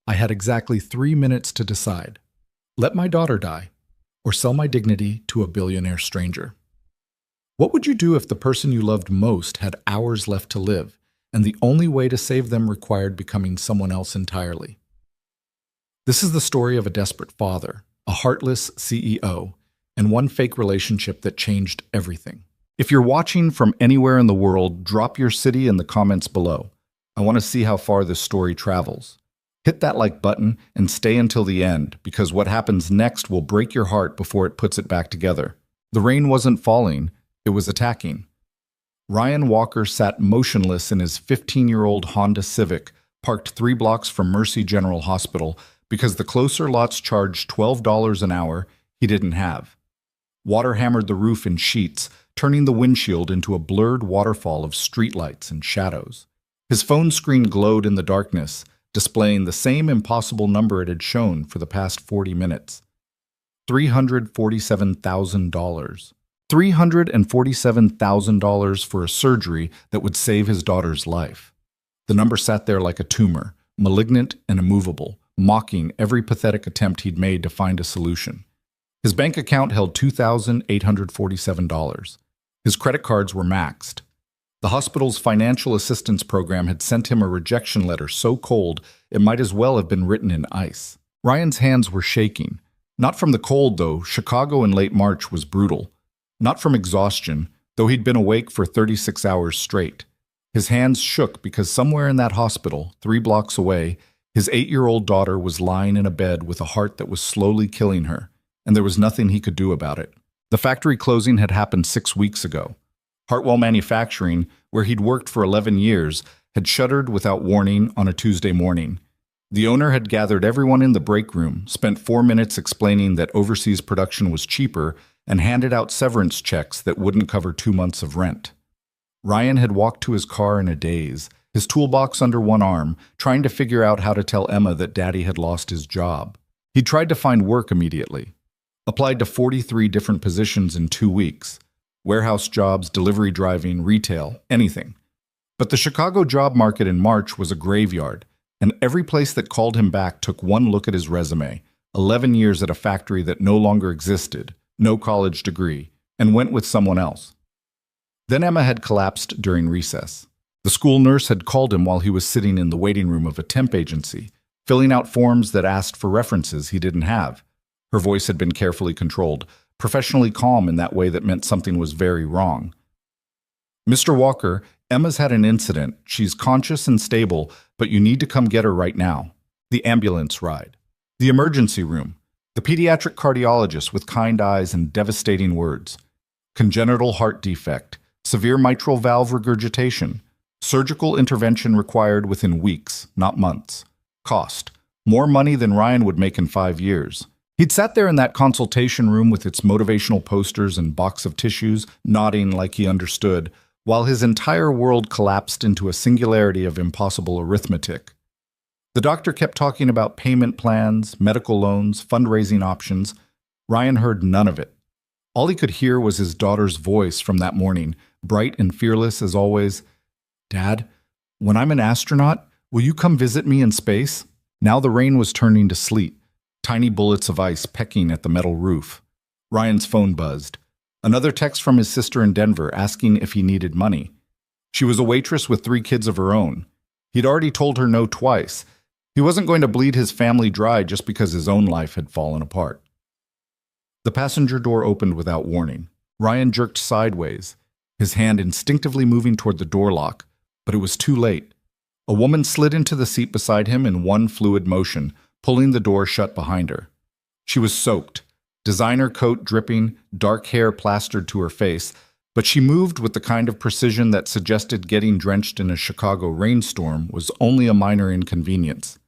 I had exactly 3 minutes to decide. Let my daughter die, or sell my dignity to a billionaire stranger. What would you do if the person you loved most had hours left to live, and the only way to save them required becoming someone else entirely? This is the story of a desperate father, a heartless CEO, and one fake relationship that changed everything. If you're watching from anywhere in the world, drop your city in the comments below. I want to see how far this story travels. Hit that like button and stay until the end, because what happens next will break your heart before it puts it back together. The rain wasn't falling, it was attacking. Ryan Walker sat motionless in his 15-year-old Honda Civic, parked 3 blocks from Mercy General Hospital, because the closer lots charged $12 an hour he didn't have. Water hammered the roof in sheets, turning the windshield into a blurred waterfall of streetlights and shadows. His phone screen glowed in the darkness, displaying the same impossible number it had shown for the past 40 minutes. $347,000. $347,000 for a surgery that would save his daughter's life. The number sat there like a tumor, malignant and immovable, mocking every pathetic attempt he'd made to find a solution. His bank account held $2,847. His credit cards were maxed. The hospital's financial assistance program had sent him a rejection letter so cold it might as well have been written in ice. Ryan's hands were shaking. Not from the cold, though. Chicago in late March was brutal. Not from exhaustion, though he'd been awake for 36 hours straight. His hands shook because somewhere in that hospital, 3 blocks away, his 8-year-old daughter was lying in a bed with a heart that was slowly killing her, and there was nothing he could do about it. The factory closing had happened 6 weeks ago. Hartwell Manufacturing, where he'd worked for 11 years, had shuttered without warning on a Tuesday morning. The owner had gathered everyone in the break room, spent 4 minutes explaining that overseas production was cheaper, and handed out severance checks that wouldn't cover 2 months of rent. Ryan had walked to his car in a daze, his toolbox under one arm, trying to figure out how to tell Emma that Daddy had lost his job. He tried to find work immediately. Applied to 43 different positions in 2 weeks. Warehouse jobs, delivery driving, retail, anything. But the Chicago job market in March was a graveyard, and every place that called him back took one look at his resume, 11 years at a factory that no longer existed, no college degree, and went with someone else. Then Emma had collapsed during recess. The school nurse had called him while he was sitting in the waiting room of a temp agency, filling out forms that asked for references he didn't have. Her voice had been carefully controlled, professionally calm in that way that meant something was very wrong. "Mr. Walker, Emma's had an incident. She's conscious and stable, but you need to come get her right now." The ambulance ride. The emergency room. The pediatric cardiologist with kind eyes and devastating words. Congenital heart defect. Severe mitral valve regurgitation. Surgical intervention required within weeks, not months. Cost. More money than Ryan would make in 5 years. He'd sat there in that consultation room with its motivational posters and box of tissues, nodding like he understood, while his entire world collapsed into a singularity of impossible arithmetic. The doctor kept talking about payment plans, medical loans, fundraising options. Ryan heard none of it. All he could hear was his daughter's voice from that morning, bright and fearless as always. "Dad, when I'm an astronaut, will you come visit me in space?" Now the rain was turning to sleet, tiny bullets of ice pecking at the metal roof. Ryan's phone buzzed. Another text from his sister in Denver asking if he needed money. She was a waitress with 3 kids of her own. He'd already told her no twice. He wasn't going to bleed his family dry just because his own life had fallen apart. The passenger door opened without warning. Ryan jerked sideways, his hand instinctively moving toward the door lock, but it was too late. A woman slid into the seat beside him in one fluid motion, pulling the door shut behind her. She was soaked, designer coat dripping, dark hair plastered to her face, but she moved with the kind of precision that suggested getting drenched in a Chicago rainstorm was only a minor inconvenience.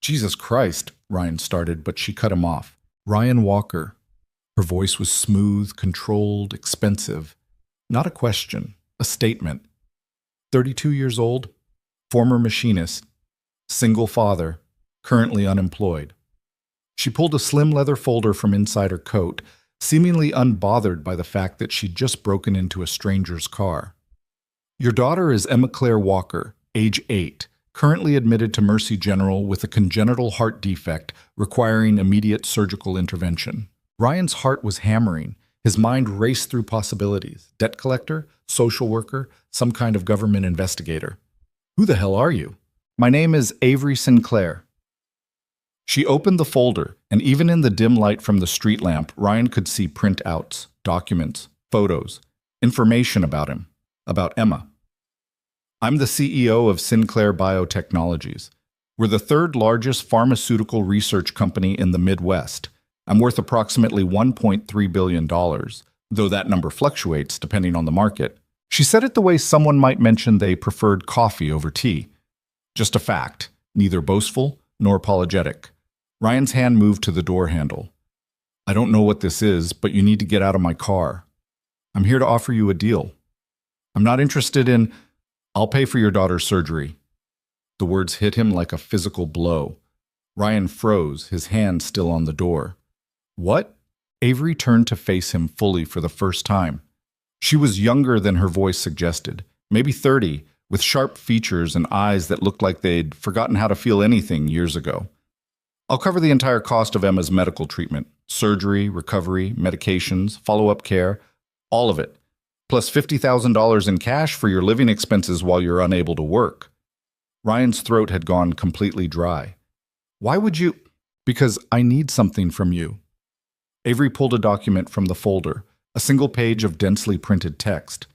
"Jesus Christ," Ryan started, but she cut him off. "Ryan Walker." Her voice was smooth, controlled, expensive. Not a question, a statement. 32 years old, former machinist, single father, currently unemployed. She pulled a slim leather folder from inside her coat, seemingly unbothered by the fact that she'd just broken into a stranger's car. "Your daughter is Emma Claire Walker, age 8, currently admitted to Mercy General with a congenital heart defect requiring immediate surgical intervention. Ryan's heart was hammering. His mind raced through possibilities. Debt collector, social worker, some kind of government investigator. Who the hell are you? My name is Avery Sinclair. She opened the folder, and even in the dim light from the street lamp, Ryan could see printouts, documents, photos, information about him, about Emma. I'm the CEO of Sinclair Biotechnologies. We're the third largest pharmaceutical research company in the Midwest. I'm worth approximately $1.3 billion, though that number fluctuates depending on the market. She said it the way someone might mention they preferred coffee over tea. Just a fact, neither boastful nor apologetic. Ryan's hand moved to the door handle. I don't know what this is, but you need to get out of my car. I'm here to offer you a deal. I'm not interested in, I'll pay for your daughter's surgery. The words hit him like a physical blow. Ryan froze, his hand still on the door. What? Avery turned to face him fully for the first time. She was younger than her voice suggested, maybe 30, with sharp features and eyes that looked like they'd forgotten how to feel anything years ago. I'll cover the entire cost of Emma's medical treatment, surgery, recovery, medications, follow-up care, all of it, plus $50,000 in cash for your living expenses while you're unable to work. Ryan's throat had gone completely dry. Why would you? Because I need something from you. Avery pulled a document from the folder, a single page of densely printed text.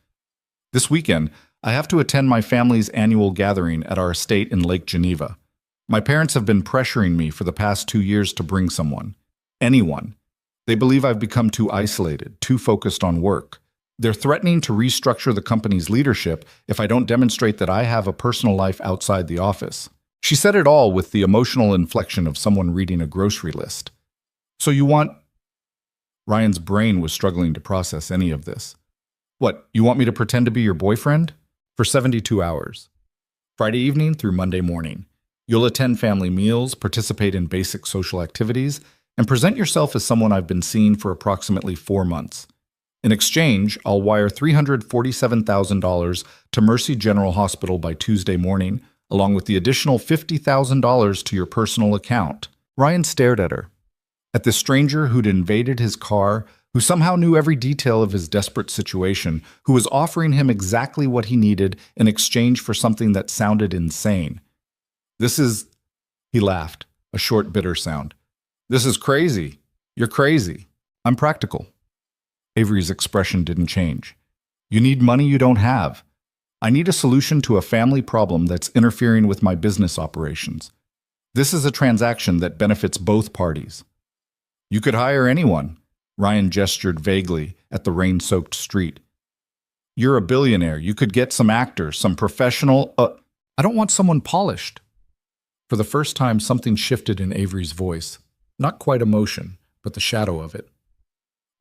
This weekend, I have to attend my family's annual gathering at our estate in Lake Geneva. My parents have been pressuring me for the past 2 years to bring someone. Anyone. They believe I've become too isolated, too focused on work. They're threatening to restructure the company's leadership if I don't demonstrate that I have a personal life outside the office. She said it all with the emotional inflection of someone reading a grocery list. So you want... Ryan's brain was struggling to process any of this. What, you want me to pretend to be your boyfriend? For 72 hours. Friday evening through Monday morning. You'll attend family meals, participate in basic social activities, and present yourself as someone I've been seeing for approximately 4 months. In exchange, I'll wire $347,000 to Mercy General Hospital by Tuesday morning, along with the additional $50,000 to your personal account. Ryan stared at her. At the stranger who'd invaded his car, who somehow knew every detail of his desperate situation, who was offering him exactly what he needed in exchange for something that sounded insane. This is... He laughed, a short, bitter sound. This is crazy. You're crazy. I'm practical. Avery's expression didn't change. You need money you don't have. I need a solution to a family problem that's interfering with my business operations. This is a transaction that benefits both parties. You could hire anyone. Ryan gestured vaguely at the rain-soaked street. You're a billionaire. You could get some actors, some professional... I don't want someone polished. For the first time, something shifted in Avery's voice. Not quite emotion, but the shadow of it.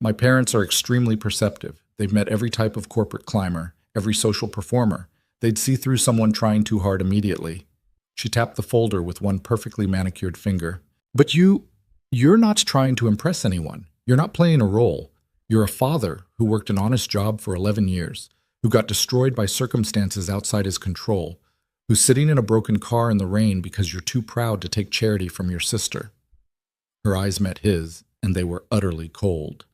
My parents are extremely perceptive. They've met every type of corporate climber, every social performer. They'd see through someone trying too hard immediately. She tapped the folder with one perfectly manicured finger. But you're not trying to impress anyone. You're not playing a role. You're a father who worked an honest job for 11 years, who got destroyed by circumstances outside his control, who's sitting in a broken car in the rain because you're too proud to take charity from your sister. Her eyes met his, and they were utterly cold.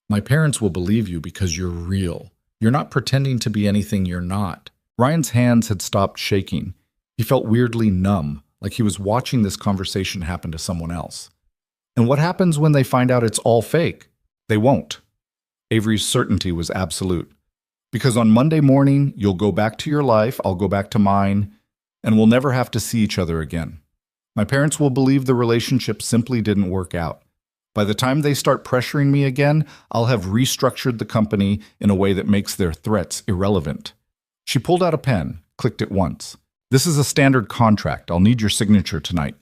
My parents will believe you because you're real. You're not pretending to be anything you're not. Ryan's hands had stopped shaking. He felt weirdly numb, like he was watching this conversation happen to someone else. And what happens when they find out it's all fake? They won't. Avery's certainty was absolute. Because on Monday morning, you'll go back to your life, I'll go back to mine, and we'll never have to see each other again. My parents will believe the relationship simply didn't work out. By the time they start pressuring me again, I'll have restructured the company in a way that makes their threats irrelevant. She pulled out a pen, clicked it once. This is a standard contract. I'll need your signature tonight.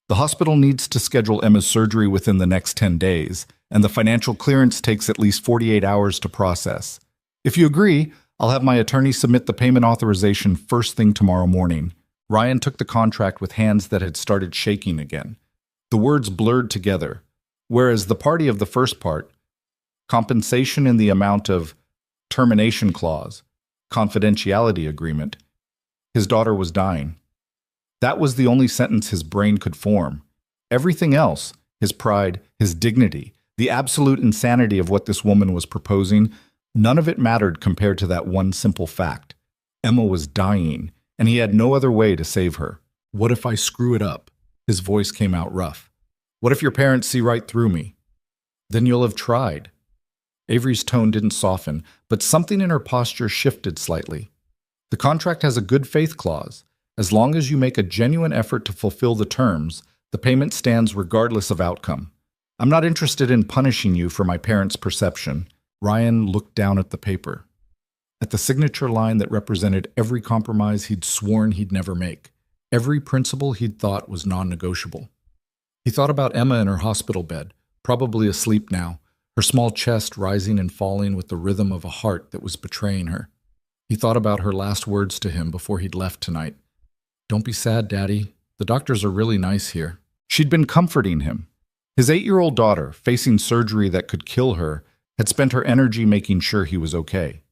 The hospital needs to schedule Emma's surgery within the next 10 days, and the financial clearance takes at least 48 hours to process. If you agree, I'll have my attorney submit the payment authorization first thing tomorrow morning. Ryan took the contract with hands that had started shaking again. The words blurred together, whereas the party of the first part, compensation in the amount of termination clause, confidentiality agreement, his daughter was dying. That was the only sentence his brain could form. Everything else, his pride, his dignity, the absolute insanity of what this woman was proposing, none of it mattered compared to that one simple fact. Emma was dying, and he had no other way to save her. What if I screw it up? His voice came out rough. What if your parents see right through me? Then you'll have tried. Avery's tone didn't soften, but something in her posture shifted slightly. The contract has a good faith clause. As long as you make a genuine effort to fulfill the terms, the payment stands regardless of outcome. I'm not interested in punishing you for my parents' perception. Ryan looked down at the paper, at the signature line that represented every compromise he'd sworn he'd never make, every principle he'd thought was non-negotiable. He thought about Emma in her hospital bed, probably asleep now, her small chest rising and falling with the rhythm of a heart that was betraying her. He thought about her last words to him before he'd left tonight. "Don't be sad, Daddy. The doctors are really nice here." She'd been comforting him. His 8-year-old daughter, facing surgery that could kill her, had spent her energy making sure he was okay.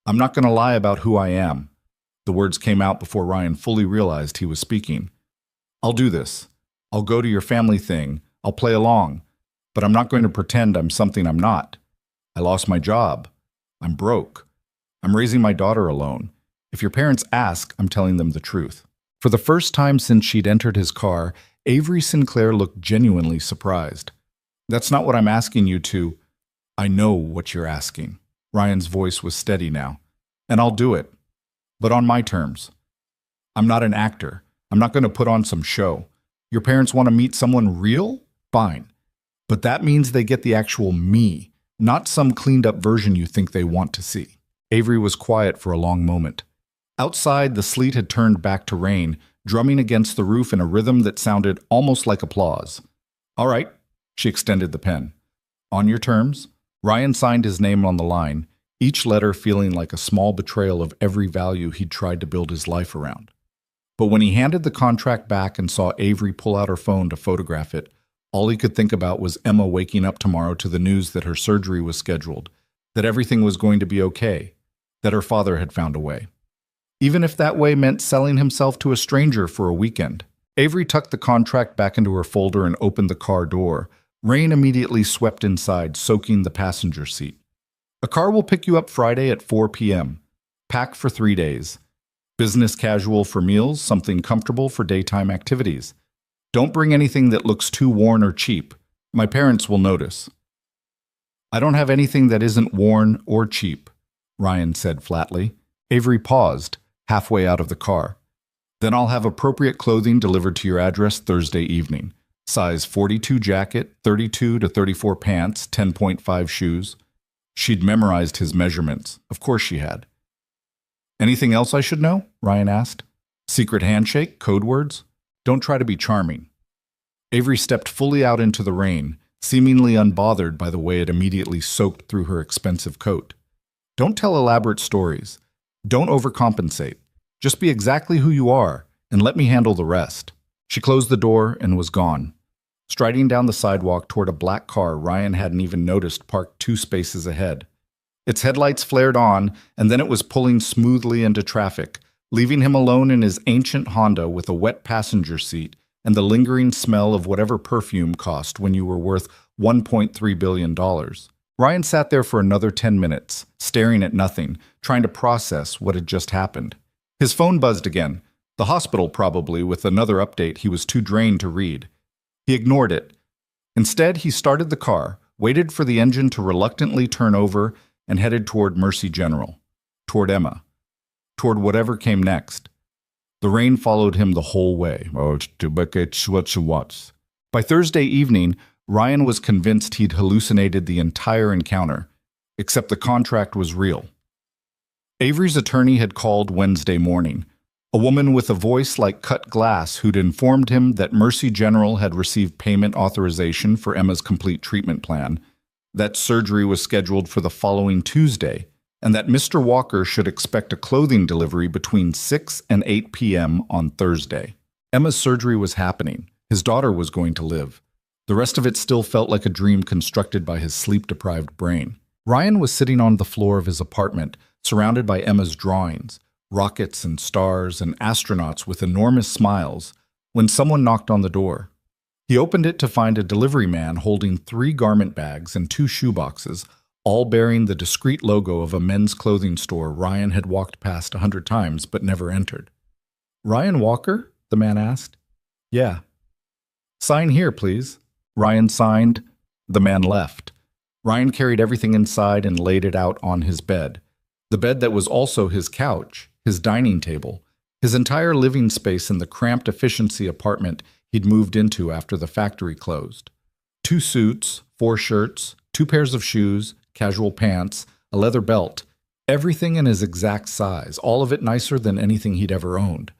"I'm not going to lie about who I am." The words came out before Ryan fully realized he was speaking. "I'll do this. I'll go to your family thing. I'll play along. But I'm not going to pretend I'm something I'm not. I lost my job. I'm broke. I'm raising my daughter alone. If your parents ask, I'm telling them the truth." For the first time since she'd entered his car, Avery Sinclair looked genuinely surprised. "That's not what I'm asking you to." "I know what you're asking." Ryan's voice was steady now. "And I'll do it. But on my terms. I'm not an actor. I'm not going to put on some show. Your parents want to meet someone real? Fine. But that means they get the actual me, not some cleaned-up version you think they want to see." Avery was quiet for a long moment. Outside, the sleet had turned back to rain, drumming against the roof in a rhythm that sounded almost like applause. "All right." She extended the pen. "On your terms." Ryan signed his name on the line, each letter feeling like a small betrayal of every value he'd tried to build his life around. But when he handed the contract back and saw Avery pull out her phone to photograph it, all he could think about was Emma waking up tomorrow to the news that her surgery was scheduled, that everything was going to be okay, that her father had found a way. Even if that way meant selling himself to a stranger for a weekend. Avery tucked the contract back into her folder and opened the car door. Rain immediately swept inside, soaking the passenger seat. "A car will pick you up Friday at 4 p.m. Pack for 3 days. Business casual for meals, something comfortable for daytime activities. Don't bring anything that looks too worn or cheap. My parents will notice." "I don't have anything that isn't worn or cheap," Ryan said flatly. Avery paused, halfway out of the car. "Then I'll have appropriate clothing delivered to your address Thursday evening. Size 42 jacket, 32 to 34 pants, 10.5 shoes." She'd memorized his measurements. Of course she had. "Anything else I should know?" Ryan asked. "Secret handshake? Code words? Don't try to be charming." Avery stepped fully out into the rain, seemingly unbothered by the way it immediately soaked through her expensive coat. "Don't tell elaborate stories. Don't overcompensate. Just be exactly who you are, and let me handle the rest." She closed the door and was gone. Striding down the sidewalk toward a black car Ryan hadn't even noticed parked 2 spaces ahead. Its headlights flared on, and then it was pulling smoothly into traffic, leaving him alone in his ancient Honda with a wet passenger seat and the lingering smell of whatever perfume cost when you were worth $1.3 billion. Ryan sat there for another 10 minutes, staring at nothing, trying to process what had just happened. His phone buzzed again. The hospital, probably, with another update he was too drained to read. He ignored it. Instead, he started the car, waited for the engine to reluctantly turn over, and headed toward Mercy General, toward Emma, toward whatever came next. The rain followed him the whole way. By Thursday evening, Ryan was convinced he'd hallucinated the entire encounter, except the contract was real. Avery's attorney had called Wednesday morning, a woman with a voice like cut glass who'd informed him that Mercy General had received payment authorization for Emma's complete treatment plan, that surgery was scheduled for the following Tuesday, and that Mr. Walker should expect a clothing delivery between 6 and 8 p.m. on Thursday. Emma's surgery was happening. His daughter was going to live. The rest of it still felt like a dream constructed by his sleep-deprived brain. Ryan was sitting on the floor of his apartment, surrounded by Emma's drawings, rockets and stars and astronauts with enormous smiles, when someone knocked on the door. He opened it to find a delivery man holding 3 garment bags and 2 shoeboxes, all bearing the discreet logo of a men's clothing store Ryan had walked past 100 times but never entered. "Ryan Walker?" the man asked. "Yeah." "Sign here, please." Ryan signed. The man left. Ryan carried everything inside and laid it out on his bed. The bed that was also his couch, his dining table, his entire living space in the cramped efficiency apartment he'd moved into after the factory closed. 2 suits, 4 shirts, 2 pairs of shoes, casual pants, a leather belt, everything in his exact size, all of it nicer than anything he'd ever owned.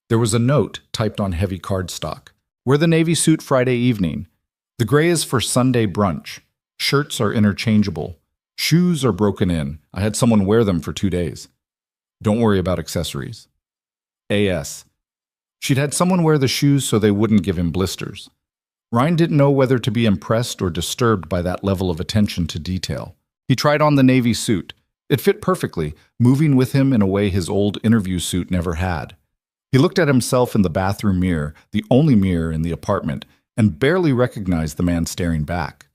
There was a note typed on heavy cardstock. "Wear the navy suit Friday evening. The gray is for Sunday brunch. Shirts are interchangeable. Shoes are broken in. I had someone wear them for 2 days. Don't worry about accessories. A.S." She'd had someone wear the shoes so they wouldn't give him blisters. Ryan didn't know whether to be impressed or disturbed by that level of attention to detail. He tried on the navy suit. It fit perfectly, moving with him in a way his old interview suit never had. He looked at himself in the bathroom mirror, the only mirror in the apartment, and barely recognized the man staring back.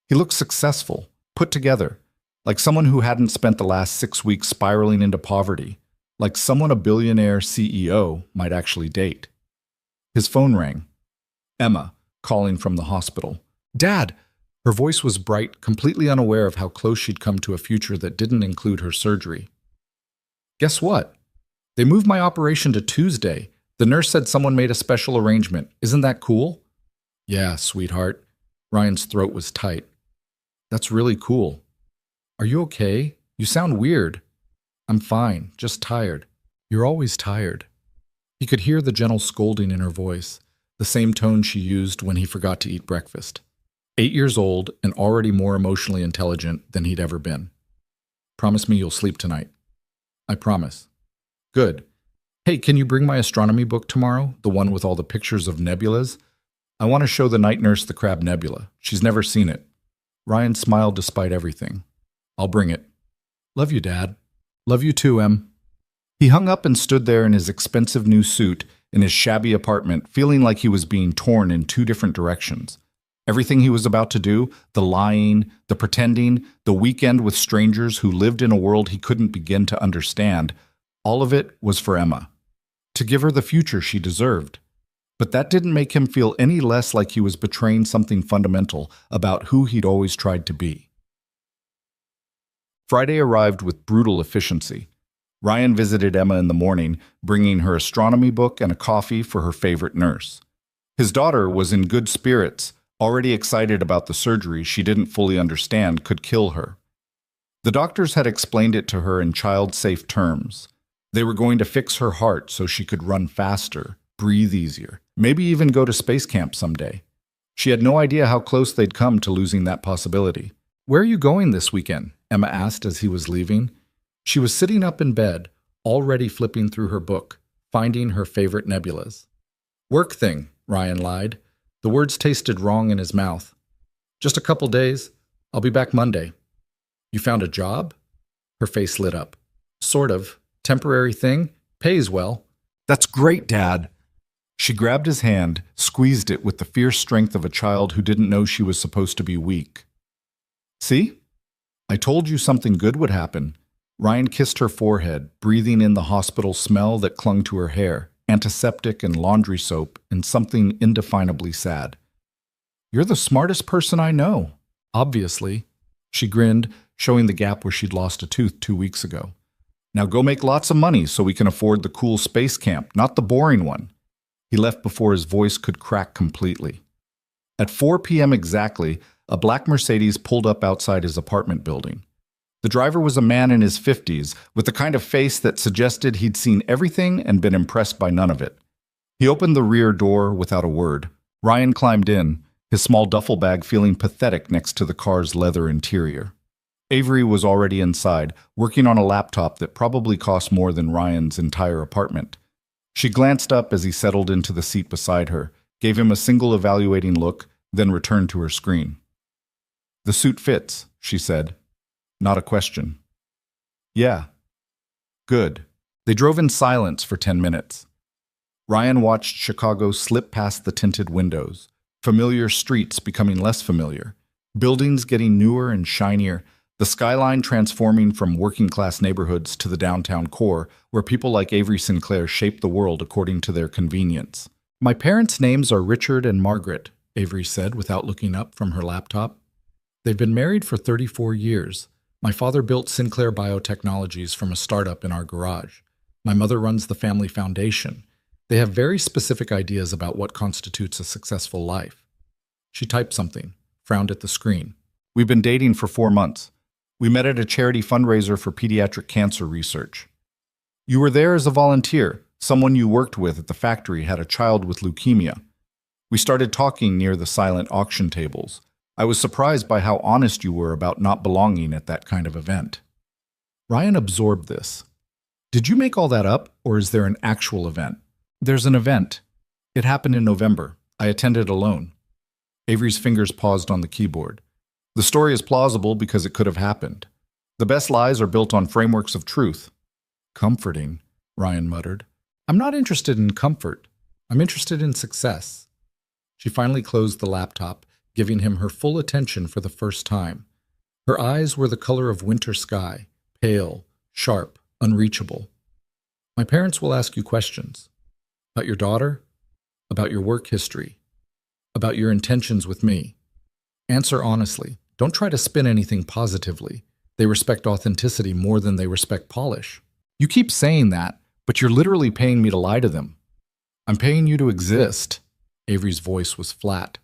He looked successful, put together, like someone who hadn't spent the last 6 weeks spiraling into poverty, like someone a billionaire CEO might actually date. His phone rang. Emma, calling from the hospital. "Dad!" Her voice was bright, completely unaware of how close she'd come to a future that didn't include her surgery. "Guess what? They moved my operation to Tuesday. The nurse said someone made a special arrangement. Isn't that cool?" "Yeah, sweetheart." Ryan's throat was tight. "That's really cool. Are you okay? You sound weird." "I'm fine, just tired." "You're always tired." He could hear the gentle scolding in her voice, the same tone she used when he forgot to eat breakfast. 8 years old and already more emotionally intelligent than he'd ever been. "Promise me you'll sleep tonight." "I promise." "Good. Hey, can you bring my astronomy book tomorrow, the one with all the pictures of nebulas? I want to show the night nurse the Crab Nebula. She's never seen it." Ryan smiled despite everything. "I'll bring it." "Love you, Dad." "Love you too, Em." He hung up and stood there in his expensive new suit in his shabby apartment, feeling like he was being torn in 2 different directions. Everything he was about to do, the lying, the pretending, the weekend with strangers who lived in a world he couldn't begin to understand, all of it was for Emma, to give her the future she deserved. But that didn't make him feel any less like he was betraying something fundamental about who he'd always tried to be. Friday arrived with brutal efficiency. Ryan visited Emma in the morning, bringing her astronomy book and a coffee for her favorite nurse. His daughter was in good spirits, already excited about the surgery she didn't fully understand could kill her. The doctors had explained it to her in child-safe terms. They were going to fix her heart so she could run faster, breathe easier, maybe even go to space camp someday. She had no idea how close they'd come to losing that possibility. "Where are you going this weekend?" Emma asked as he was leaving. She was sitting up in bed, already flipping through her book, finding her favorite nebulas. "Work thing," Ryan lied. The words tasted wrong in his mouth. "Just a couple days. I'll be back Monday." "You found a job?" Her face lit up. "Sort of. Temporary thing. Pays well." "That's great, Dad." She grabbed his hand, squeezed it with the fierce strength of a child who didn't know she was supposed to be weak. "See? I told you something good would happen." Ryan kissed her forehead, breathing in the hospital smell that clung to her hair, antiseptic and laundry soap, and something indefinably sad. "You're the smartest person I know." "Obviously." She grinned, showing the gap where she'd lost a tooth 2 weeks ago. "Now go make lots of money so we can afford the cool space camp, not the boring one." He left before his voice could crack completely. At 4 p.m. exactly, a black Mercedes pulled up outside his apartment building. The driver was a man in his 50s, with the kind of face that suggested he'd seen everything and been impressed by none of it. He opened the rear door without a word. Ryan climbed in, his small duffel bag feeling pathetic next to the car's leather interior. Avery was already inside, working on a laptop that probably cost more than Ryan's entire apartment. She glanced up as he settled into the seat beside her, gave him a single evaluating look, then returned to her screen. "The suit fits," she said. Not a question. "Yeah. Good." They drove in silence for 10 minutes. Ryan watched Chicago slip past the tinted windows, familiar streets becoming less familiar, buildings getting newer and shinier, the skyline transforming from working-class neighborhoods to the downtown core, where people like Avery Sinclair shape the world according to their convenience. "My parents' names are Richard and Margaret," Avery said without looking up from her laptop. "They've been married for 34 years. My father built Sinclair Biotechnologies from a startup in our garage. My mother runs the family foundation. They have very specific ideas about what constitutes a successful life." She typed something, frowned at the screen. "We've been dating for 4 months. We met at a charity fundraiser for pediatric cancer research. You were there as a volunteer. Someone you worked with at the factory had a child with leukemia. We started talking near the silent auction tables. I was surprised by how honest you were about not belonging at that kind of event." Ryan absorbed this. "Did you make all that up, or is there an actual event?" "There's an event. It happened in November. I attended alone." Avery's fingers paused on the keyboard. "The story is plausible because it could have happened. The best lies are built on frameworks of truth." "Comforting," Ryan muttered. "I'm not interested in comfort. I'm interested in success." She finally closed the laptop, giving him her full attention for the first time. Her eyes were the color of winter sky, pale, sharp, unreachable. "My parents will ask you questions. About your daughter, about your work history, about your intentions with me. Answer honestly. Don't try to spin anything positively. They respect authenticity more than they respect polish." "You keep saying that, but you're literally paying me to lie to them." "I'm paying you to exist." Avery's voice was flat.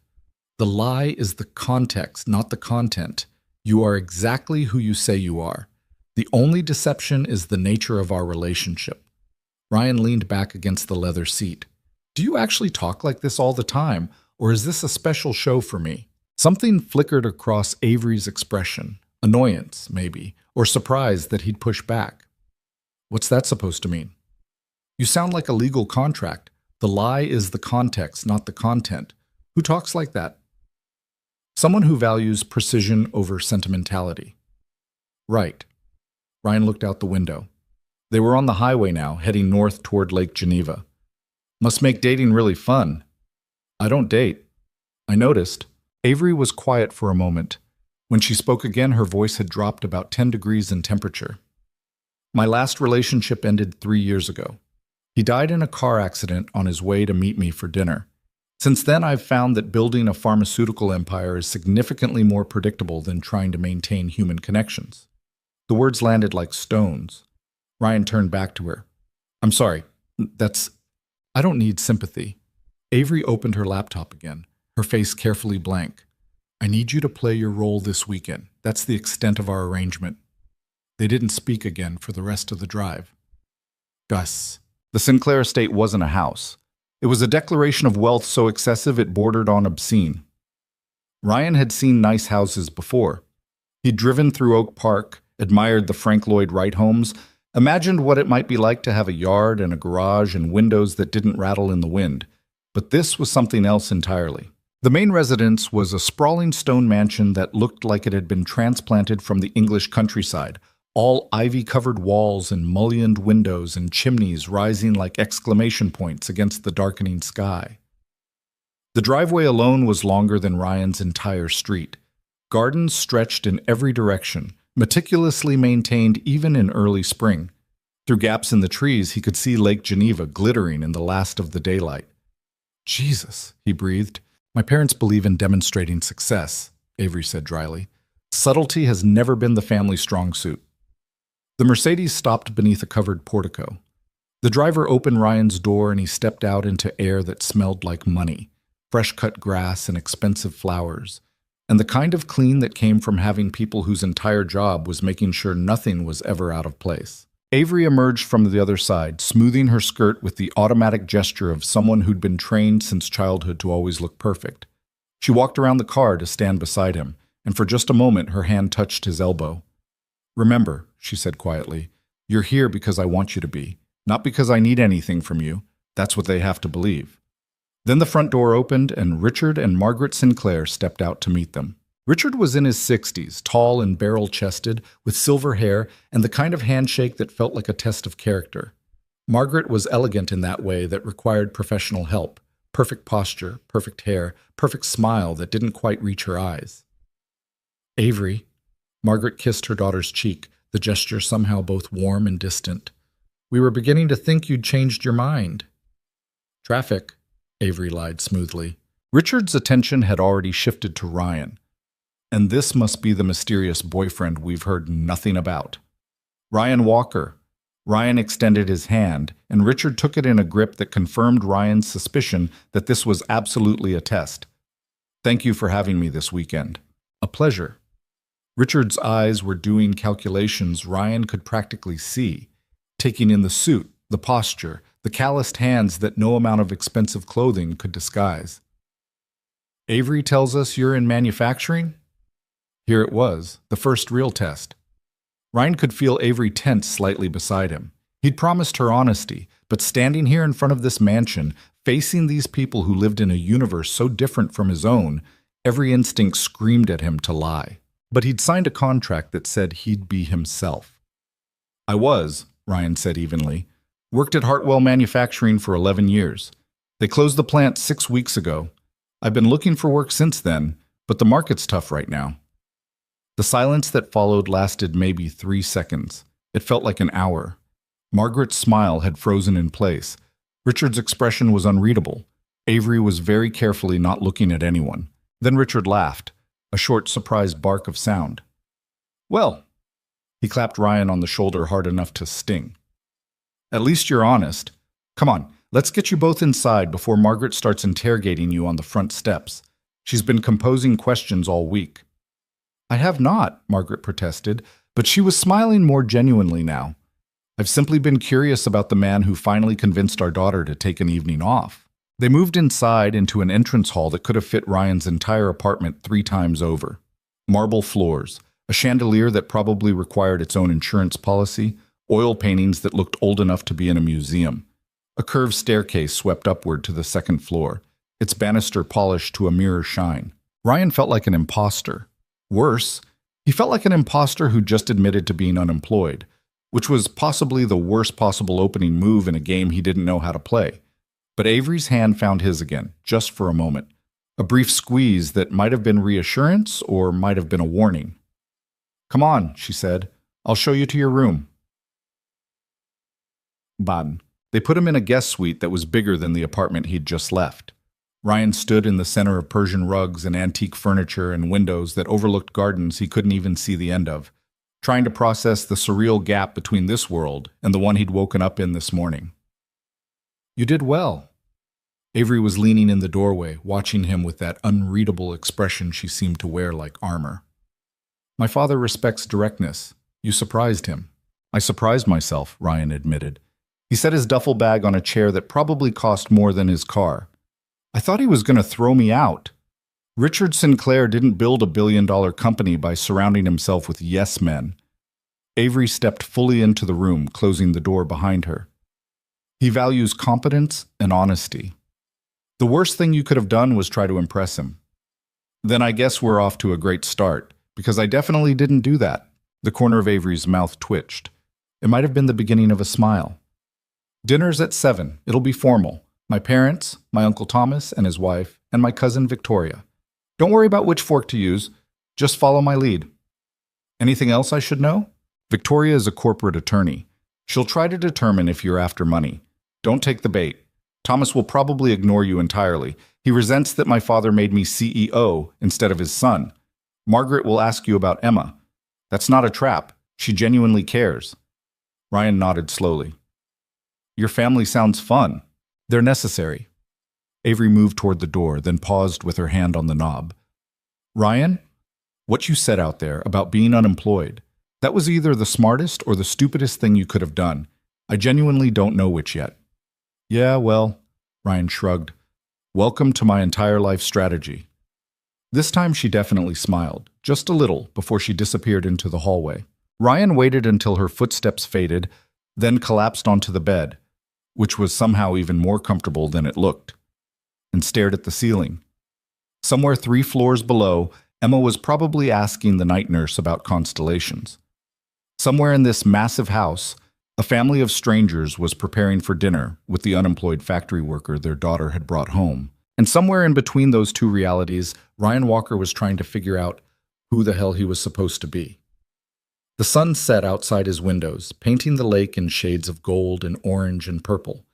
"The lie is the context, not the content. You are exactly who you say you are. The only deception is the nature of our relationship." Ryan leaned back against the leather seat. "Do you actually talk like this all the time, or is this a special show for me?" Something flickered across Avery's expression. Annoyance, maybe, or surprise that he'd push back. "What's that supposed to mean?" "You sound like a legal contract. The lie is the context, not the content. Who talks like that?" "Someone who values precision over sentimentality." "Right." Ryan looked out the window. They were on the highway now, heading north toward Lake Geneva. "Must make dating really fun." "I don't date." "I noticed." Avery was quiet for a moment. When she spoke again, her voice had dropped about 10 degrees in temperature. "My last relationship ended 3 years ago. He died in a car accident on his way to meet me for dinner. Since then, I've found that building a pharmaceutical empire is significantly more predictable than trying to maintain human connections." The words landed like stones. Ryan turned back to her. "I'm sorry. I don't need sympathy." Avery opened her laptop again, her face carefully blank. "I need you to play your role this weekend. That's the extent of our arrangement." They didn't speak again for the rest of the drive. Gus. The Sinclair estate wasn't a house. It was a declaration of wealth so excessive it bordered on obscene. Ryan had seen nice houses before. He'd driven through Oak Park, admired the Frank Lloyd Wright homes, imagined what it might be like to have a yard and a garage and windows that didn't rattle in the wind. But this was something else entirely. The main residence was a sprawling stone mansion that looked like it had been transplanted from the English countryside, all ivy-covered walls and mullioned windows and chimneys rising like exclamation points against the darkening sky. The driveway alone was longer than Ryan's entire street. Gardens stretched in every direction, meticulously maintained even in early spring. Through gaps in the trees, he could see Lake Geneva glittering in the last of the daylight. "Jesus," he breathed. "My parents believe in demonstrating success," Avery said dryly. "Subtlety has never been the family strong suit." The Mercedes stopped beneath a covered portico. The driver opened Ryan's door and he stepped out into air that smelled like money, fresh-cut grass and expensive flowers, and the kind of clean that came from having people whose entire job was making sure nothing was ever out of place. Avery emerged from the other side, smoothing her skirt with the automatic gesture of someone who'd been trained since childhood to always look perfect. She walked around the car to stand beside him, and for just a moment her hand touched his elbow. "Remember," she said quietly, "you're here because I want you to be, not because I need anything from you. That's what they have to believe." Then the front door opened, and Richard and Margaret Sinclair stepped out to meet them. Richard was in his 60s, tall and barrel-chested, with silver hair and the kind of handshake that felt like a test of character. Margaret was elegant in that way that required professional help. Perfect posture, perfect hair, perfect smile that didn't quite reach her eyes. Avery. Margaret kissed her daughter's cheek, the gesture somehow both warm and distant. We were beginning to think you'd changed your mind. Traffic, Avery lied smoothly. Richard's attention had already shifted to Ryan. And this must be the mysterious boyfriend we've heard nothing about. Ryan Walker. Ryan extended his hand, and Richard took it in a grip that confirmed Ryan's suspicion that this was absolutely a test. Thank you for having me this weekend. A pleasure. Richard's eyes were doing calculations Ryan could practically see, taking in the suit, the posture, the calloused hands that no amount of expensive clothing could disguise. Avery tells us you're in manufacturing? Here it was, the first real test. Ryan could feel Avery tense slightly beside him. He'd promised her honesty, but standing here in front of this mansion, facing these people who lived in a universe so different from his own, every instinct screamed at him to lie. But he'd signed a contract that said he'd be himself. I was, Ryan said evenly. Worked at Hartwell Manufacturing for 11 years. They closed the plant 6 weeks ago. I've been looking for work since then, but the market's tough right now. The silence that followed lasted maybe 3 seconds. It felt like an hour. Margaret's smile had frozen in place. Richard's expression was unreadable. Avery was very carefully not looking at anyone. Then Richard laughed, a short, surprised bark of sound. Well, he clapped Ryan on the shoulder hard enough to sting. At least you're honest. Come on, let's get you both inside before Margaret starts interrogating you on the front steps. She's been composing questions all week. I have not, Margaret protested, but she was smiling more genuinely now. I've simply been curious about the man who finally convinced our daughter to take an evening off. They moved inside into an entrance hall that could have fit Ryan's entire apartment 3 times over. Marble floors, a chandelier that probably required its own insurance policy, oil paintings that looked old enough to be in a museum. A curved staircase swept upward to the second floor, its banister polished to a mirror shine. Ryan felt like an imposter. Worse, he felt like an imposter who just admitted to being unemployed, which was possibly the worst possible opening move in a game he didn't know how to play. But Avery's hand found his again, just for a moment. A brief squeeze that might have been reassurance or might have been a warning. Come on, she said. I'll show you to your room. Baden. They put him in a guest suite that was bigger than the apartment he'd just left. Ryan stood in the center of Persian rugs and antique furniture and windows that overlooked gardens he couldn't even see the end of, trying to process the surreal gap between this world and the one he'd woken up in this morning. You did well. Avery was leaning in the doorway, watching him with that unreadable expression she seemed to wear like armor. My father respects directness. You surprised him. I surprised myself, Ryan admitted. He set his duffel bag on a chair that probably cost more than his car. I thought he was going to throw me out. Richard Sinclair didn't build a billion-dollar company by surrounding himself with yes men. Avery stepped fully into the room, closing the door behind her. He values competence and honesty. The worst thing you could have done was try to impress him. Then I guess we're off to a great start, because I definitely didn't do that. The corner of Avery's mouth twitched. It might have been the beginning of a smile. Dinner's at 7. It'll be formal. My parents, my Uncle Thomas and his wife, and my cousin Victoria. Don't worry about which fork to use. Just follow my lead. Anything else I should know? Victoria is a corporate attorney. She'll try to determine if you're after money. Don't take the bait. Thomas will probably ignore you entirely. He resents that my father made me CEO instead of his son. Margaret will ask you about Emma. That's not a trap. She genuinely cares. Ryan nodded slowly. Your family sounds fun. They're necessary. Avery moved toward the door, then paused with her hand on the knob. Ryan, what you said out there about being unemployed, that was either the smartest or the stupidest thing you could have done. I genuinely don't know which yet. Yeah, well, Ryan shrugged. Welcome to my entire life strategy. This time she definitely smiled, just a little, before she disappeared into the hallway. Ryan waited until her footsteps faded, then collapsed onto the bed, which was somehow even more comfortable than it looked, and stared at the ceiling. Somewhere 3 floors below, Emma was probably asking the night nurse about constellations. Somewhere in this massive house, A family of strangers was preparing for dinner with the unemployed factory worker their daughter had brought home. And somewhere in between those two realities, Ryan Walker was trying to figure out who the hell he was supposed to be. The sun set outside his windows, painting the lake in shades of gold and orange and purple.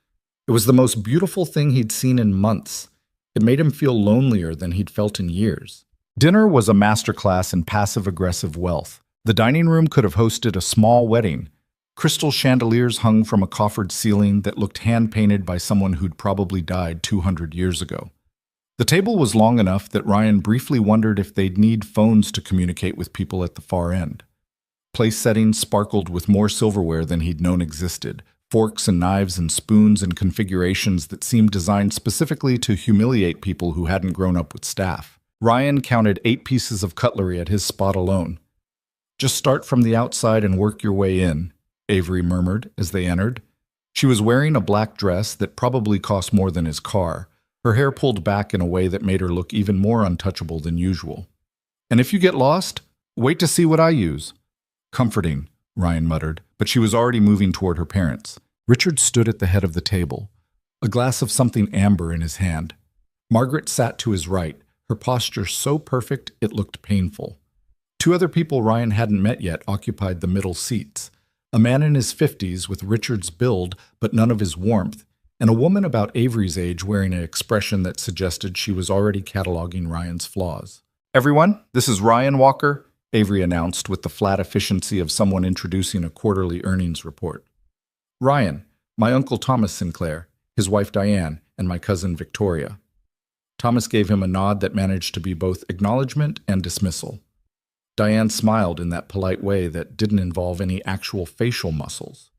It was the most beautiful thing he'd seen in months. It made him feel lonelier than he'd felt in years. Dinner was a masterclass in passive-aggressive wealth. The dining room could have hosted a small wedding. Crystal chandeliers hung from a coffered ceiling that looked hand-painted by someone who'd probably died 200 years ago. The table was long enough that Ryan briefly wondered if they'd need phones to communicate with people at the far end. Place settings sparkled with more silverware than he'd known existed, forks and knives and spoons and configurations that seemed designed specifically to humiliate people who hadn't grown up with staff. Ryan counted 8 pieces of cutlery at his spot alone. "Just start from the outside and work your way in," Avery murmured as they entered. She was wearing a black dress that probably cost more than his car, her hair pulled back in a way that made her look even more untouchable than usual. "And if you get lost, wait to see what I use." "Comforting," Ryan muttered, but she was already moving toward her parents. Richard stood at the head of the table, a glass of something amber in his hand. Margaret sat to his right, her posture so perfect it looked painful. 2 other people Ryan hadn't met yet occupied the middle seats. A man in his 50s with Richard's build but none of his warmth, and a woman about Avery's age wearing an expression that suggested she was already cataloging Ryan's flaws. "Everyone, this is Ryan Walker," Avery announced with the flat efficiency of someone introducing a quarterly earnings report. "Ryan, my uncle Thomas Sinclair, his wife Diane, and my cousin Victoria." Thomas gave him a nod that managed to be both acknowledgement and dismissal. Diane smiled in that polite way that didn't involve any actual facial muscles.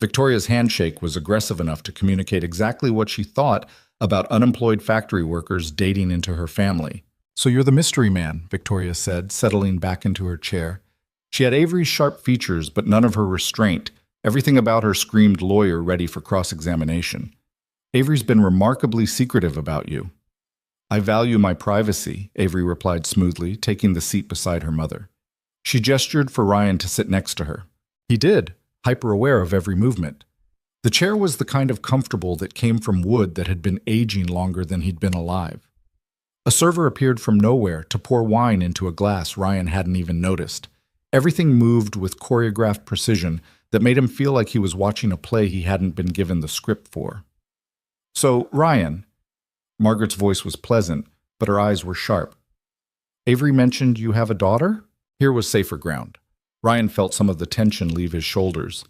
Victoria's handshake was aggressive enough to communicate exactly what she thought about unemployed factory workers dating into her family. "So you're the mystery man," Victoria said, settling back into her chair. She had Avery's sharp features, but none of her restraint. Everything about her screamed lawyer ready for cross-examination. "Avery's been remarkably secretive about you." "I value my privacy," Avery replied smoothly, taking the seat beside her mother. She gestured for Ryan to sit next to her. He did, hyper-aware of every movement. The chair was the kind of comfortable that came from wood that had been aging longer than he'd been alive. A server appeared from nowhere to pour wine into a glass Ryan hadn't even noticed. Everything moved with choreographed precision that made him feel like he was watching a play he hadn't been given the script for. "So, Ryan," Margaret's voice was pleasant, but her eyes were sharp. "Avery mentioned you have a daughter?" Here was safer ground. Ryan felt some of the tension leave his shoulders.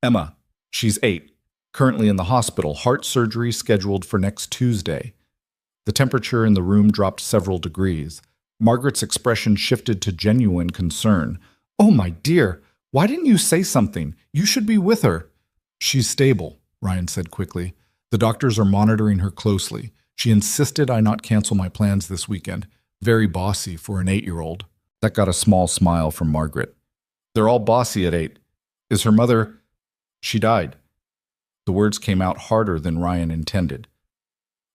"Emma. She's 8. Currently in the hospital. Heart surgery scheduled for next Tuesday." The temperature in the room dropped several degrees. Margaret's expression shifted to genuine concern. "Oh, my dear, why didn't you say something? You should be with her." "She's stable," Ryan said quickly. "The doctors are monitoring her closely. She insisted I not cancel my plans this weekend. Very bossy for an 8-year-old. That got a small smile from Margaret. "They're all bossy at 8. Is her mother—" "She died." The words came out harder than Ryan intended.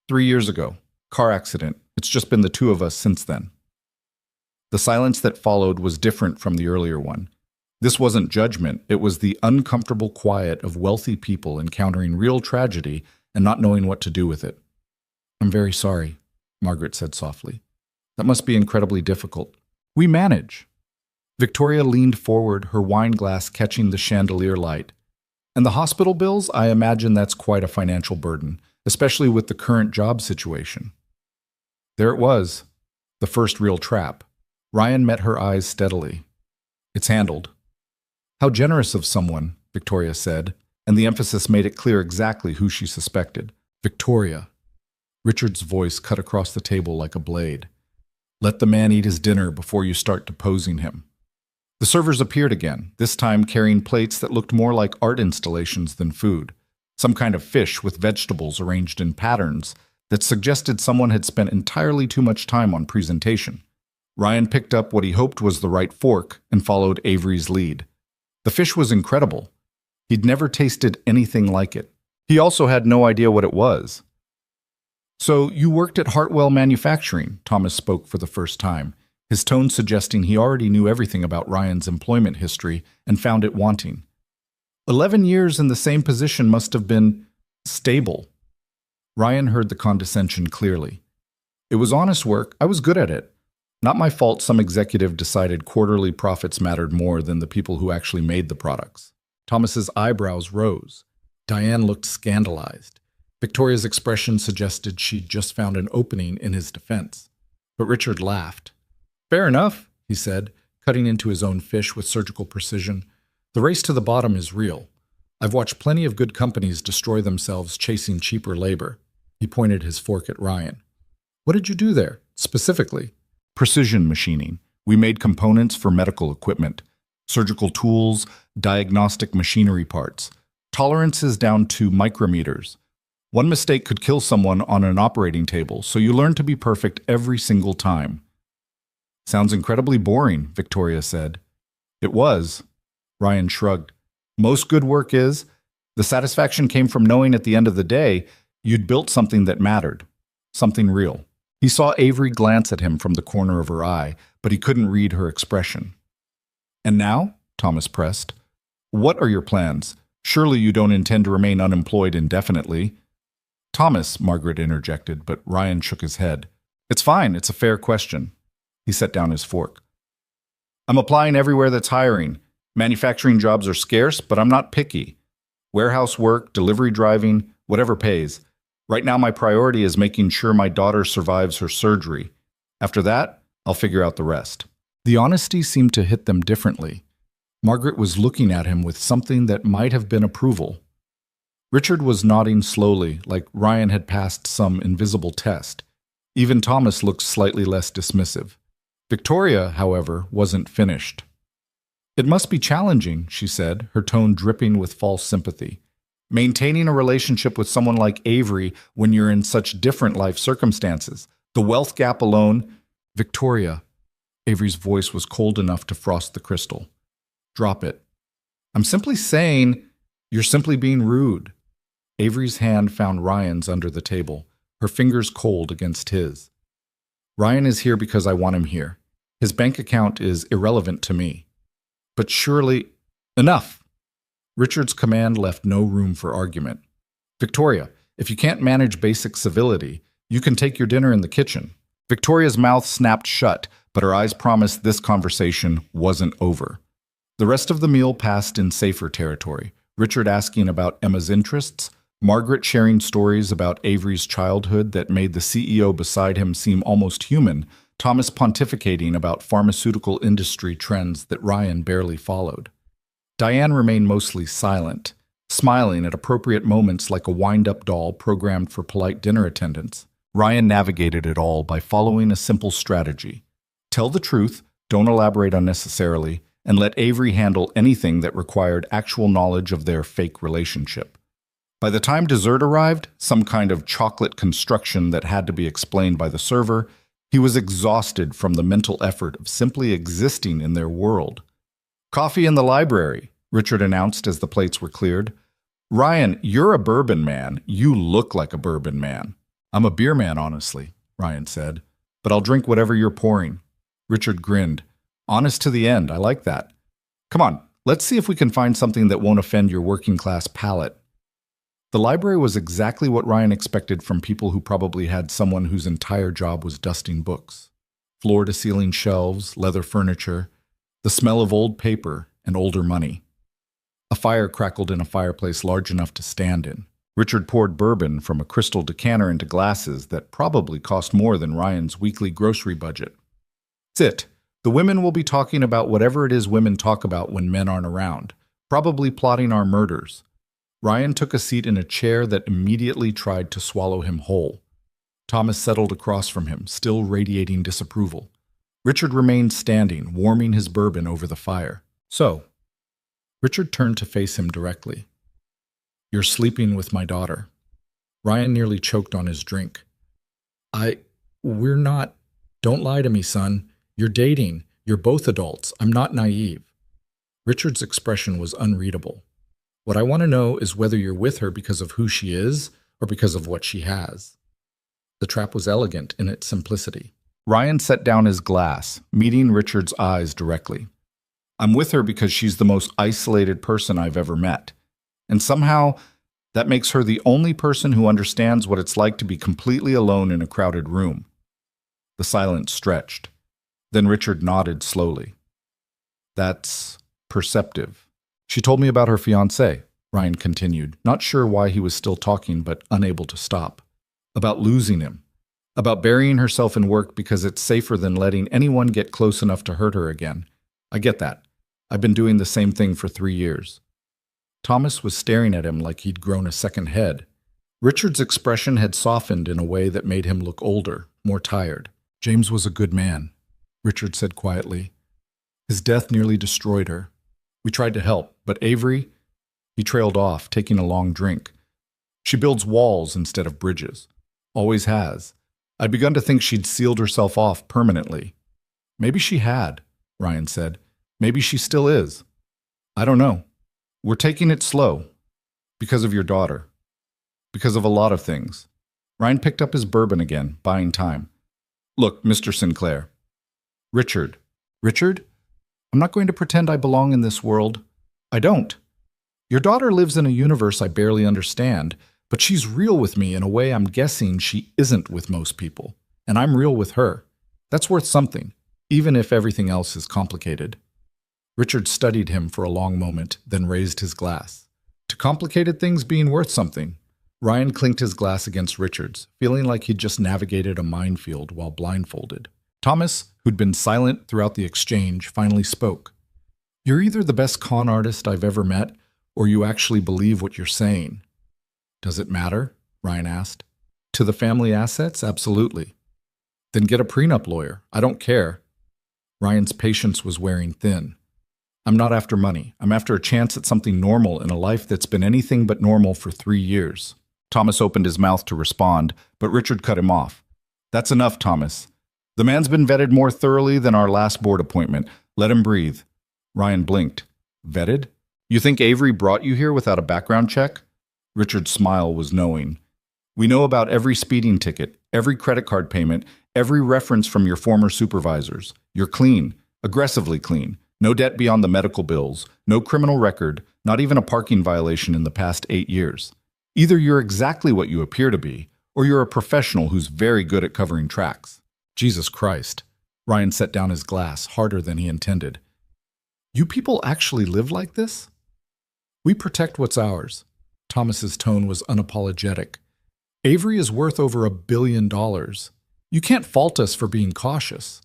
3 years ago. Car accident. It's just been the 2 of us since then." The silence that followed was different from the earlier one. This wasn't judgment, it was the uncomfortable quiet of wealthy people encountering real tragedy and not knowing what to do with it. "I'm very sorry," Margaret said softly. "That must be incredibly difficult." "We manage." Victoria leaned forward, her wine glass catching the chandelier light. "And the hospital bills? I imagine that's quite a financial burden, especially with the current job situation." There it was, the first real trap. Ryan met her eyes steadily. "It's handled." "How generous of someone," Victoria said, and the emphasis made it clear exactly who she suspected. "Victoria." Richard's voice cut across the table like a blade. "Let the man eat his dinner before you start deposing him." The servers appeared again, this time carrying plates that looked more like art installations than food. Some kind of fish with vegetables arranged in patterns that suggested someone had spent entirely too much time on presentation. Ryan picked up what he hoped was the right fork and followed Avery's lead. The fish was incredible. He'd never tasted anything like it. He also had no idea what it was. "So you worked at Hartwell Manufacturing," Thomas spoke for the first time, his tone suggesting he already knew everything about Ryan's employment history and found it wanting. 11 years in the same position must have been stable. Ryan heard the condescension clearly. It was honest work. I was good at it. Not my fault some executive decided quarterly profits mattered more than the people who actually made the products. Thomas's eyebrows rose. Diane looked scandalized. Victoria's expression suggested she'd just found an opening in his defense. But Richard laughed. Fair enough, he said, cutting into his own fish with surgical precision. The race to the bottom is real. I've watched plenty of good companies destroy themselves chasing cheaper labor. He pointed his fork at Ryan. What did you do there, specifically? Precision machining. We made components for medical equipment, surgical tools, diagnostic machinery parts. Tolerances down to micrometers. One mistake could kill someone on an operating table, so you learn to be perfect every single time. Sounds incredibly boring, Victoria said. It was. Ryan shrugged. Most good work is. The satisfaction came from knowing at the end of the day you'd built something that mattered, something real. He saw Avery glance at him from the corner of her eye, but he couldn't read her expression. And now? Thomas pressed. What are your plans? Surely you don't intend to remain unemployed indefinitely. Thomas, Margaret interjected, but Ryan shook his head. It's fine, it's a fair question. He set down his fork. I'm applying everywhere that's hiring. Manufacturing jobs are scarce, but I'm not picky. Warehouse work, delivery driving, whatever pays. Right now my priority is making sure my daughter survives her surgery. After that, I'll figure out the rest. The honesty seemed to hit them differently. Margaret was looking at him with something that might have been approval. Richard was nodding slowly, like Ryan had passed some invisible test. Even Thomas looked slightly less dismissive. Victoria, however, wasn't finished. It must be challenging, she said, her tone dripping with false sympathy. Maintaining a relationship with someone like Avery when you're in such different life circumstances. The wealth gap alone. Victoria. Avery's voice was cold enough to frost the crystal. Drop it. I'm simply saying you're simply being rude. Avery's hand found Ryan's under the table, her fingers cold against his. Ryan is here because I want him here. His bank account is irrelevant to me. But surely, enough! Richard's command left no room for argument. Victoria, if you can't manage basic civility, you can take your dinner in the kitchen. Victoria's mouth snapped shut, but her eyes promised this conversation wasn't over. The rest of the meal passed in safer territory, Richard asking about Emma's interests, Margaret sharing stories about Avery's childhood that made the CEO beside him seem almost human, Thomas pontificating about pharmaceutical industry trends that Ryan barely followed. Diane remained mostly silent, smiling at appropriate moments like a wind-up doll programmed for polite dinner attendants. Ryan navigated it all by following a simple strategy. Tell the truth, don't elaborate unnecessarily, and let Avery handle anything that required actual knowledge of their fake relationship. By the time dessert arrived, some kind of chocolate construction that had to be explained by the server, he was exhausted from the mental effort of simply existing in their world. Coffee in the library, Richard announced as the plates were cleared. Ryan, you're a bourbon man. You look like a bourbon man. I'm a beer man, honestly, Ryan said. But I'll drink whatever you're pouring. Richard grinned. Honest to the end, I like that. Come on, let's see if we can find something that won't offend your working-class palate. The library was exactly what Ryan expected from people who probably had someone whose entire job was dusting books. Floor-to-ceiling shelves, leather furniture, the smell of old paper and older money. A fire crackled in a fireplace large enough to stand in. Richard poured bourbon from a crystal decanter into glasses that probably cost more than Ryan's weekly grocery budget. Sit. The women will be talking about whatever it is women talk about when men aren't around, probably plotting our murders. Ryan took a seat in a chair that immediately tried to swallow him whole. Thomas settled across from him, still radiating disapproval. Richard remained standing, warming his bourbon over the fire. So, Richard turned to face him directly. You're sleeping with my daughter. Ryan nearly choked on his drink. We're not. Don't lie to me, son. You're dating. You're both adults. I'm not naive. Richard's expression was unreadable. What I want to know is whether you're with her because of who she is or because of what she has. The trap was elegant in its simplicity. Ryan set down his glass, meeting Richard's eyes directly. I'm with her because she's the most isolated person I've ever met. And somehow, that makes her the only person who understands what it's like to be completely alone in a crowded room. The silence stretched. Then Richard nodded slowly. That's perceptive. She told me about her fiancé, Ryan continued, not sure why he was still talking but unable to stop. About losing him. About burying herself in work because it's safer than letting anyone get close enough to hurt her again. I get that. I've been doing the same thing for 3 years. Thomas was staring at him like he'd grown a second head. Richard's expression had softened in a way that made him look older, more tired. James was a good man, Richard said quietly. His death nearly destroyed her. We tried to help, but Avery, he trailed off, taking a long drink. She builds walls instead of bridges. Always has. I'd begun to think she'd sealed herself off permanently. Maybe she had, Ryan said. Maybe she still is. I don't know. We're taking it slow. Because of your daughter. Because of a lot of things. Ryan picked up his bourbon again, buying time. Look, Mr. Sinclair. Richard. Richard? I'm not going to pretend I belong in this world. I don't. Your daughter lives in a universe I barely understand, but she's real with me in a way I'm guessing she isn't with most people. And I'm real with her. That's worth something, even if everything else is complicated. Richard studied him for a long moment, then raised his glass. To complicated things being worth something. Ryan clinked his glass against Richard's, feeling like he'd just navigated a minefield while blindfolded. Thomas, who'd been silent throughout the exchange, finally spoke. You're either the best con artist I've ever met, or you actually believe what you're saying. Does it matter? Ryan asked. To the family assets? Absolutely. Then get a prenup lawyer. I don't care. Ryan's patience was wearing thin. I'm not after money. I'm after a chance at something normal in a life that's been anything but normal for 3 years. Thomas opened his mouth to respond, but Richard cut him off. That's enough, Thomas. The man's been vetted more thoroughly than our last board appointment. Let him breathe. Ryan blinked. Vetted? You think Avery brought you here without a background check? Richard's smile was knowing. We know about every speeding ticket, every credit card payment, every reference from your former supervisors. You're clean, aggressively clean. No debt beyond the medical bills, no criminal record, not even a parking violation in the past 8 years. Either you're exactly what you appear to be, or you're a professional who's very good at covering tracks. Jesus Christ. Ryan set down his glass harder than he intended. You people actually live like this? We protect what's ours. Thomas's tone was unapologetic. Avery is worth over $1 billion. You can't fault us for being cautious.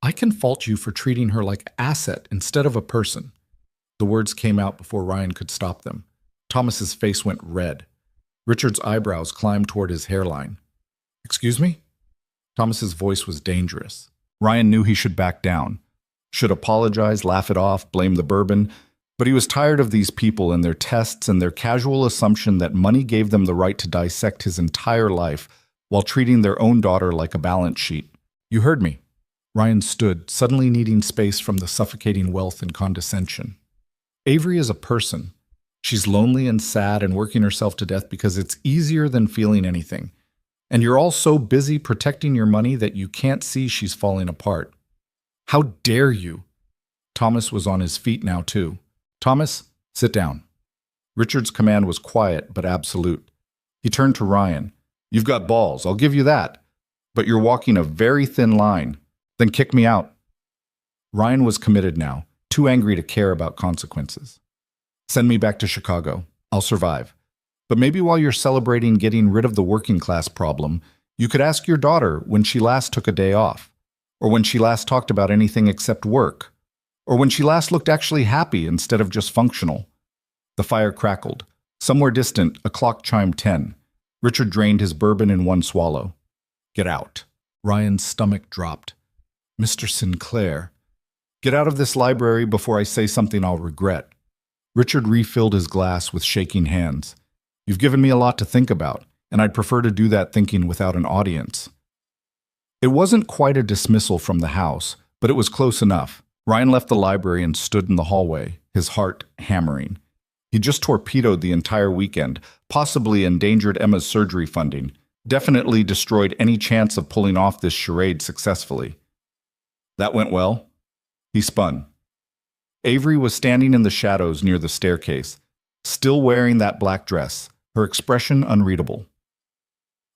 I can fault you for treating her like an asset instead of a person. The words came out before Ryan could stop them. Thomas's face went red. Richard's eyebrows climbed toward his hairline. Excuse me? Thomas's voice was dangerous. Ryan knew he should back down. Should apologize, laugh it off, blame the bourbon. But he was tired of these people and their tests and their casual assumption that money gave them the right to dissect his entire life while treating their own daughter like a balance sheet. You heard me. Ryan stood, suddenly needing space from the suffocating wealth and condescension. Avery is a person. She's lonely and sad and working herself to death because it's easier than feeling anything. And you're all so busy protecting your money that you can't see she's falling apart. How dare you? Thomas was on his feet now, too. Thomas, sit down. Richard's command was quiet but absolute. He turned to Ryan. You've got balls, I'll give you that. But you're walking a very thin line. Then kick me out. Ryan was committed now, too angry to care about consequences. Send me back to Chicago. I'll survive. But maybe while you're celebrating getting rid of the working class problem, you could ask your daughter when she last took a day off, or when she last talked about anything except work, or when she last looked actually happy instead of just functional. The fire crackled. Somewhere distant, a clock chimed 10. Richard drained his bourbon in one swallow. Get out. Ryan's stomach dropped. Mr. Sinclair, get out of this library before I say something I'll regret. Richard refilled his glass with shaking hands. You've given me a lot to think about, and I'd prefer to do that thinking without an audience. It wasn't quite a dismissal from the house, but it was close enough. Ryan left the library and stood in the hallway, his heart hammering. He just torpedoed the entire weekend, possibly endangered Emma's surgery funding, definitely destroyed any chance of pulling off this charade successfully. That went well. He spun. Avery was standing in the shadows near the staircase, still wearing that black dress, her expression unreadable.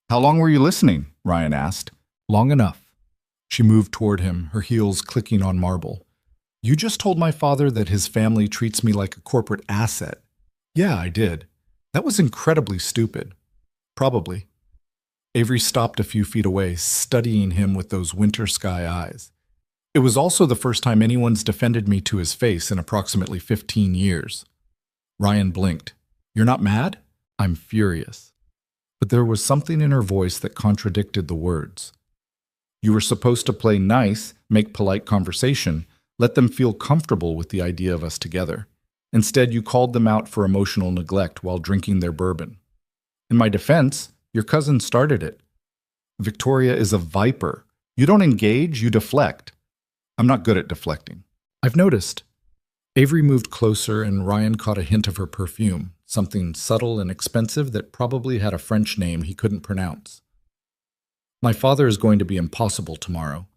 "How long were you listening?" Ryan asked. "Long enough." She moved toward him, her heels clicking on marble. "You just told my father that his family treats me like a corporate asset." "Yeah, I did. That was incredibly stupid." "Probably." Avery stopped a few feet away, studying him with those winter sky eyes. "It was also the first time anyone's defended me to his face in approximately 15 years. Ryan blinked. "You're not mad?" "I'm furious." But there was something in her voice that contradicted the words. "You were supposed to play nice, make polite conversation, let them feel comfortable with the idea of us together. Instead, you called them out for emotional neglect while drinking their bourbon. In my defense, your cousin started it. Victoria is a viper. You don't engage, you deflect." "I'm not good at deflecting." "I've noticed." Avery moved closer and Ryan caught a hint of her perfume, something subtle and expensive that probably had a French name he couldn't pronounce. "My father is going to be impossible tomorrow.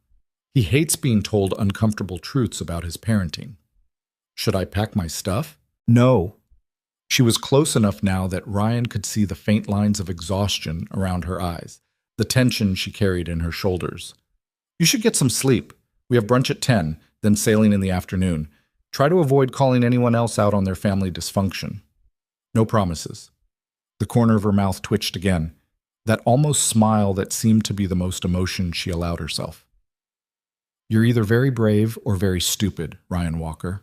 He hates being told uncomfortable truths about his parenting." "Should I pack my stuff?" "No." She was close enough now that Ryan could see the faint lines of exhaustion around her eyes, the tension she carried in her shoulders. "You should get some sleep. We have brunch at 10, then sailing in the afternoon. Try to avoid calling anyone else out on their family dysfunction." "No promises." The corner of her mouth twitched again, that almost smile that seemed to be the most emotion she allowed herself. "You're either very brave or very stupid, Ryan Walker."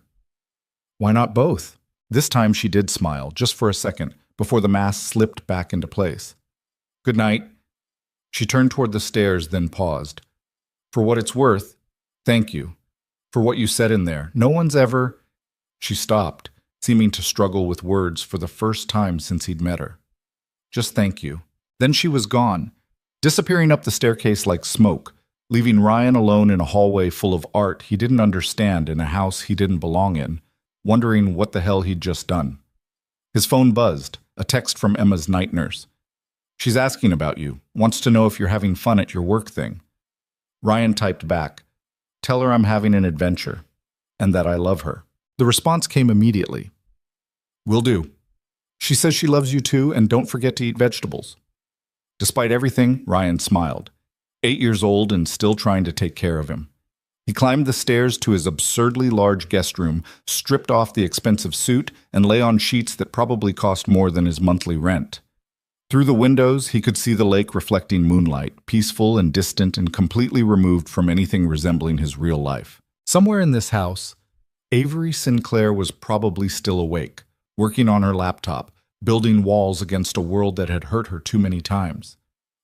"Why not both?" This time she did smile, just for a second, before the mask slipped back into place. "Good night." She turned toward the stairs, then paused. "For what it's worth, thank you. For what you said in there. No one's ever—" She stopped, seeming to struggle with words for the first time since he'd met her. "Just thank you." Then she was gone, disappearing up the staircase like smoke, leaving Ryan alone in a hallway full of art he didn't understand in a house he didn't belong in, wondering what the hell he'd just done. His phone buzzed, a text from Emma's night nurse. "She's asking about you, wants to know if you're having fun at your work thing." Ryan typed back, "Tell her I'm having an adventure, and that I love her." The response came immediately. "Will do. She says she loves you too, and don't forget to eat vegetables." Despite everything, Ryan smiled, 8 years old and still trying to take care of him. He climbed the stairs to his absurdly large guest room, stripped off the expensive suit, and lay on sheets that probably cost more than his monthly rent. Through the windows, he could see the lake reflecting moonlight, peaceful and distant and completely removed from anything resembling his real life. Somewhere in this house, Avery Sinclair was probably still awake, working on her laptop, building walls against a world that had hurt her too many times.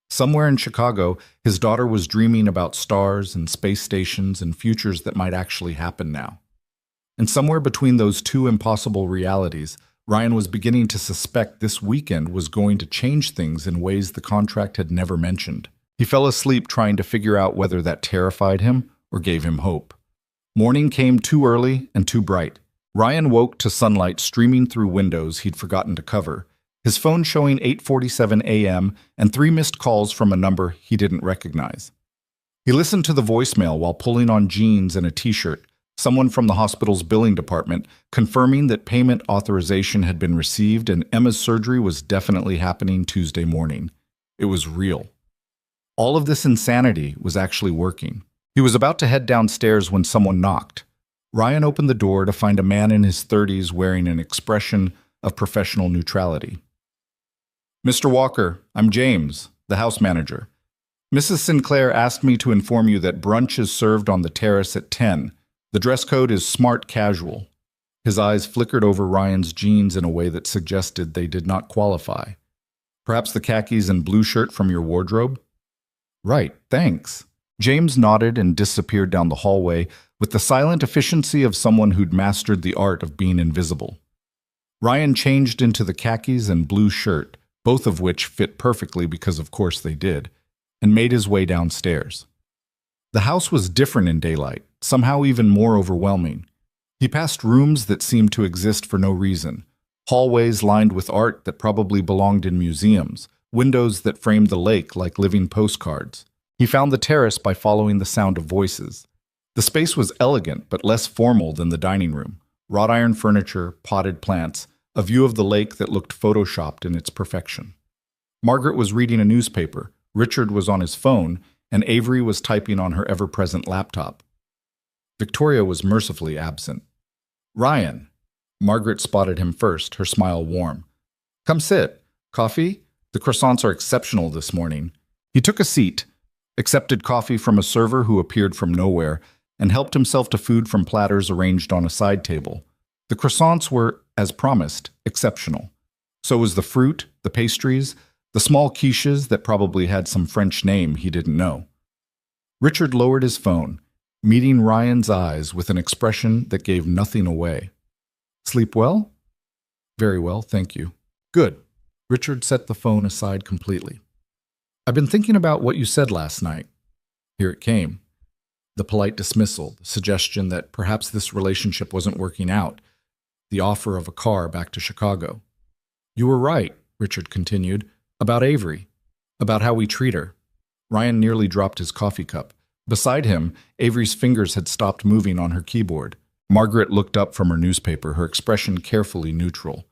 Somewhere in Chicago, his daughter was dreaming about stars and space stations and futures that might actually happen now. And somewhere between those two impossible realities, Ryan was beginning to suspect this weekend was going to change things in ways the contract had never mentioned. He fell asleep trying to figure out whether that terrified him or gave him hope. Morning came too early and too bright. Ryan woke to sunlight streaming through windows he'd forgotten to cover, his phone showing 8:47 a.m. and 3 missed calls from a number he didn't recognize. He listened to the voicemail while pulling on jeans and a t-shirt, someone from the hospital's billing department confirming that payment authorization had been received and Emma's surgery was definitely happening Tuesday morning. It was real. All of this insanity was actually working. He was about to head downstairs when someone knocked. Ryan opened the door to find a man in his 30s wearing an expression of professional neutrality. "Mr. Walker, I'm James, the house manager. Mrs. Sinclair asked me to inform you that brunch is served on the terrace at 10. The dress code is smart casual." His eyes flickered over Ryan's jeans in a way that suggested they did not qualify. "Perhaps the khakis and blue shirt from your wardrobe?" "Right, thanks." James nodded and disappeared down the hallway with the silent efficiency of someone who'd mastered the art of being invisible. Ryan changed into the khakis and blue shirt, both of which fit perfectly because of course they did, and made his way downstairs. The house was different in daylight, somehow even more overwhelming. He passed rooms that seemed to exist for no reason, hallways lined with art that probably belonged in museums, windows that framed the lake like living postcards. He found the terrace by following the sound of voices. The space was elegant but less formal than the dining room. Wrought iron furniture, potted plants, a view of the lake that looked photoshopped in its perfection. Margaret was reading a newspaper, Richard was on his phone, and Avery was typing on her ever-present laptop. Victoria was mercifully absent. "Ryan." Margaret spotted him first, her smile warm. "Come sit. Coffee? The croissants are exceptional this morning." He took a seat, accepted coffee from a server who appeared from nowhere, and helped himself to food from platters arranged on a side table. The croissants were, as promised, exceptional. So was the fruit, the pastries, the small quiches that probably had some French name he didn't know. Richard lowered his phone, meeting Ryan's eyes with an expression that gave nothing away. "Sleep well?" "Very well, thank you." "Good." Richard set the phone aside completely. "I've been thinking about what you said last night." Here it came. The polite dismissal, the suggestion that perhaps this relationship wasn't working out, the offer of a car back to Chicago. "You were right," Richard continued, "about Avery, about how we treat her." Ryan nearly dropped his coffee cup. Beside him, Avery's fingers had stopped moving on her keyboard. Margaret looked up from her newspaper, her expression carefully neutral.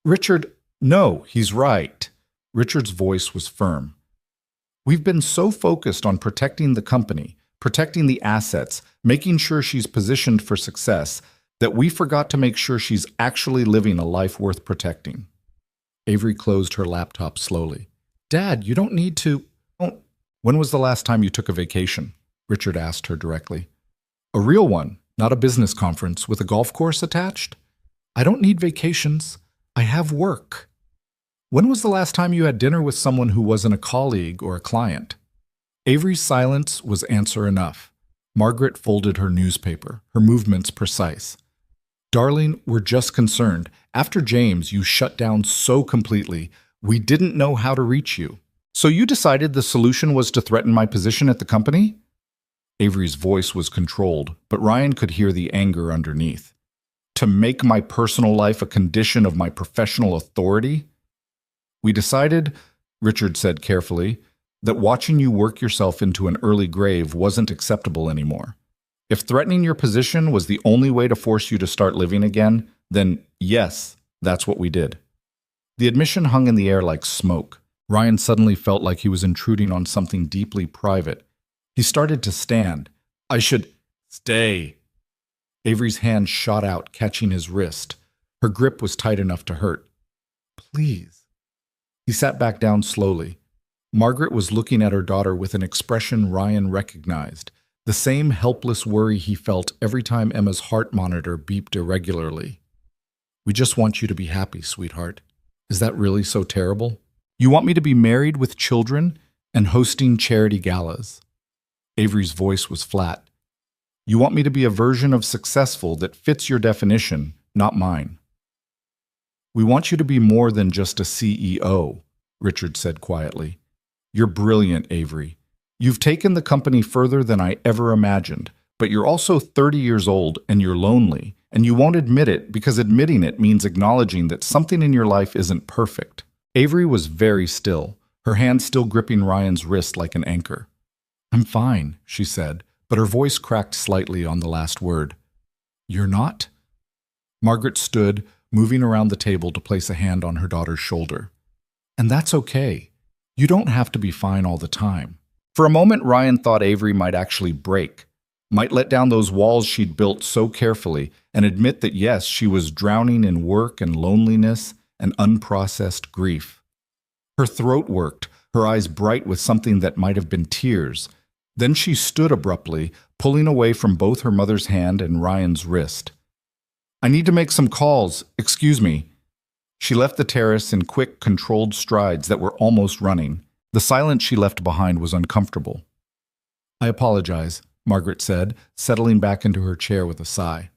"Richard, no, he's right." Richard's voice was firm. "We've been so focused on protecting the company, protecting the assets, making sure she's positioned for success, that we forgot to make sure she's actually living a life worth protecting." Avery closed her laptop slowly. "Dad, you don't need to... When was the last time you took a vacation?" Richard asked her directly. "A real one, not a business conference with a golf course attached?" "I don't need vacations. I have work." "When was the last time you had dinner with someone who wasn't a colleague or a client?" Avery's silence was answer enough. Margaret folded her newspaper, her movements precise. "Darling, we're just concerned. After James, you shut down so completely. We didn't know how to reach you. So you decided the solution was to threaten my position at the company?" Avery's voice was controlled, but Ryan could hear the anger underneath. "To make my personal life a condition of my professional authority?" "We decided," Richard said carefully, "that watching you work yourself into an early grave wasn't acceptable anymore. If threatening your position was the only way to force you to start living again, then yes, that's what we did." The admission hung in the air like smoke. Ryan suddenly felt like he was intruding on something deeply private. He started to stand. "I should..." "Stay." Avery's hand shot out, catching his wrist. Her grip was tight enough to hurt. "Please." He sat back down slowly. Margaret was looking at her daughter with an expression Ryan recognized, the same helpless worry he felt every time Emma's heart monitor beeped irregularly. "We just want you to be happy, sweetheart. Is that really so terrible? You want me to be married with children and hosting charity galas?" Avery's voice was flat. "You want me to be a version of successful that fits your definition, not mine." "We want you to be more than just a CEO," Richard said quietly. "You're brilliant, Avery. You've taken the company further than I ever imagined, but you're also 30 years old and you're lonely, and you won't admit it because admitting it means acknowledging that something in your life isn't perfect." Avery was very still, her hand still gripping Ryan's wrist like an anchor. "I'm fine," she said, but her voice cracked slightly on the last word. "You're not?" Margaret stood, moving around the table to place a hand on her daughter's shoulder. "And that's okay. You don't have to be fine all the time." For a moment, Ryan thought Avery might actually break, might let down those walls she'd built so carefully and admit that yes, she was drowning in work and loneliness and unprocessed grief. Her throat worked, her eyes bright with something that might have been tears. Then she stood abruptly, pulling away from both her mother's hand and Ryan's wrist. "I need to make some calls. Excuse me." She left the terrace in quick, controlled strides that were almost running. The silence she left behind was uncomfortable. "I apologize," Margaret said, settling back into her chair with a sigh.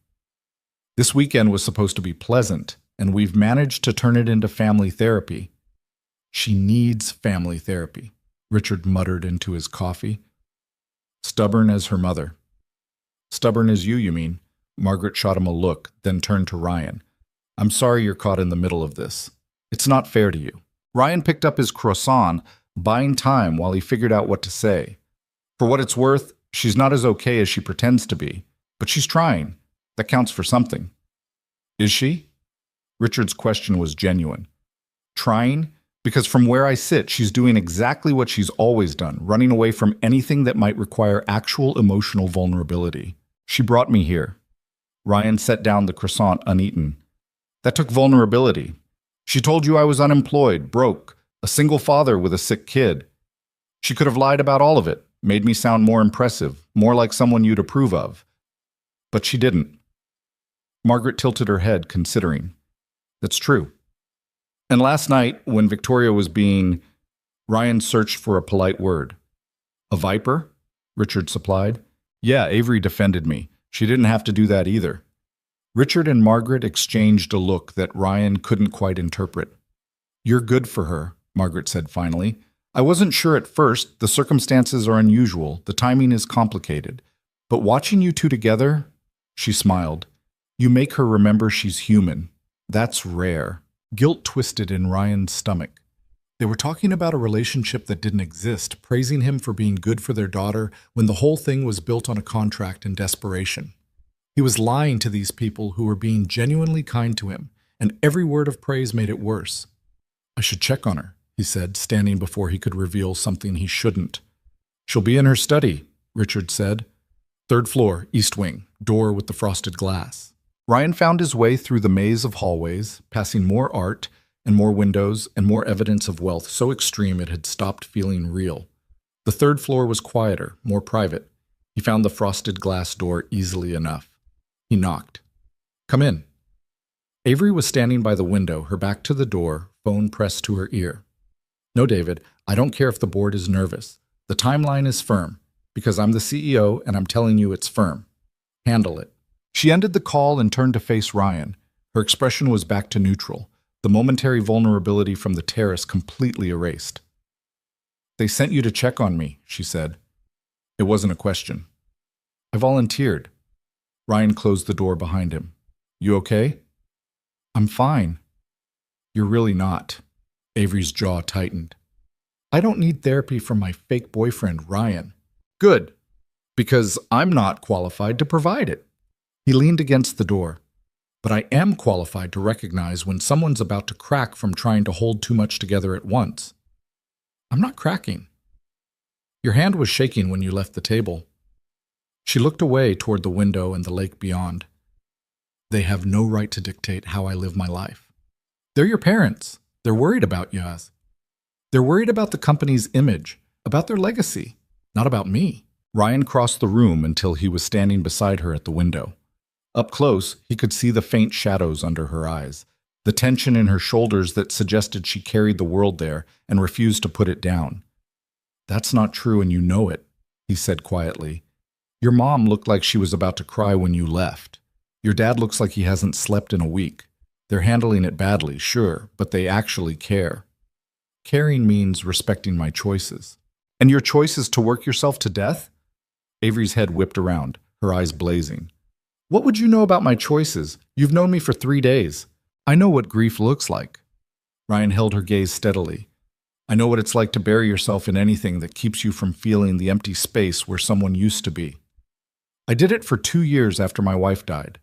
"This weekend was supposed to be pleasant, and we've managed to turn it into family therapy." "She needs family therapy," Richard muttered into his coffee. "Stubborn as her mother." "Stubborn as you mean?" Margaret shot him a look, then turned to Ryan. "I'm sorry you're caught in the middle of this. It's not fair to you." Ryan picked up his croissant, buying time while he figured out what to say. "For what it's worth, she's not as okay as she pretends to be, but she's trying. That counts for something." Is she? Richard's question was genuine. Trying? Because from where I sit, she's doing exactly what she's always done, running away from anything that might require actual emotional vulnerability. She brought me here. Ryan set down the croissant uneaten. That took vulnerability. She told you I was unemployed, broke, a single father with a sick kid. She could have lied about all of it, made me sound more impressive, more like someone you'd approve of. But she didn't. Margaret tilted her head, considering. That's true. And last night, when Victoria was being... Ryan searched for a polite word. A viper? Richard supplied. Yeah, Avery defended me. She didn't have to do that either. Richard and Margaret exchanged a look that Ryan couldn't quite interpret. You're good for her, Margaret said finally. I wasn't sure at first. The circumstances are unusual. The timing is complicated. But watching you two together, she smiled. You make her remember she's human. That's rare. Guilt twisted in Ryan's stomach. They were talking about a relationship that didn't exist, praising him for being good for their daughter when the whole thing was built on a contract and desperation. He was lying to these people who were being genuinely kind to him, and every word of praise made it worse. I should check on her, he said, standing before he could reveal something he shouldn't. She'll be in her study, Richard said. 3rd floor, east wing, door with the frosted glass. Ryan found his way through the maze of hallways, passing more art and more windows and more evidence of wealth so extreme it had stopped feeling real. The 3rd floor was quieter, more private. He found the frosted glass door easily enough. He knocked. Come in. Avery was standing by the window, her back to the door, phone pressed to her ear. No, David, I don't care if the board is nervous. The timeline is firm, because I'm the CEO and I'm telling you it's firm. Handle it. She ended the call and turned to face Ryan. Her expression was back to neutral, the momentary vulnerability from the terrace completely erased. They sent you to check on me, she said. It wasn't a question. I volunteered. Ryan closed the door behind him. You okay? I'm fine. You're really not. Avery's jaw tightened. I don't need therapy from my fake boyfriend, Ryan. Good, because I'm not qualified to provide it. He leaned against the door. But I am qualified to recognize when someone's about to crack from trying to hold too much together at once. I'm not cracking. Your hand was shaking when you left the table. She looked away toward the window and the lake beyond. They have no right to dictate how I live my life. They're your parents. They're worried about you, Az. They're worried about the company's image, about their legacy, not about me. Ryan crossed the room until he was standing beside her at the window. Up close, he could see the faint shadows under her eyes, the tension in her shoulders that suggested she carried the world there and refused to put it down. That's not true and you know it, he said quietly. Your mom looked like she was about to cry when you left. Your dad looks like he hasn't slept in a week. They're handling it badly, sure, but they actually care. Caring means respecting my choices. And your choice is to work yourself to death? Avery's head whipped around, her eyes blazing. What would you know about my choices? You've known me for 3 days. I know what grief looks like. Ryan held her gaze steadily. I know what it's like to bury yourself in anything that keeps you from feeling the empty space where someone used to be. I did it for 2 years after my wife died.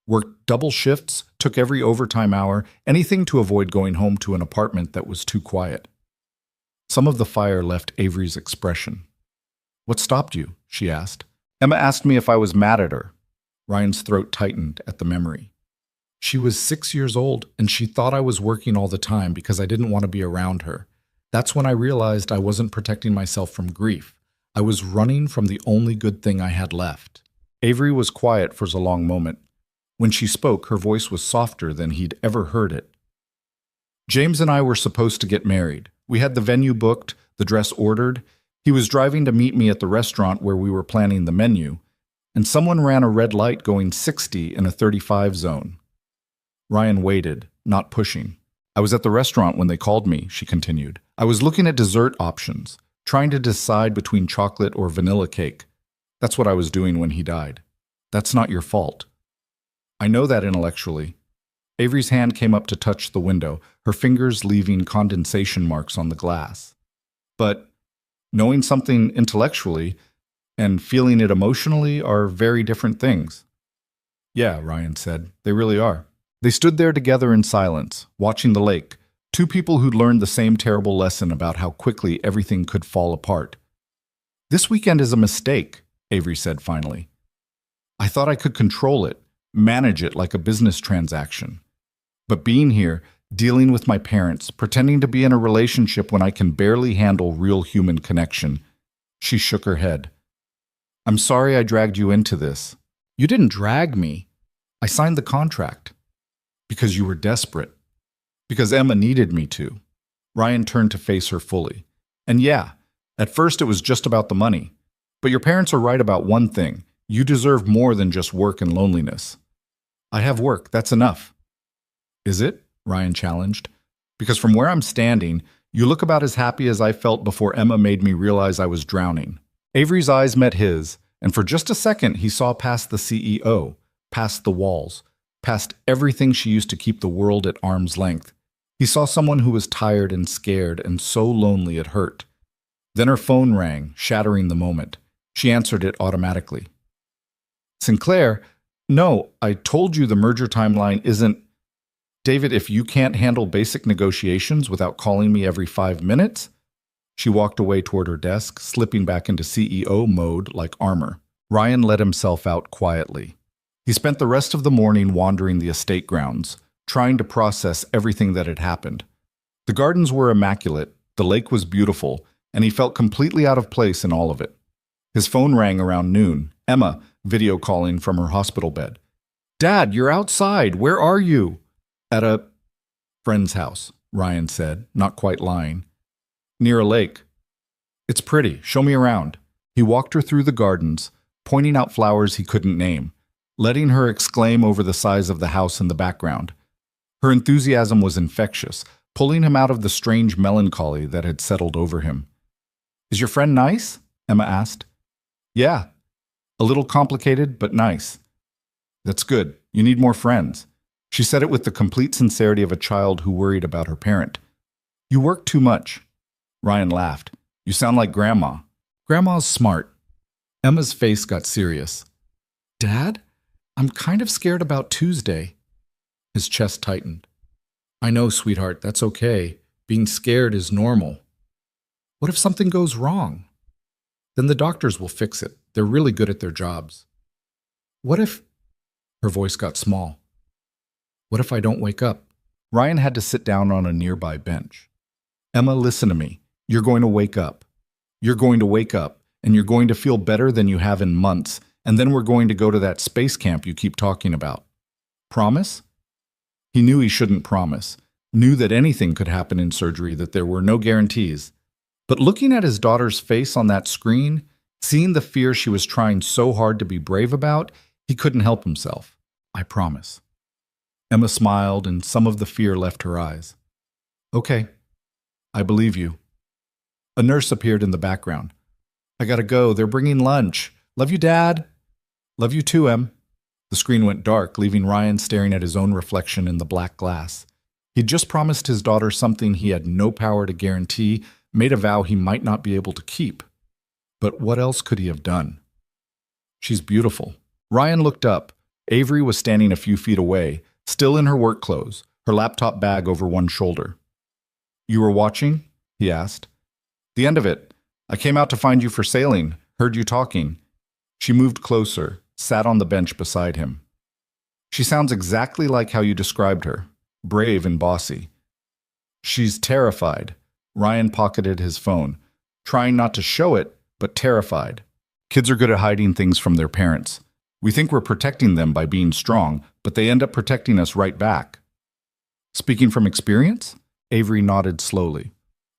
Worked double shifts, took every overtime hour, anything to avoid going home to an apartment that was too quiet. Some of the fire left Avery's expression. What stopped you? She asked. Emma asked me if I was mad at her. Ryan's throat tightened at the memory. She was 6 years old, and she thought I was working all the time because I didn't want to be around her. That's when I realized I wasn't protecting myself from grief. I was running from the only good thing I had left. Avery was quiet for a long moment. When she spoke, her voice was softer than he'd ever heard it. James and I were supposed to get married. We had the venue booked, the dress ordered. He was driving to meet me at the restaurant where we were planning the menu, and someone ran a red light going 60 in a 35 zone. Ryan waited, not pushing. I was at the restaurant when they called me, she continued. I was looking at dessert options, trying to decide between chocolate or vanilla cake. That's what I was doing when he died. That's not your fault. I know that intellectually. Avery's hand came up to touch the window, her fingers leaving condensation marks on the glass. But knowing something intellectually and feeling it emotionally are very different things. Yeah, Ryan said, they really are. They stood there together in silence, watching the lake, two people who'd learned the same terrible lesson about how quickly everything could fall apart. "This weekend is a mistake," Avery said finally. "I thought I could control it, manage it like a business transaction. But being here, dealing with my parents, pretending to be in a relationship when I can barely handle real human connection." She shook her head. "I'm sorry I dragged you into this." "You didn't drag me. I signed the contract." "Because you were desperate. Because Emma needed me to." Ryan turned to face her fully. "And yeah, at first it was just about the money. But your parents are right about one thing. You deserve more than just work and loneliness." "I have work, that's enough." "Is it?" Ryan challenged. "Because from where I'm standing, you look about as happy as I felt before Emma made me realize I was drowning." Avery's eyes met his, and for just a second he saw past the CEO, past the walls, past everything she used to keep the world at arm's length. He saw someone who was tired and scared and so lonely it hurt. Then her phone rang, shattering the moment. She answered it automatically. "Sinclair, no, I told you the merger timeline isn't—" "David, if you can't handle basic negotiations without calling me every 5 minutes?" She walked away toward her desk, slipping back into CEO mode like armor. Ryan let himself out quietly. He spent the rest of the morning wandering the estate grounds, trying to process everything that had happened. The gardens were immaculate, the lake was beautiful, and he felt completely out of place in all of it. His phone rang around noon, Emma video calling from her hospital bed. "Dad, you're outside. Where are you?" "At a friend's house," Ryan said, not quite lying. "Near a lake." "It's pretty. Show me around." He walked her through the gardens, pointing out flowers he couldn't name, letting her exclaim over the size of the house in the background. Her enthusiasm was infectious, pulling him out of the strange melancholy that had settled over him. "Is your friend nice?" Emma asked. "Yeah. A little complicated, but nice." "That's good. You need more friends." She said it with the complete sincerity of a child who worried about her parent. "You work too much." Ryan laughed. "You sound like Grandma." "Grandma's smart." Emma's face got serious. "Dad, I'm kind of scared about Tuesday." His chest tightened. "I know, sweetheart, that's okay. Being scared is normal." "What if something goes wrong?" "Then the doctors will fix it. They're really good at their jobs." "What if—" Her voice got small. "What if I don't wake up?" Ryan had to sit down on a nearby bench. "Emma, listen to me. You're going to wake up. You're going to wake up, and you're going to feel better than you have in months, and then we're going to go to that space camp you keep talking about. Promise?" He knew he shouldn't promise, knew that anything could happen in surgery, that there were no guarantees. But looking at his daughter's face on that screen, seeing the fear she was trying so hard to be brave about, he couldn't help himself. "I promise." Emma smiled, and some of the fear left her eyes. "Okay. I believe you." A nurse appeared in the background. "I gotta go. They're bringing lunch. Love you, Dad." "Love you too, Em." The screen went dark, leaving Ryan staring at his own reflection in the black glass. He'd just promised his daughter something he had no power to guarantee, made a vow he might not be able to keep. But what else could he have done? "She's beautiful." Ryan looked up. Avery was standing a few feet away, still in her work clothes, her laptop bag over one shoulder. "You were watching?" he asked. "The end of it. I came out to find you for sailing, heard you talking." She moved closer, sat on the bench beside him. "She sounds exactly like how you described her, brave and bossy." "She's terrified." Ryan pocketed his phone, trying not to show it, but terrified. Kids are good at hiding things from their parents. We think we're protecting them by being strong, but they end up protecting us right back. "Speaking from experience?" Avery nodded slowly.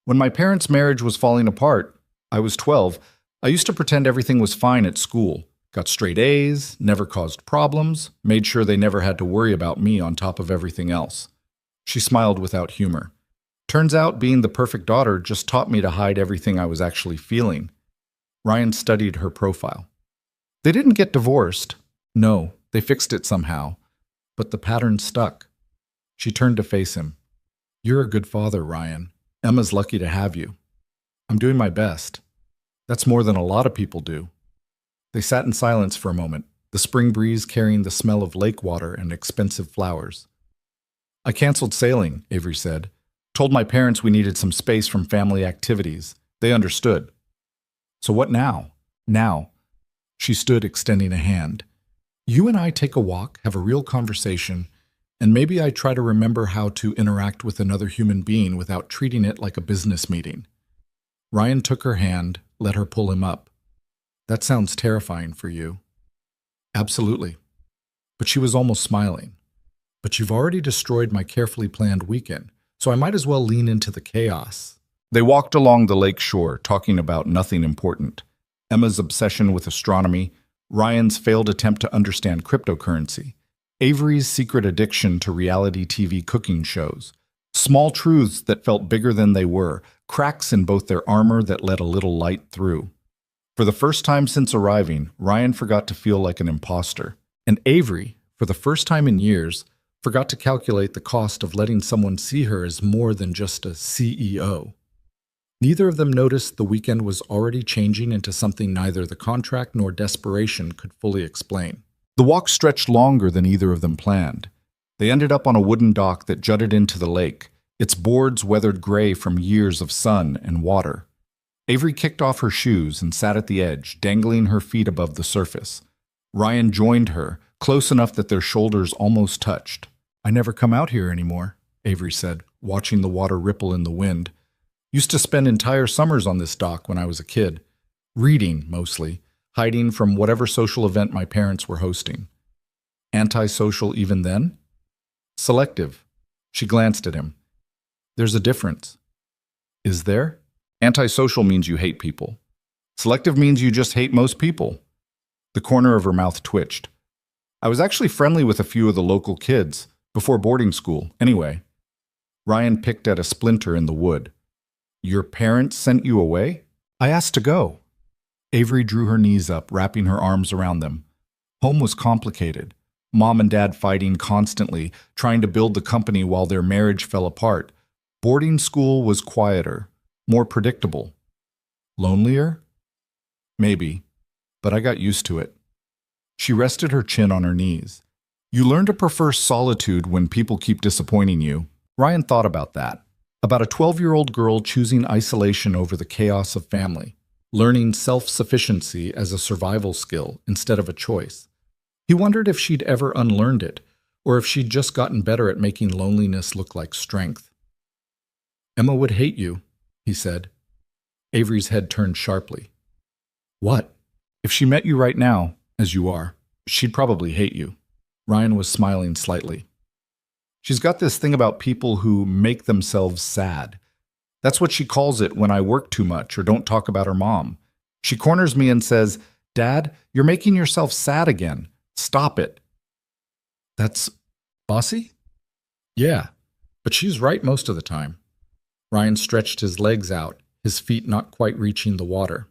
"When my parents' marriage was falling apart, I was 12, I used to pretend everything was fine at school. Got straight A's, never caused problems, made sure they never had to worry about me on top of everything else." She smiled without humor. "Turns out being the perfect daughter just taught me to hide everything I was actually feeling." Ryan studied her profile. "They didn't get divorced." "No, they fixed it somehow. But the pattern stuck." She turned to face him. "You're a good father, Ryan. Emma's lucky to have you." "I'm doing my best. That's more than a lot of people do." They sat in silence for a moment, the spring breeze carrying the smell of lake water and expensive flowers. I canceled sailing, Avery said. Told my parents we needed some space from family activities. They understood. So what now? Now. She stood extending a hand. You and I take a walk, have a real conversation, and maybe I try to remember how to interact with another human being without treating it like a business meeting. Ryan took her hand, let her pull him up. That sounds terrifying for you. Absolutely. But she was almost smiling. But you've already destroyed my carefully planned weekend, so I might as well lean into the chaos. They walked along the lake shore, talking about nothing important. Emma's obsession with astronomy, Ryan's failed attempt to understand cryptocurrency, Avery's secret addiction to reality TV cooking shows, small truths that felt bigger than they were, cracks in both their armor that let a little light through. For the first time since arriving, Ryan forgot to feel like an imposter. And Avery, for the first time in years, forgot to calculate the cost of letting someone see her as more than just a CEO. Neither of them noticed the weekend was already changing into something neither the contract nor desperation could fully explain. The walk stretched longer than either of them planned. They ended up on a wooden dock that jutted into the lake, its boards weathered gray from years of sun and water. Avery kicked off her shoes and sat at the edge, dangling her feet above the surface. Ryan joined her, close enough that their shoulders almost touched. I never come out here anymore, Avery said, watching the water ripple in the wind. Used to spend entire summers on this dock when I was a kid. Reading, mostly, hiding from whatever social event my parents were hosting. Antisocial even then? Selective. She glanced at him. There's a difference. Is there? Antisocial means you hate people. Selective means you just hate most people. The corner of her mouth twitched. I was actually friendly with a few of the local kids, before boarding school, anyway. Ryan picked at a splinter in the wood. Your parents sent you away? I asked to go. Avery drew her knees up, wrapping her arms around them. Home was complicated. Mom and Dad fighting constantly, trying to build the company while their marriage fell apart. Boarding school was quieter, more predictable. Lonelier? Maybe, but I got used to it. She rested her chin on her knees. You learn to prefer solitude when people keep disappointing you. Ryan thought about that. About a 12-year-old girl choosing isolation over the chaos of family, learning self-sufficiency as a survival skill instead of a choice. He wondered if she'd ever unlearned it, or if she'd just gotten better at making loneliness look like strength. Emma would hate you, he said. Avery's head turned sharply. What? If she met you right now, as you are, she'd probably hate you. Ryan was smiling slightly. She's got this thing about people who make themselves sad. That's what she calls it when I work too much or don't talk about her mom. She corners me and says, Dad, you're making yourself sad again. Stop it. That's bossy? Yeah, but she's right most of the time. Ryan stretched his legs out, his feet not quite reaching the water.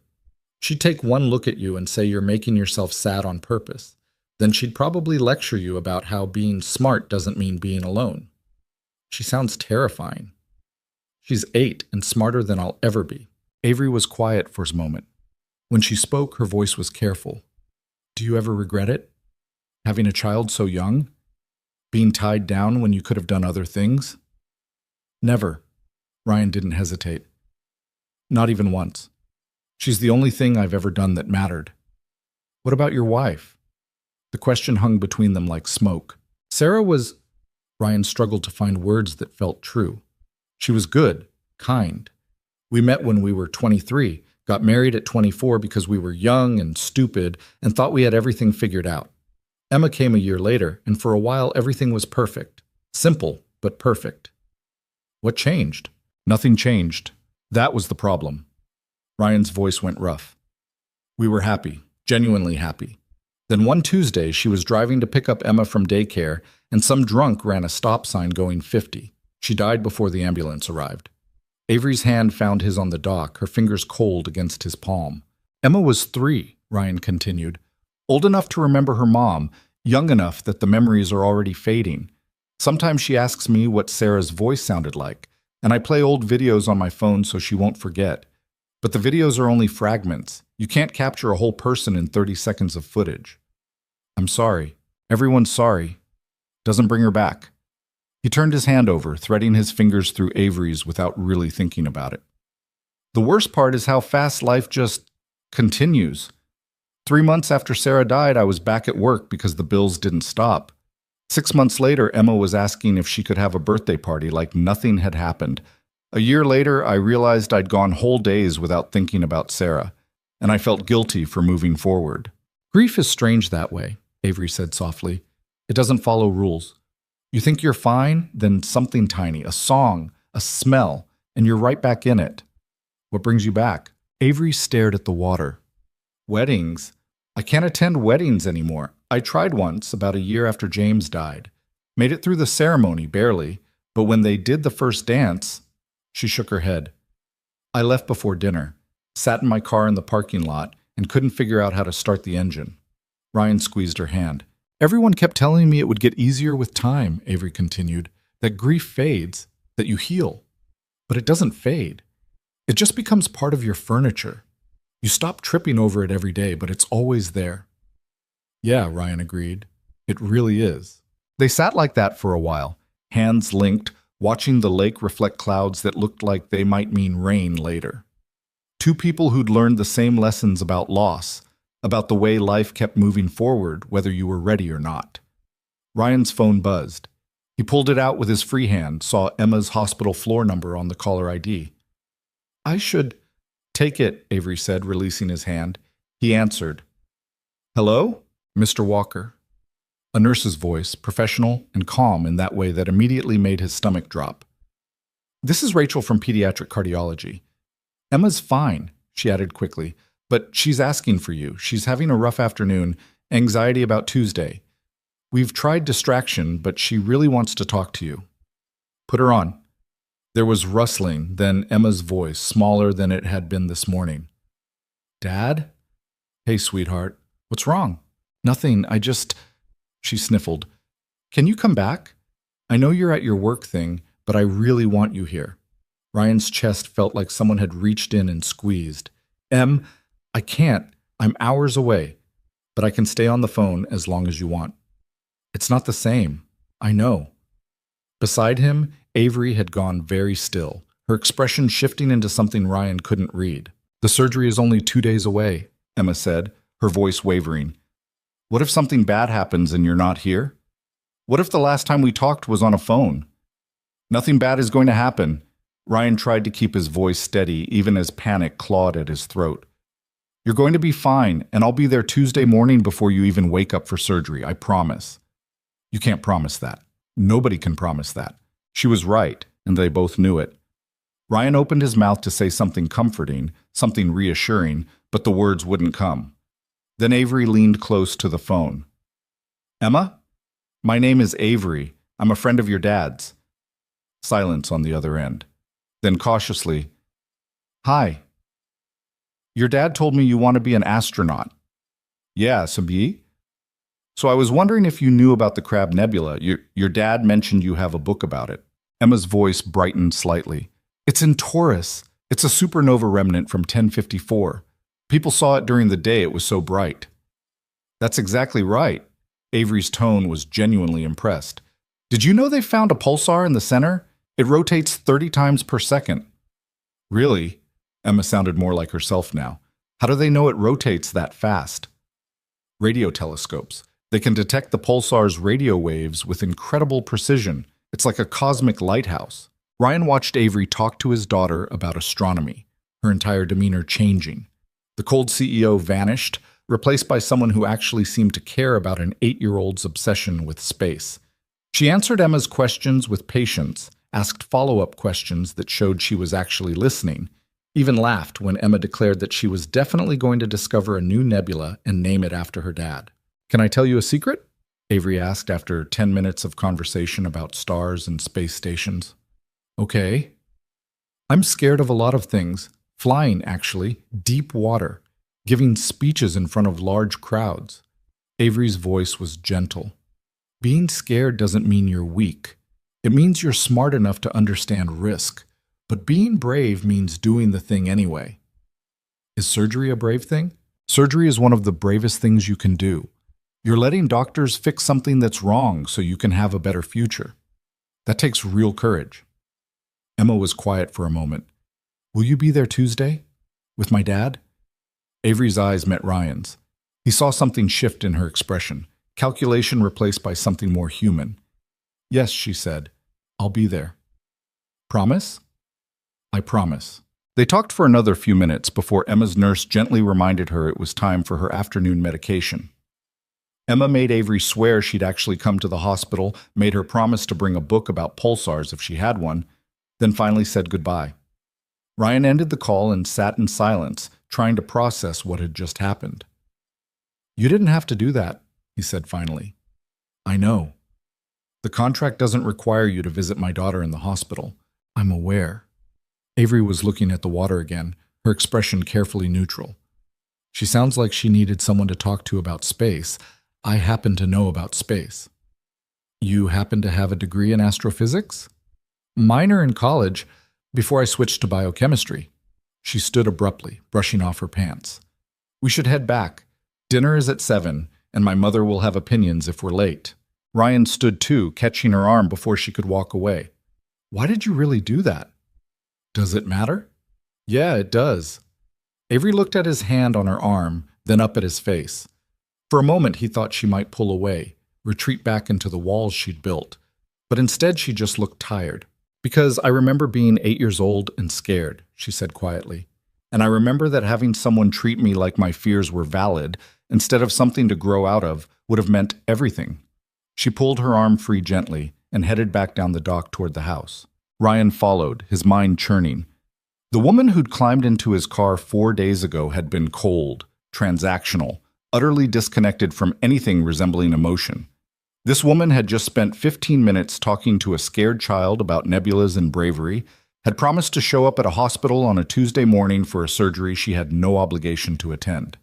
She'd take one look at you and say you're making yourself sad on purpose. Then she'd probably lecture you about how being smart doesn't mean being alone. She sounds terrifying. She's 8 and smarter than I'll ever be. Avery was quiet for a moment. When she spoke, her voice was careful. Do you ever regret it? Having a child so young? Being tied down when you could have done other things? Never. Ryan didn't hesitate. Not even once. She's the only thing I've ever done that mattered. What about your wife? The question hung between them like smoke. Sarah was... Ryan struggled to find words that felt true. She was good, kind. We met when we were 23, got married at 24 because we were young and stupid and thought we had everything figured out. Emma came a year later, and for a while everything was perfect. Simple, but perfect. What changed? Nothing changed. That was the problem. Ryan's voice went rough. We were happy, genuinely happy. Then one Tuesday, she was driving to pick up Emma from daycare, and some drunk ran a stop sign going 50. She died before the ambulance arrived. Avery's hand found his on the dock, her fingers cold against his palm. Emma was 3, Ryan continued. Old enough to remember her mom, young enough that the memories are already fading. Sometimes she asks me what Sarah's voice sounded like, and I play old videos on my phone so she won't forget. But the videos are only fragments. You can't capture a whole person in 30 seconds of footage. I'm sorry. Everyone's sorry. Doesn't bring her back. He turned his hand over, threading his fingers through Avery's without really thinking about it. The worst part is how fast life just continues. 3 months after Sarah died, I was back at work because the bills didn't stop. 6 months later, Emma was asking if she could have a birthday party like nothing had happened. A year later, I realized I'd gone whole days without thinking about Sarah, and I felt guilty for moving forward. Grief is strange that way, Avery said softly. It doesn't follow rules. You think you're fine, then something tiny, a song, a smell, and you're right back in it. What brings you back? Avery stared at the water. Weddings? I can't attend weddings anymore. I tried once, about a year after James died. Made it through the ceremony, barely, but when they did the first dance, she shook her head. I left before dinner, sat in my car in the parking lot, and couldn't figure out how to start the engine. Ryan squeezed her hand. Everyone kept telling me it would get easier with time, Avery continued, that grief fades, that you heal. But it doesn't fade. It just becomes part of your furniture. You stop tripping over it every day, but it's always there. Yeah, Ryan agreed. It really is. They sat like that for a while, hands linked, watching the lake reflect clouds that looked like they might mean rain later. Two people who'd learned the same lessons about loss, about the way life kept moving forward, whether you were ready or not. Ryan's phone buzzed. He pulled it out with his free hand, saw Emma's hospital floor number on the caller ID. I should take it, Avery said, releasing his hand. He answered. Hello? Mr. Walker. A nurse's voice, professional and calm in that way that immediately made his stomach drop. This is Rachel from pediatric cardiology. Emma's fine, she added quickly, but she's asking for you. She's having a rough afternoon, anxiety about Tuesday. We've tried distraction, but she really wants to talk to you. Put her on. There was rustling, then Emma's voice, smaller than it had been this morning. Dad? Hey, sweetheart. What's wrong? Nothing, She sniffled. Can you come back? I know you're at your work thing, but I really want you here. Ryan's chest felt like someone had reached in and squeezed. Em, I can't. I'm hours away, but I can stay on the phone as long as you want. It's not the same. I know. Beside him, Avery had gone very still, her expression shifting into something Ryan couldn't read. The surgery is only 2 days away, Emma said, her voice wavering. What if something bad happens and you're not here? What if the last time we talked was on a phone? Nothing bad is going to happen. Ryan tried to keep his voice steady, even as panic clawed at his throat. You're going to be fine, and I'll be there Tuesday morning before you even wake up for surgery, I promise. You can't promise that. Nobody can promise that. She was right, and they both knew it. Ryan opened his mouth to say something comforting, something reassuring, but the words wouldn't come. Then Avery leaned close to the phone. Emma? My name is Avery. I'm a friend of your dad's. Silence on the other end. Then cautiously, Hi. Your dad told me you want to be an astronaut. Yeah, Sabi? So I was wondering if you knew about the Crab Nebula. Your dad mentioned you have a book about it. Emma's voice brightened slightly. It's in Taurus. It's a supernova remnant from 1054. People saw it during the day, it was so bright. That's exactly right. Avery's tone was genuinely impressed. Did you know they found a pulsar in the center? It rotates 30 times per second. Really? Emma sounded more like herself now. How do they know it rotates that fast? Radio telescopes. They can detect the pulsar's radio waves with incredible precision. It's like a cosmic lighthouse. Ryan watched Avery talk to his daughter about astronomy, her entire demeanor changing. The cold CEO vanished, replaced by someone who actually seemed to care about an 8-year-old's obsession with space. She answered Emma's questions with patience, asked follow-up questions that showed she was actually listening, even laughed when Emma declared that she was definitely going to discover a new nebula and name it after her dad. Can I tell you a secret? Avery asked after 10 minutes of conversation about stars and space stations. Okay. I'm scared of a lot of things. Flying, actually. Deep water. Giving speeches in front of large crowds. Avery's voice was gentle. Being scared doesn't mean you're weak. It means you're smart enough to understand risk. But being brave means doing the thing anyway. Is surgery a brave thing? Surgery is one of the bravest things you can do. You're letting doctors fix something that's wrong so you can have a better future. That takes real courage. Emma was quiet for a moment. Will you be there Tuesday? With my dad? Avery's eyes met Ryan's. He saw something shift in her expression, calculation replaced by something more human. Yes, she said. I'll be there. Promise? I promise. They talked for another few minutes before Emma's nurse gently reminded her it was time for her afternoon medication. Emma made Avery swear she'd actually come to the hospital, made her promise to bring a book about pulsars if she had one, then finally said goodbye. Ryan ended the call and sat in silence, trying to process what had just happened. You didn't have to do that, he said finally. I know. The contract doesn't require you to visit my daughter in the hospital. I'm aware. Avery was looking at the water again, her expression carefully neutral. She sounds like she needed someone to talk to about space. I happen to know about space. You happen to have a degree in astrophysics? Minor in college, before I switched to biochemistry. She stood abruptly, brushing off her pants. We should head back. Dinner is at 7, and my mother will have opinions if we're late. Ryan stood too, catching her arm before she could walk away. Why did you really do that? Does it matter? Yeah, it does. Avery looked at his hand on her arm, then up at his face. For a moment he thought she might pull away, retreat back into the walls she'd built. But instead she just looked tired. Because I remember being 8 years old and scared, she said quietly. And I remember that having someone treat me like my fears were valid, instead of something to grow out of, would have meant everything. She pulled her arm free gently and headed back down the dock toward the house. Ryan followed, his mind churning. The woman who'd climbed into his car 4 days ago had been cold, transactional, utterly disconnected from anything resembling emotion. This woman had just spent 15 minutes talking to a scared child about nebulas and bravery, had promised to show up at a hospital on a Tuesday morning for a surgery she had no obligation to attend.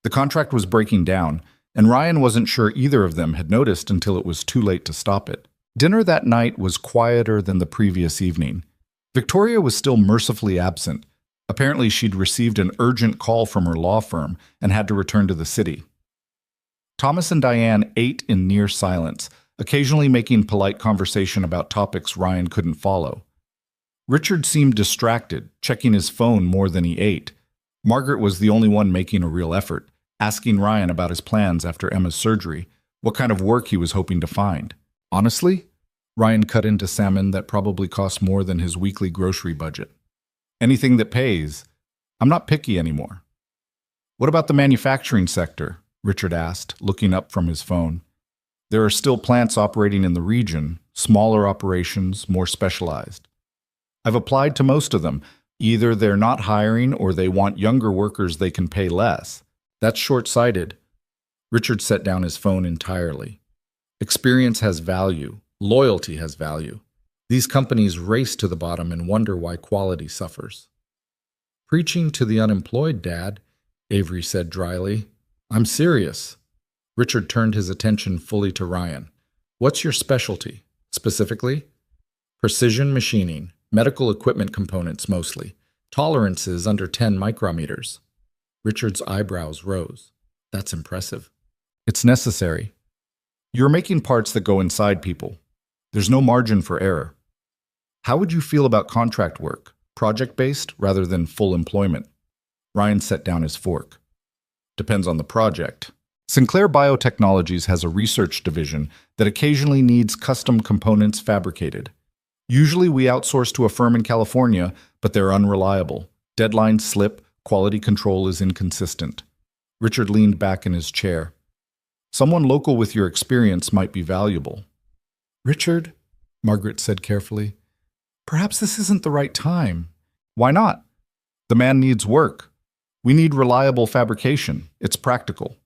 The contract was breaking down, and Ryan wasn't sure either of them had noticed until it was too late to stop it. Dinner that night was quieter than the previous evening. Victoria was still mercifully absent. Apparently she'd received an urgent call from her law firm and had to return to the city. Thomas and Diane ate in near silence, occasionally making polite conversation about topics Ryan couldn't follow. Richard seemed distracted, checking his phone more than he ate. Margaret was the only one making a real effort, asking Ryan about his plans after Emma's surgery, what kind of work he was hoping to find. Honestly, Ryan cut into salmon that probably cost more than his weekly grocery budget. Anything that pays. I'm not picky anymore. What about the manufacturing sector? Richard asked, looking up from his phone. There are still plants operating in the region, smaller operations, more specialized. I've applied to most of them. Either they're not hiring or they want younger workers they can pay less. That's short-sighted. Richard set down his phone entirely. Experience has value. Loyalty has value. These companies race to the bottom and wonder why quality suffers. Preaching to the unemployed, Dad, Avery said dryly. I'm serious. Richard turned his attention fully to Ryan. What's your specialty, specifically? Precision machining, medical equipment components mostly, tolerances under 10 micrometers. Richard's eyebrows rose. That's impressive. It's necessary. You're making parts that go inside people. There's no margin for error. How would you feel about contract work, project-based rather than full employment? Ryan set down his fork. Depends on the project. Sinclair Biotechnologies has a research division that occasionally needs custom components fabricated. Usually we outsource to a firm in California, but they're unreliable. Deadlines slip, quality control is inconsistent. Richard leaned back in his chair. Someone local with your experience might be valuable. Richard, Margaret said carefully, perhaps this isn't the right time. Why not? The man needs work. We need reliable fabrication. It's practical.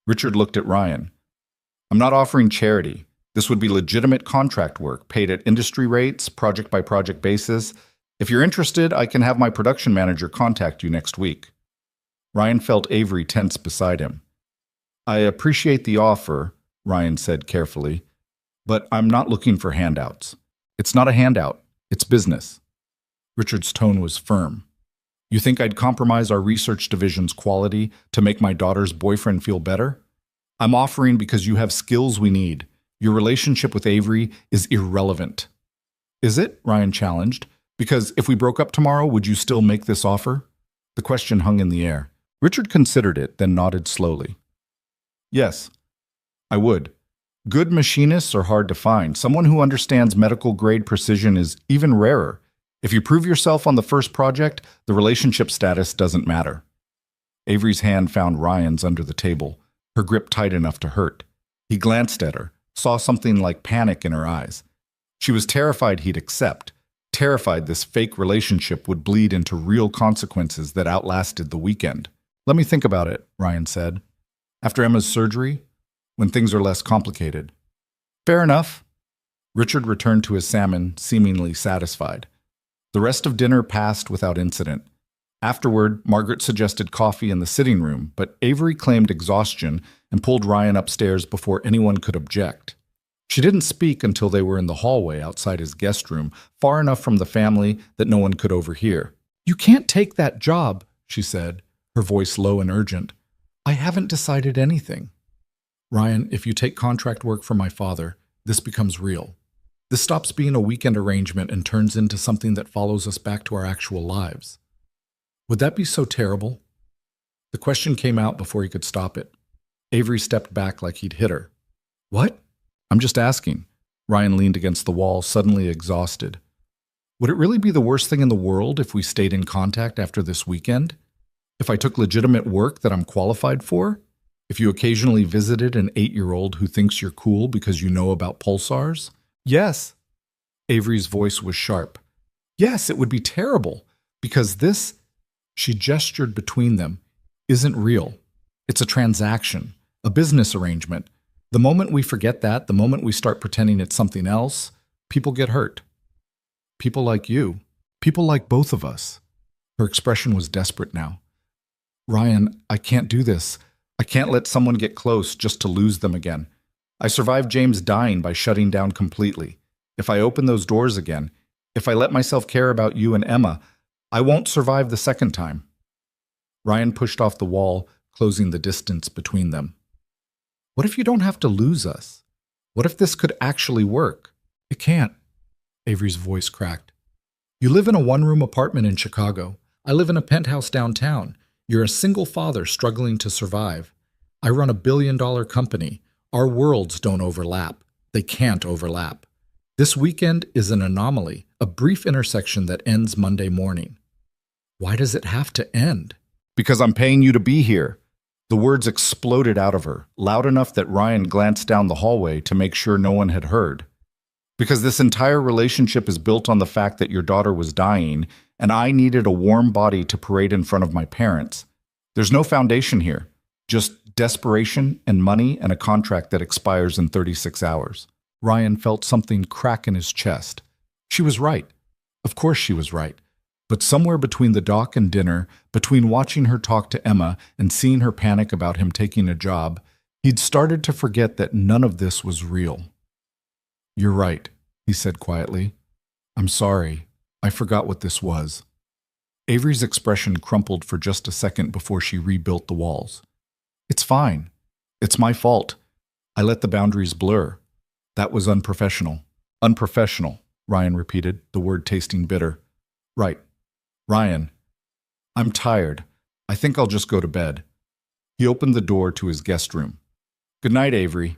Richard looked at Ryan. I'm not offering charity. This would be legitimate contract work, paid at industry rates, project-by-project basis. If you're interested, I can have my production manager contact you next week. Ryan felt Avery tense beside him. I appreciate the offer, Ryan said carefully, but I'm not looking for handouts. It's not a handout. It's business. Richard's tone was firm. You think I'd compromise our research division's quality to make my daughter's boyfriend feel better? I'm offering because you have skills we need. Your relationship with Avery is irrelevant. Is it? Ryan challenged. Because if we broke up tomorrow, would you still make this offer? The question hung in the air. Richard considered it, then nodded slowly. Yes, I would. Good machinists are hard to find. Someone who understands medical-grade precision is even rarer. If you prove yourself on the first project, the relationship status doesn't matter. Avery's hand found Ryan's under the table, her grip tight enough to hurt. He glanced at her, saw something like panic in her eyes. She was terrified he'd accept, terrified this fake relationship would bleed into real consequences that outlasted the weekend. Let me think about it, Ryan said. After Emma's surgery, when things are less complicated. Fair enough. Richard returned to his salmon, seemingly satisfied. The rest of dinner passed without incident. Afterward, Margaret suggested coffee in the sitting room, but Avery claimed exhaustion and pulled Ryan upstairs before anyone could object. She didn't speak until they were in the hallway outside his guest room, far enough from the family that no one could overhear. You can't take that job, she said, her voice low and urgent. I haven't decided anything. Ryan, if you take contract work from my father, this becomes real. This stops being a weekend arrangement and turns into something that follows us back to our actual lives. Would that be so terrible? The question came out before he could stop it. Avery stepped back like he'd hit her. What? I'm just asking. Ryan leaned against the wall, suddenly exhausted. Would it really be the worst thing in the world if we stayed in contact after this weekend? If I took legitimate work that I'm qualified for? If you occasionally visited an 8-year-old who thinks you're cool because you know about pulsars? Yes. Avery's voice was sharp. Yes, it would be terrible, because this, she gestured between them, isn't real. It's a transaction, a business arrangement. The moment we forget that, the moment we start pretending it's something else, people get hurt. People like you. People like both of us. Her expression was desperate now. Ryan, I can't do this. I can't let someone get close just to lose them again. I survived James dying by shutting down completely. If I open those doors again, if I let myself care about you and Emma, I won't survive the second time. Ryan pushed off the wall, closing the distance between them. What if you don't have to lose us? What if this could actually work? It can't. Avery's voice cracked. You live in a one-room apartment in Chicago. I live in a penthouse downtown. You're a single father struggling to survive. I run a billion-dollar company. Our worlds don't overlap. They can't overlap. This weekend is an anomaly, a brief intersection that ends Monday morning. Why does it have to end? Because I'm paying you to be here. The words exploded out of her, loud enough that Ryan glanced down the hallway to make sure no one had heard. Because this entire relationship is built on the fact that your daughter was dying, and I needed a warm body to parade in front of my parents. There's no foundation here, just desperation and money and a contract that expires in 36 hours. Ryan felt something crack in his chest. She was right. Of course she was right. But somewhere between the dock and dinner, between watching her talk to Emma and seeing her panic about him taking a job, he'd started to forget that none of this was real. You're right, he said quietly. I'm sorry. I forgot what this was. Avery's expression crumpled for just a second before she rebuilt the walls. It's fine. It's my fault. I let the boundaries blur. That was unprofessional. Unprofessional, Ryan repeated, the word tasting bitter. Right. Ryan, I'm tired. I think I'll just go to bed. He opened the door to his guest room. Good night, Avery.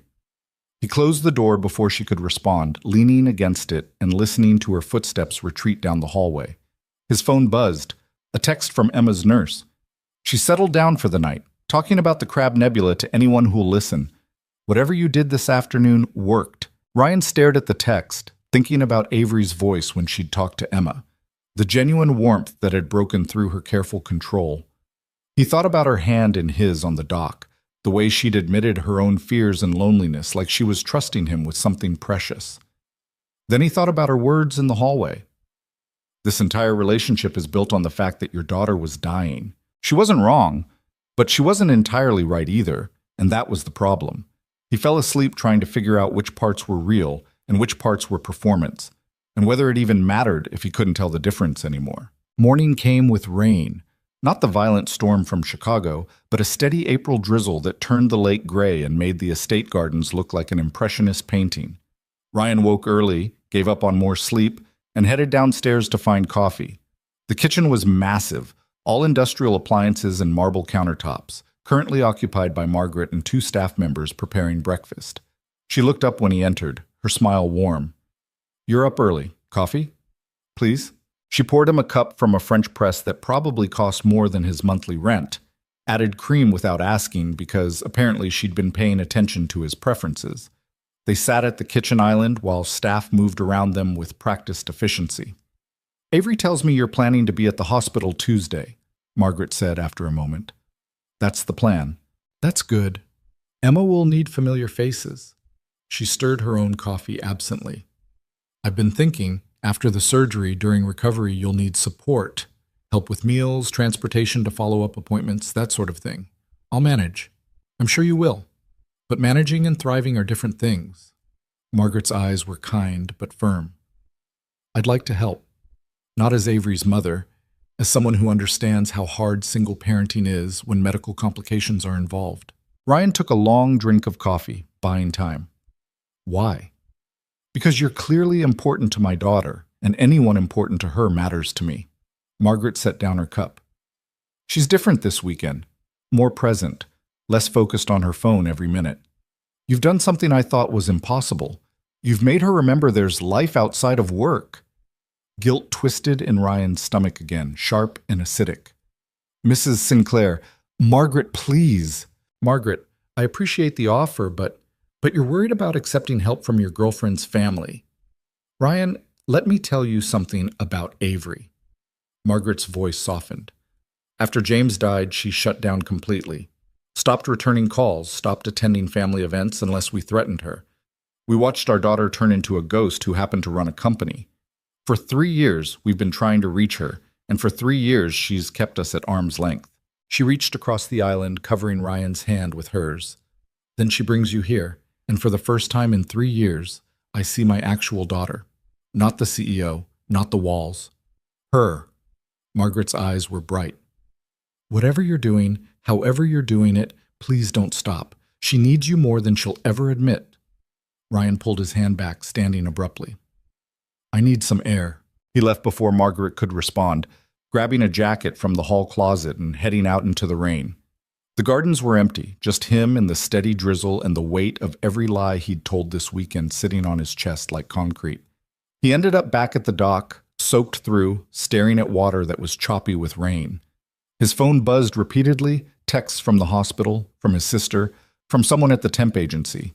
He closed the door before she could respond, leaning against it and listening to her footsteps retreat down the hallway. His phone buzzed, a text from Emma's nurse. She settled down for the night, talking about the Crab Nebula to anyone who'll listen. Whatever you did this afternoon worked. Ryan stared at the text, thinking about Avery's voice when she'd talked to Emma, the genuine warmth that had broken through her careful control. He thought about her hand in his on the dock, the way she'd admitted her own fears and loneliness like she was trusting him with something precious. Then he thought about her words in the hallway. This entire relationship is built on the fact that your daughter was dying. She wasn't wrong, but she wasn't entirely right either, and that was the problem. He fell asleep trying to figure out which parts were real and which parts were performance, and whether it even mattered if he couldn't tell the difference anymore. Morning came with rain. Not the violent storm from Chicago, but a steady April drizzle that turned the lake gray and made the estate gardens look like an impressionist painting. Ryan woke early, gave up on more sleep, and headed downstairs to find coffee. The kitchen was massive, all industrial appliances and marble countertops, currently occupied by Margaret and two staff members preparing breakfast. She looked up when he entered, her smile warm. "You're up early. Coffee? Please?" She poured him a cup from a French press that probably cost more than his monthly rent, added cream without asking because apparently she'd been paying attention to his preferences. They sat at the kitchen island while staff moved around them with practiced efficiency. "Avery tells me you're planning to be at the hospital Tuesday," Margaret said after a moment. "That's the plan." "That's good. Emma will need familiar faces." She stirred her own coffee absently. "I've been thinking, after the surgery, during recovery, you'll need support. Help with meals, transportation to follow-up appointments, that sort of thing. I'll manage. I'm sure you will. But managing and thriving are different things." Margaret's eyes were kind but firm. "I'd like to help. Not as Avery's mother, as someone who understands how hard single parenting is when medical complications are involved." Ryan took a long drink of coffee, buying time. "Why?" "Because you're clearly important to my daughter, and anyone important to her matters to me." Margaret set down her cup. "She's different this weekend, more present, less focused on her phone every minute. You've done something I thought was impossible. You've made her remember there's life outside of work." Guilt twisted in Ryan's stomach again, sharp and acidic. "Mrs. Sinclair, Margaret, please." "Margaret, I appreciate the offer, but you're worried about accepting help from your girlfriend's family. Ryan, let me tell you something about Avery." Margaret's voice softened. After James died, she shut down completely. Stopped returning calls, stopped attending family events unless we threatened her. We watched our daughter turn into a ghost who happened to run a company. For 3 years, we've been trying to reach her, and for 3 years, she's kept us at arm's length. She reached across the island, covering Ryan's hand with hers. "Then she brings you here, and for the first time in 3 years, I see my actual daughter. Not the CEO, not the walls. Her." Margaret's eyes were bright. "Whatever you're doing, however you're doing it, please don't stop. She needs you more than she'll ever admit." Ryan pulled his hand back, standing abruptly. "I need some air." He left before Margaret could respond, grabbing a jacket from the hall closet and heading out into the rain. The gardens were empty, just him and the steady drizzle and the weight of every lie he'd told this weekend sitting on his chest like concrete. He ended up back at the dock, soaked through, staring at water that was choppy with rain. His phone buzzed repeatedly, texts from the hospital, from his sister, from someone at the temp agency.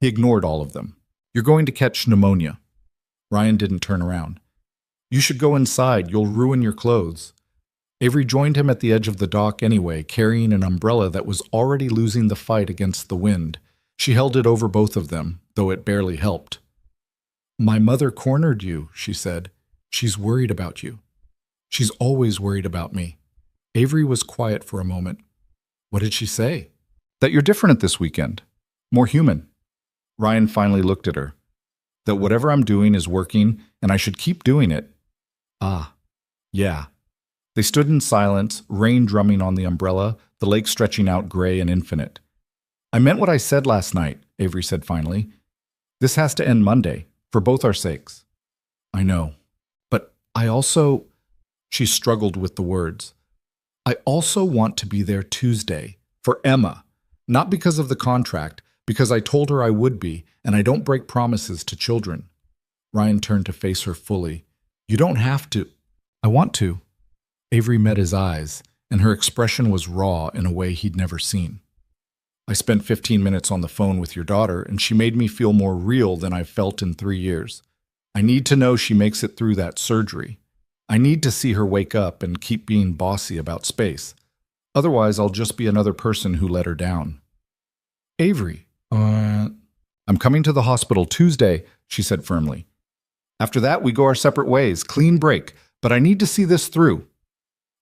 He ignored all of them. "You're going to catch pneumonia." Ryan didn't turn around. "You should go inside. You'll ruin your clothes." Avery joined him at the edge of the dock anyway, carrying an umbrella that was already losing the fight against the wind. She held it over both of them, though it barely helped. "My mother cornered you," she said. "She's worried about you. She's always worried about me." Avery was quiet for a moment. "What did she say?" "That you're different this weekend. More human." Ryan finally looked at her. "That whatever I'm doing is working, and I should keep doing it." "Ah, yeah." They stood in silence, rain drumming on the umbrella, the lake stretching out gray and infinite. "I meant what I said last night," Avery said finally. "This has to end Monday, for both our sakes." "I know. But I also—" She struggled with the words. "I also want to be there Tuesday, for Emma. Not because of the contract, because I told her I would be, and I don't break promises to children." Ryan turned to face her fully. "You don't have to." "I want to." Avery met his eyes, and her expression was raw in a way he'd never seen. "I spent 15 minutes on the phone with your daughter, and she made me feel more real than I've felt in 3 years. I need to know she makes it through that surgery. I need to see her wake up and keep being bossy about space. Otherwise, I'll just be another person who let her down." "Avery, I'm coming to the hospital Tuesday," she said firmly. "After that, we go our separate ways, clean break, but I need to see this through."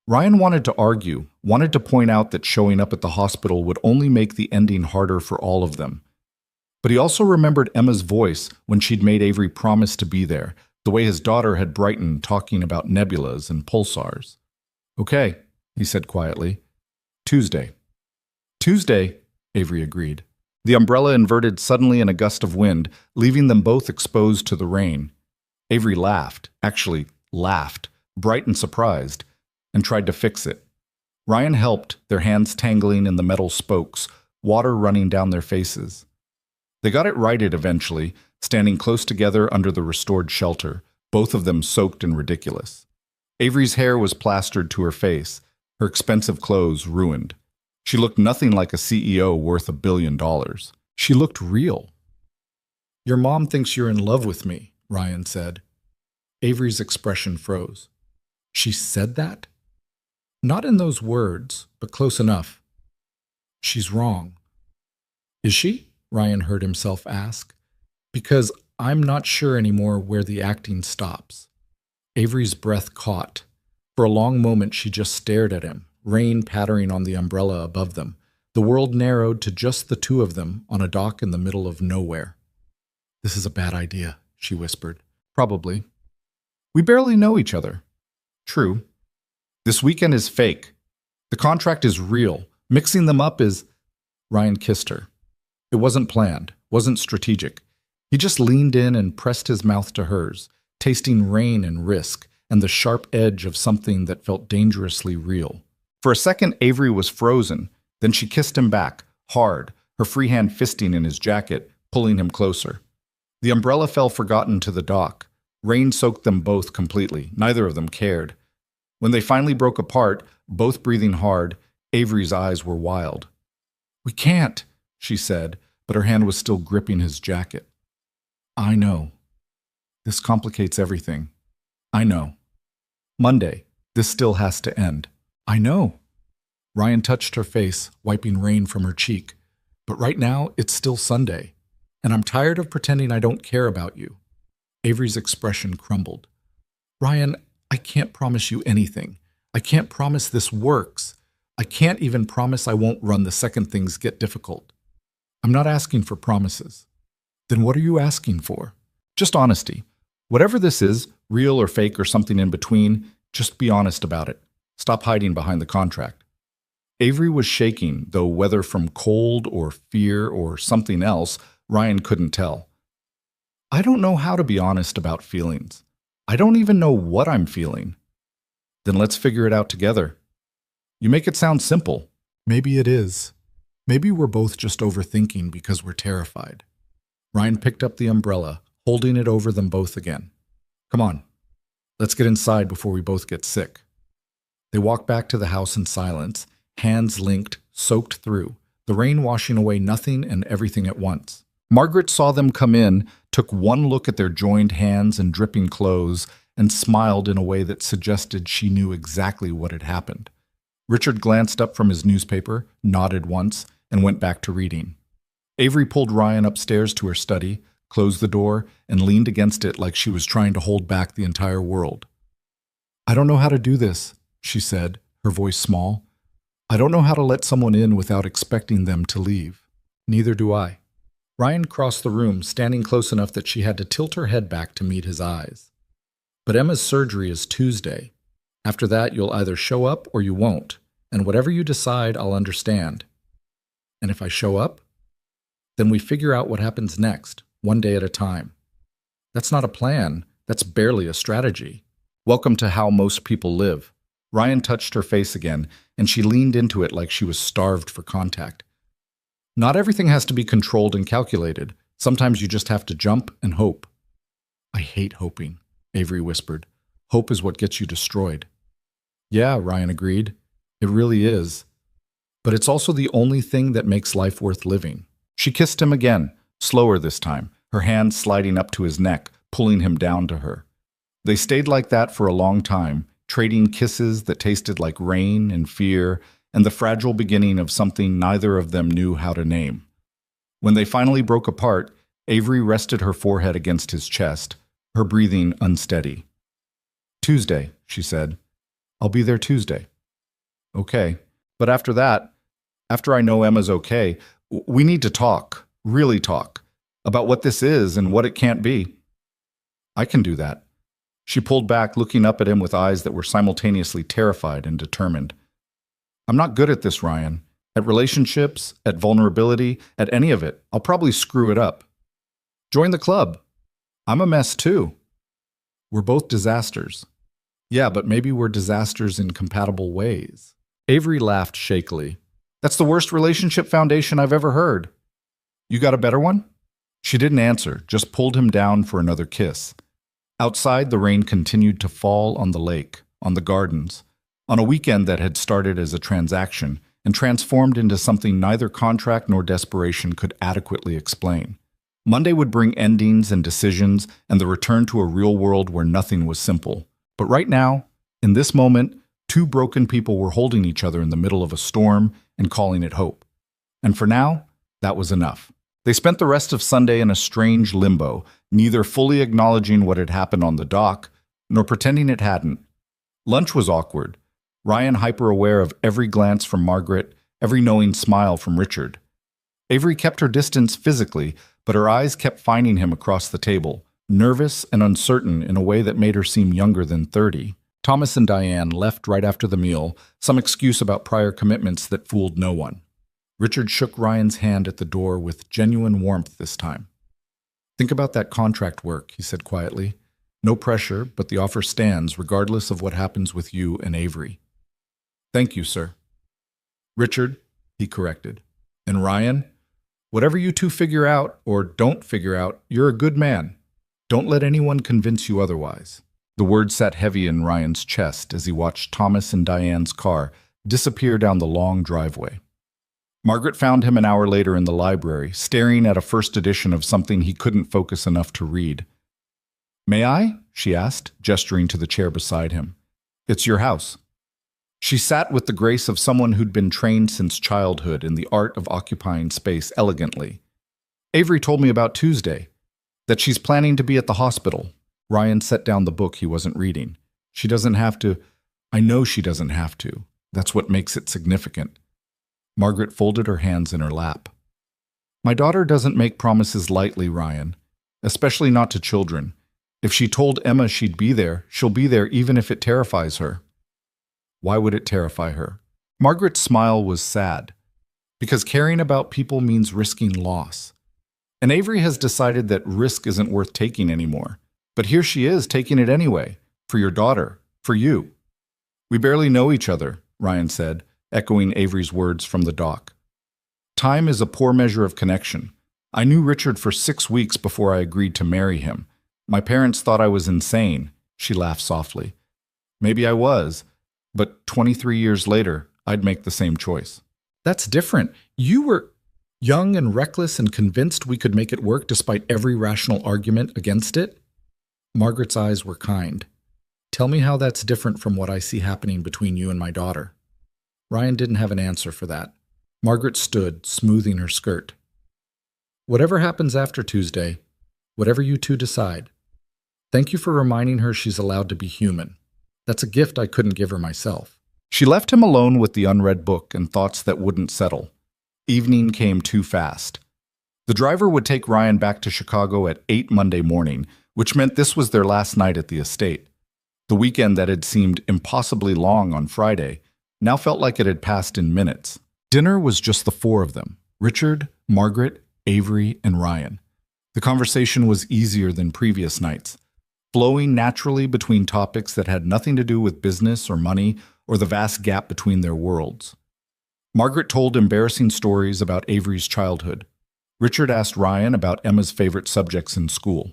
Ryan wanted to argue, wanted to point out that showing up at the hospital would only make the ending harder for all of them. But he also remembered Emma's voice when she'd made Avery promise to be there, the way his daughter had brightened talking about nebulas and pulsars. "Okay," he said quietly. "Tuesday." "Tuesday," Avery agreed. The umbrella inverted suddenly in a gust of wind, leaving them both exposed to the rain. Avery laughed, actually laughed, bright and surprised, and tried to fix it. Ryan helped, their hands tangling in the metal spokes, water running down their faces. They got it righted eventually, standing close together under the restored shelter, both of them soaked and ridiculous. Avery's hair was plastered to her face, her expensive clothes ruined. She looked nothing like a CEO worth $1 billion. She looked real. "Your mom thinks you're in love with me," Ryan said. Avery's expression froze. "She said that?" "Not in those words, but close enough." "She's wrong." "Is she?" Ryan heard himself ask. "Because I'm not sure anymore where the acting stops." Avery's breath caught. For a long moment she just stared at him, rain pattering on the umbrella above them. The world narrowed to just the two of them on a dock in the middle of nowhere. "This is a bad idea," she whispered. "Probably. We barely know each other." "True. This weekend is fake. The contract is real. Mixing them up is—" Ryan kissed her. It wasn't planned, wasn't strategic. He just leaned in and pressed his mouth to hers, tasting rain and risk, and the sharp edge of something that felt dangerously real. For a second, Avery was frozen. Then she kissed him back, hard, her free hand fisting in his jacket, pulling him closer. The umbrella fell forgotten to the dock. Rain soaked them both completely. Neither of them cared. When they finally broke apart, both breathing hard, Avery's eyes were wild. "We can't," she said, but her hand was still gripping his jacket. "I know. This complicates everything. I know. Monday, this still has to end. I know." Ryan touched her face, wiping rain from her cheek. "But right now, it's still Sunday, and I'm tired of pretending I don't care about you." Avery's expression crumbled. "Ryan, I can't promise you anything. I can't promise this works. I can't even promise I won't run the second things get difficult. I'm not asking for promises." "Then what are you asking for?" "Just honesty. Whatever this is, real or fake or something in between, just be honest about it. Stop hiding behind the contract." Avery was shaking, though whether from cold or fear or something else, Ryan couldn't tell. "I don't know how to be honest about feelings. I don't even know what I'm feeling." "Then let's figure it out together." "You make it sound simple." "Maybe it is. Maybe we're both just overthinking because we're terrified." Ryan picked up the umbrella, holding it over them both again. "Come on. Let's get inside before we both get sick." They walked back to the house in silence, hands linked, soaked through, the rain washing away nothing and everything at once. Margaret saw them come in, took one look at their joined hands and dripping clothes, and smiled in a way that suggested she knew exactly what had happened. Richard glanced up from his newspaper, nodded once, and went back to reading. Avery pulled Ryan upstairs to her study, closed the door, and leaned against it like she was trying to hold back the entire world. "I don't know how to do this," she said, her voice small. "I don't know how to let someone in without expecting them to leave." "Neither do I." Ryan crossed the room, standing close enough that she had to tilt her head back to meet his eyes. "But Emma's surgery is Tuesday. After that, you'll either show up or you won't, and whatever you decide, I'll understand. And if I show up, then we figure out what happens next, one day at a time. That's not a plan. That's barely a strategy. Welcome to how most people live." Ryan touched her face again, and she leaned into it like she was starved for contact. "Not everything has to be controlled and calculated. Sometimes you just have to jump and hope." "I hate hoping," Avery whispered. "Hope is what gets you destroyed." "Yeah," Ryan agreed. "It really is. But it's also the only thing that makes life worth living." She kissed him again, slower this time, her hand sliding up to his neck, pulling him down to her. They stayed like that for a long time, trading kisses that tasted like rain and fear and the fragile beginning of something neither of them knew how to name. When they finally broke apart, Avery rested her forehead against his chest, her breathing unsteady. "Tuesday," she said. "I'll be there Tuesday." "Okay. But after that, after I know Emma's okay, we need to talk, really talk, about what this is and what it can't be." "I can do that." She pulled back, looking up at him with eyes that were simultaneously terrified and determined. "I'm not good at this, Ryan. At relationships, at vulnerability, at any of it. I'll probably screw it up." "Join the club. I'm a mess too." We're both disasters. Yeah, but maybe we're disasters in compatible ways. Avery laughed shakily. That's the worst relationship foundation I've ever heard. You got a better one? She didn't answer, just pulled him down for another kiss. Outside, the rain continued to fall on the lake, on the gardens, on a weekend that had started as a transaction and transformed into something neither contract nor desperation could adequately explain. Monday would bring endings and decisions and the return to a real world where nothing was simple. But right now, in this moment, two broken people were holding each other in the middle of a storm and calling it hope. And for now, that was enough. They spent the rest of Sunday in a strange limbo, neither fully acknowledging what had happened on the dock, nor pretending it hadn't. Lunch was awkward. Ryan hyper-aware of every glance from Margaret, every knowing smile from Richard. Avery kept her distance physically, but her eyes kept finding him across the table, nervous and uncertain in a way that made her seem younger than 30. Thomas and Diane left right after the meal, some excuse about prior commitments that fooled no one. Richard shook Ryan's hand at the door with genuine warmth this time. Think about that contract work, he said quietly. No pressure, but the offer stands regardless of what happens with you and Avery. Thank you, sir. Richard, he corrected. And Ryan, whatever you two figure out or don't figure out, you're a good man. Don't let anyone convince you otherwise. The word sat heavy in Ryan's chest as he watched Thomas and Diane's car disappear down the long driveway. Margaret found him an hour later in the library, staring at a first edition of something he couldn't focus enough to read. May I? She asked, gesturing to the chair beside him. It's your house. She sat with the grace of someone who'd been trained since childhood in the art of occupying space elegantly. Avery told me about Tuesday, that she's planning to be at the hospital. Ryan set down the book he wasn't reading. She doesn't have to. I know she doesn't have to. That's what makes it significant. Margaret folded her hands in her lap. My daughter doesn't make promises lightly, Ryan, especially not to children. If she told Emma she'd be there, she'll be there even if it terrifies her. Why would it terrify her? Margaret's smile was sad, because caring about people means risking loss. And Avery has decided that risk isn't worth taking anymore. But here she is, taking it anyway, for your daughter, for you. We barely know each other, Ryan said, echoing Avery's words from the dock. Time is a poor measure of connection. I knew Richard for 6 weeks before I agreed to marry him. My parents thought I was insane, she laughed softly. Maybe I was, but 23 years later, I'd make the same choice. That's different. You were young and reckless and convinced we could make it work despite every rational argument against it? Margaret's eyes were kind. Tell me how that's different from what I see happening between you and my daughter. Ryan didn't have an answer for that. Margaret stood, smoothing her skirt. Whatever happens after Tuesday, whatever you two decide, thank you for reminding her she's allowed to be human. That's a gift I couldn't give her myself. She left him alone with the unread book and thoughts that wouldn't settle. Evening came too fast. The driver would take Ryan back to Chicago at 8 Monday morning, which meant this was their last night at the estate. The weekend that had seemed impossibly long on Friday now felt like it had passed in minutes. Dinner was just the four of them, Richard, Margaret, Avery, and Ryan. The conversation was easier than previous nights, flowing naturally between topics that had nothing to do with business or money or the vast gap between their worlds. Margaret told embarrassing stories about Avery's childhood. Richard asked Ryan about Emma's favorite subjects in school.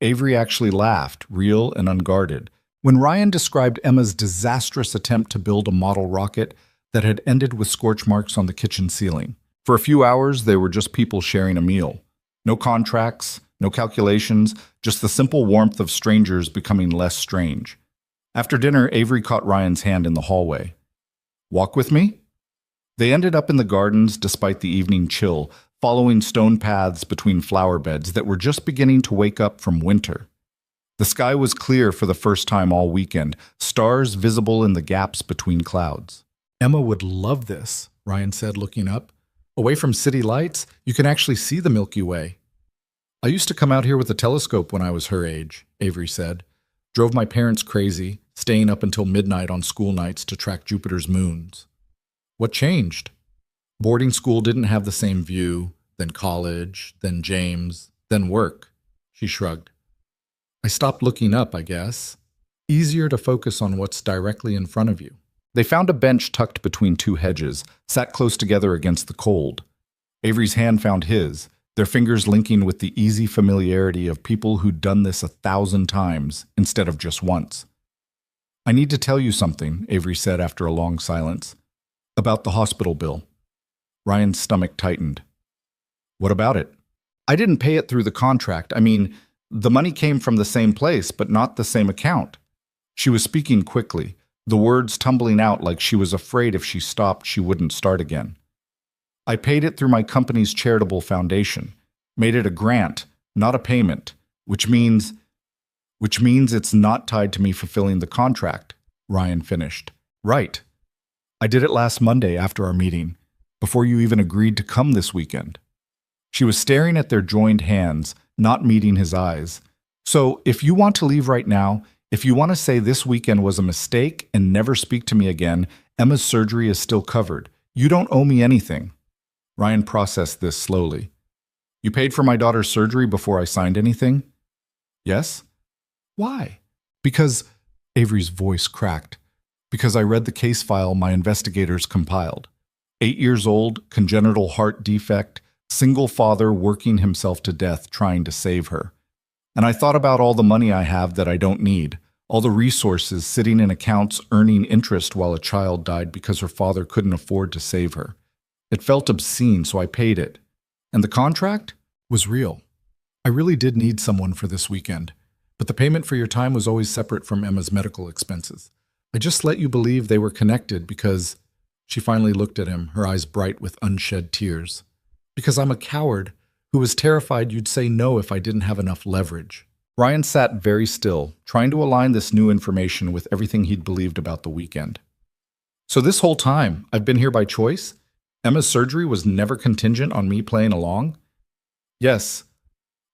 Avery actually laughed, real and unguarded, when Ryan described Emma's disastrous attempt to build a model rocket that had ended with scorch marks on the kitchen ceiling. For a few hours, they were just people sharing a meal. No contracts, no calculations, just the simple warmth of strangers becoming less strange. After dinner, Avery caught Ryan's hand in the hallway. Walk with me? They ended up in the gardens despite the evening chill, following stone paths between flower beds that were just beginning to wake up from winter. The sky was clear for the first time all weekend, stars visible in the gaps between clouds. Emma would love this, Ryan said, looking up. Away from city lights, you can actually see the Milky Way. I used to come out here with a telescope when I was her age, Avery said. Drove my parents crazy, staying up until midnight on school nights to track Jupiter's moons. What changed? Boarding school didn't have the same view, then college, then James, then work. She shrugged. I stopped looking up, I guess. Easier to focus on what's directly in front of you. They found a bench tucked between two hedges, sat close together against the cold. Avery's hand found his, their fingers linking with the easy familiarity of people who'd done this 1,000 times instead of just once. I need to tell you something, Avery said after a long silence. About the hospital bill. Ryan's stomach tightened. What about it? I didn't pay it through the contract. I mean, the money came from the same place, but not the same account. She was speaking quickly, the words tumbling out like she was afraid if she stopped, she wouldn't start again. I paid it through my company's charitable foundation, made it a grant, not a payment, which means it's not tied to me fulfilling the contract, Ryan finished. Right. I did it last Monday after our meeting, before you even agreed to come this weekend. She was staring at their joined hands, not meeting his eyes. So, if you want to leave right now, if you want to say this weekend was a mistake and never speak to me again, Emma's surgery is still covered. You don't owe me anything. Ryan processed this slowly. You paid for my daughter's surgery before I signed anything? Yes? Why? Because, Avery's voice cracked, because I read the case file my investigators compiled. 8 years old, congenital heart defect, single father working himself to death trying to save her. And I thought about all the money I have that I don't need, all the resources sitting in accounts earning interest while a child died because her father couldn't afford to save her. It felt obscene, so I paid it. And the contract was real. I really did need someone for this weekend, but the payment for your time was always separate from Emma's medical expenses. I just let you believe they were connected because... She finally looked at him, her eyes bright with unshed tears. Because I'm a coward who was terrified you'd say no if I didn't have enough leverage. Ryan sat very still, trying to align this new information with everything he'd believed about the weekend. So this whole time, I've been here by choice? Emma's surgery was never contingent on me playing along? Yes.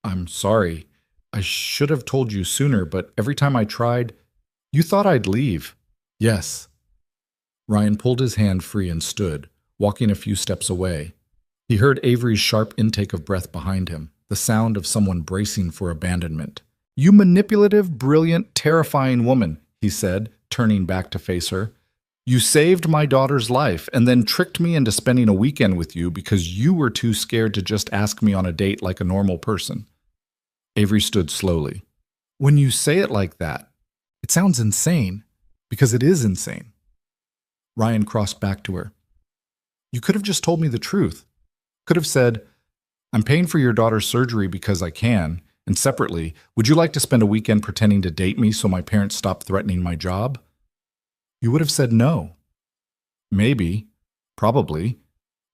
I'm sorry. I should have told you sooner, but every time I tried, you thought I'd leave. Yes. Ryan pulled his hand free and stood, walking a few steps away. He heard Avery's sharp intake of breath behind him, the sound of someone bracing for abandonment. You manipulative, brilliant, terrifying woman, he said, turning back to face her. You saved my daughter's life and then tricked me into spending a weekend with you because you were too scared to just ask me on a date like a normal person. Avery stood slowly. When you say it like that, it sounds insane, because it is insane. Ryan crossed back to her. You could have just told me the truth. Could have said, I'm paying for your daughter's surgery because I can, and separately, would you like to spend a weekend pretending to date me so my parents stop threatening my job? You would have said no. Maybe. Probably.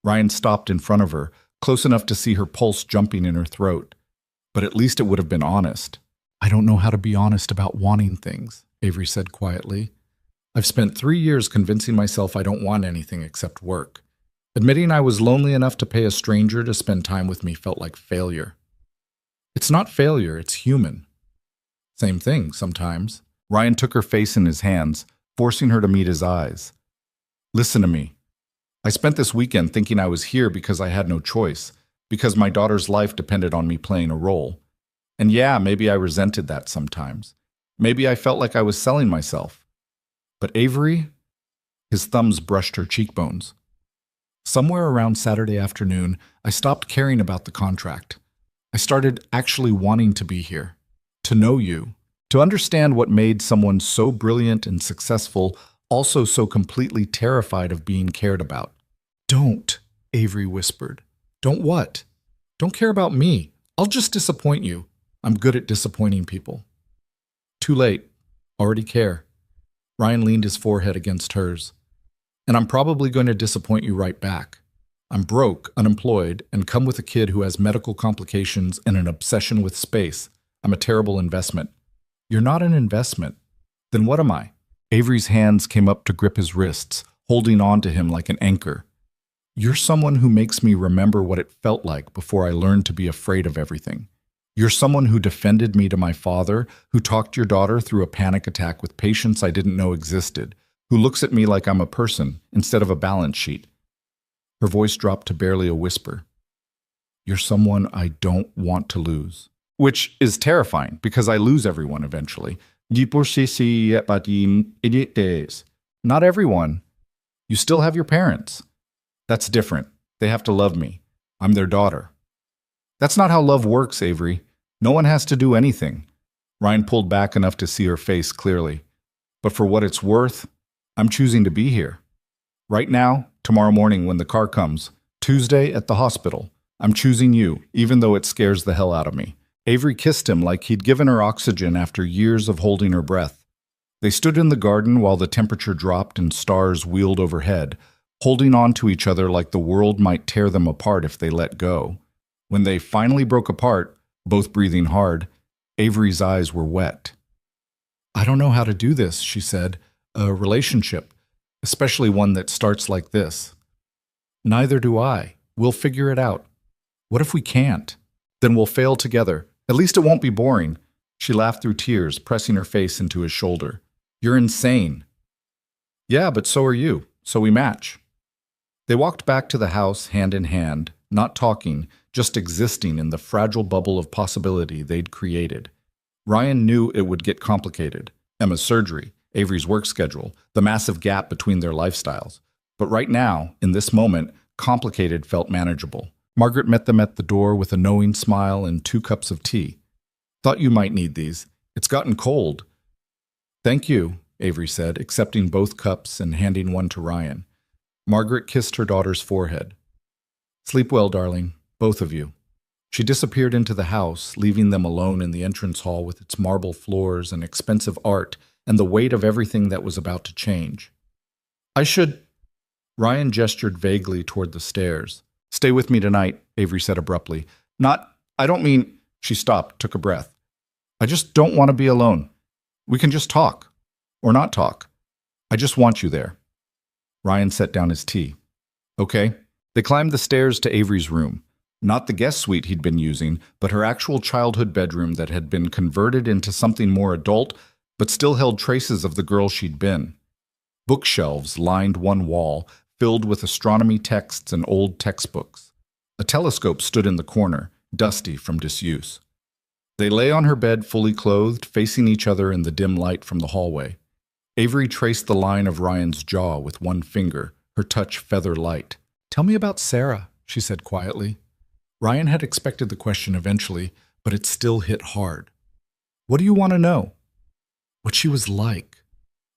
Ryan stopped in front of her, close enough to see her pulse jumping in her throat. But at least it would have been honest. I don't know how to be honest about wanting things, Avery said quietly. I've spent 3 years convincing myself I don't want anything except work. Admitting I was lonely enough to pay a stranger to spend time with me felt like failure. It's not failure, it's human. Same thing, sometimes. Ryan took her face in his hands, forcing her to meet his eyes. Listen to me. I spent this weekend thinking I was here because I had no choice, because my daughter's life depended on me playing a role. And yeah, maybe I resented that sometimes. Maybe I felt like I was selling myself. But Avery, his thumbs brushed her cheekbones. Somewhere around Saturday afternoon, I stopped caring about the contract. I started actually wanting to be here, to know you, to understand what made someone so brilliant and successful also so completely terrified of being cared about. Don't, Avery whispered. Don't what? Don't care about me. I'll just disappoint you. I'm good at disappointing people. Too late. Already care. Ryan leaned his forehead against hers. And I'm probably going to disappoint you right back. I'm broke, unemployed, and come with a kid who has medical complications and an obsession with space. I'm a terrible investment. You're not an investment. Then what am I? Avery's hands came up to grip his wrists, holding on to him like an anchor. You're someone who makes me remember what it felt like before I learned to be afraid of everything. You're someone who defended me to my father, who talked your daughter through a panic attack with patients I didn't know existed, who looks at me like I'm a person instead of a balance sheet. Her voice dropped to barely a whisper. You're someone I don't want to lose. which is terrifying because I lose everyone eventually. Not everyone. You still have your parents. That's different. They have to love me. I'm their daughter. That's not how love works, Avery. No one has to do anything. Ryan pulled back enough to see her face clearly. But for what it's worth, I'm choosing to be here. Right now, tomorrow morning when the car comes, Tuesday at the hospital, I'm choosing you, even though it scares the hell out of me. Avery kissed him like he'd given her oxygen after years of holding her breath. They stood in the garden while the temperature dropped and stars wheeled overhead, holding on to each other like the world might tear them apart if they let go. When they finally broke apart, both breathing hard, Avery's eyes were wet. I don't know how to do this, she said. A relationship, especially one that starts like this. Neither do I. We'll figure it out. What if we can't? Then we'll fail together. At least it won't be boring. She laughed through tears, pressing her face into his shoulder. You're insane. Yeah, but so are you. So we match. They walked back to the house hand in hand, not talking, just existing in the fragile bubble of possibility they'd created. Ryan knew it would get complicated. Emma's surgery, Avery's work schedule, the massive gap between their lifestyles. But right now, in this moment, complicated felt manageable. Margaret met them at the door with a knowing smile and 2 cups of tea. Thought you might need these. It's gotten cold. Thank you, Avery said, accepting both cups and handing one to Ryan. Margaret kissed her daughter's forehead. Sleep well, darling, both of you. She disappeared into the house, leaving them alone in the entrance hall with its marble floors and expensive art and the weight of everything that was about to change. Ryan gestured vaguely toward the stairs. Stay with me tonight, Avery said abruptly. I don't mean, she stopped, took a breath. I just don't want to be alone. We can just talk. Or not talk. I just want you there. Ryan set down his tea. Okay. They climbed the stairs to Avery's room. Not the guest suite he'd been using, but her actual childhood bedroom that had been converted into something more adult, but still held traces of the girl she'd been. Bookshelves lined one wall, filled with astronomy texts and old textbooks. A telescope stood in the corner, dusty from disuse. They lay on her bed fully clothed, facing each other in the dim light from the hallway. Avery traced the line of Ryan's jaw with one finger, her touch feather light. Tell me about Sarah, she said quietly. Ryan had expected the question eventually, but it still hit hard. What do you want to know? What she was like.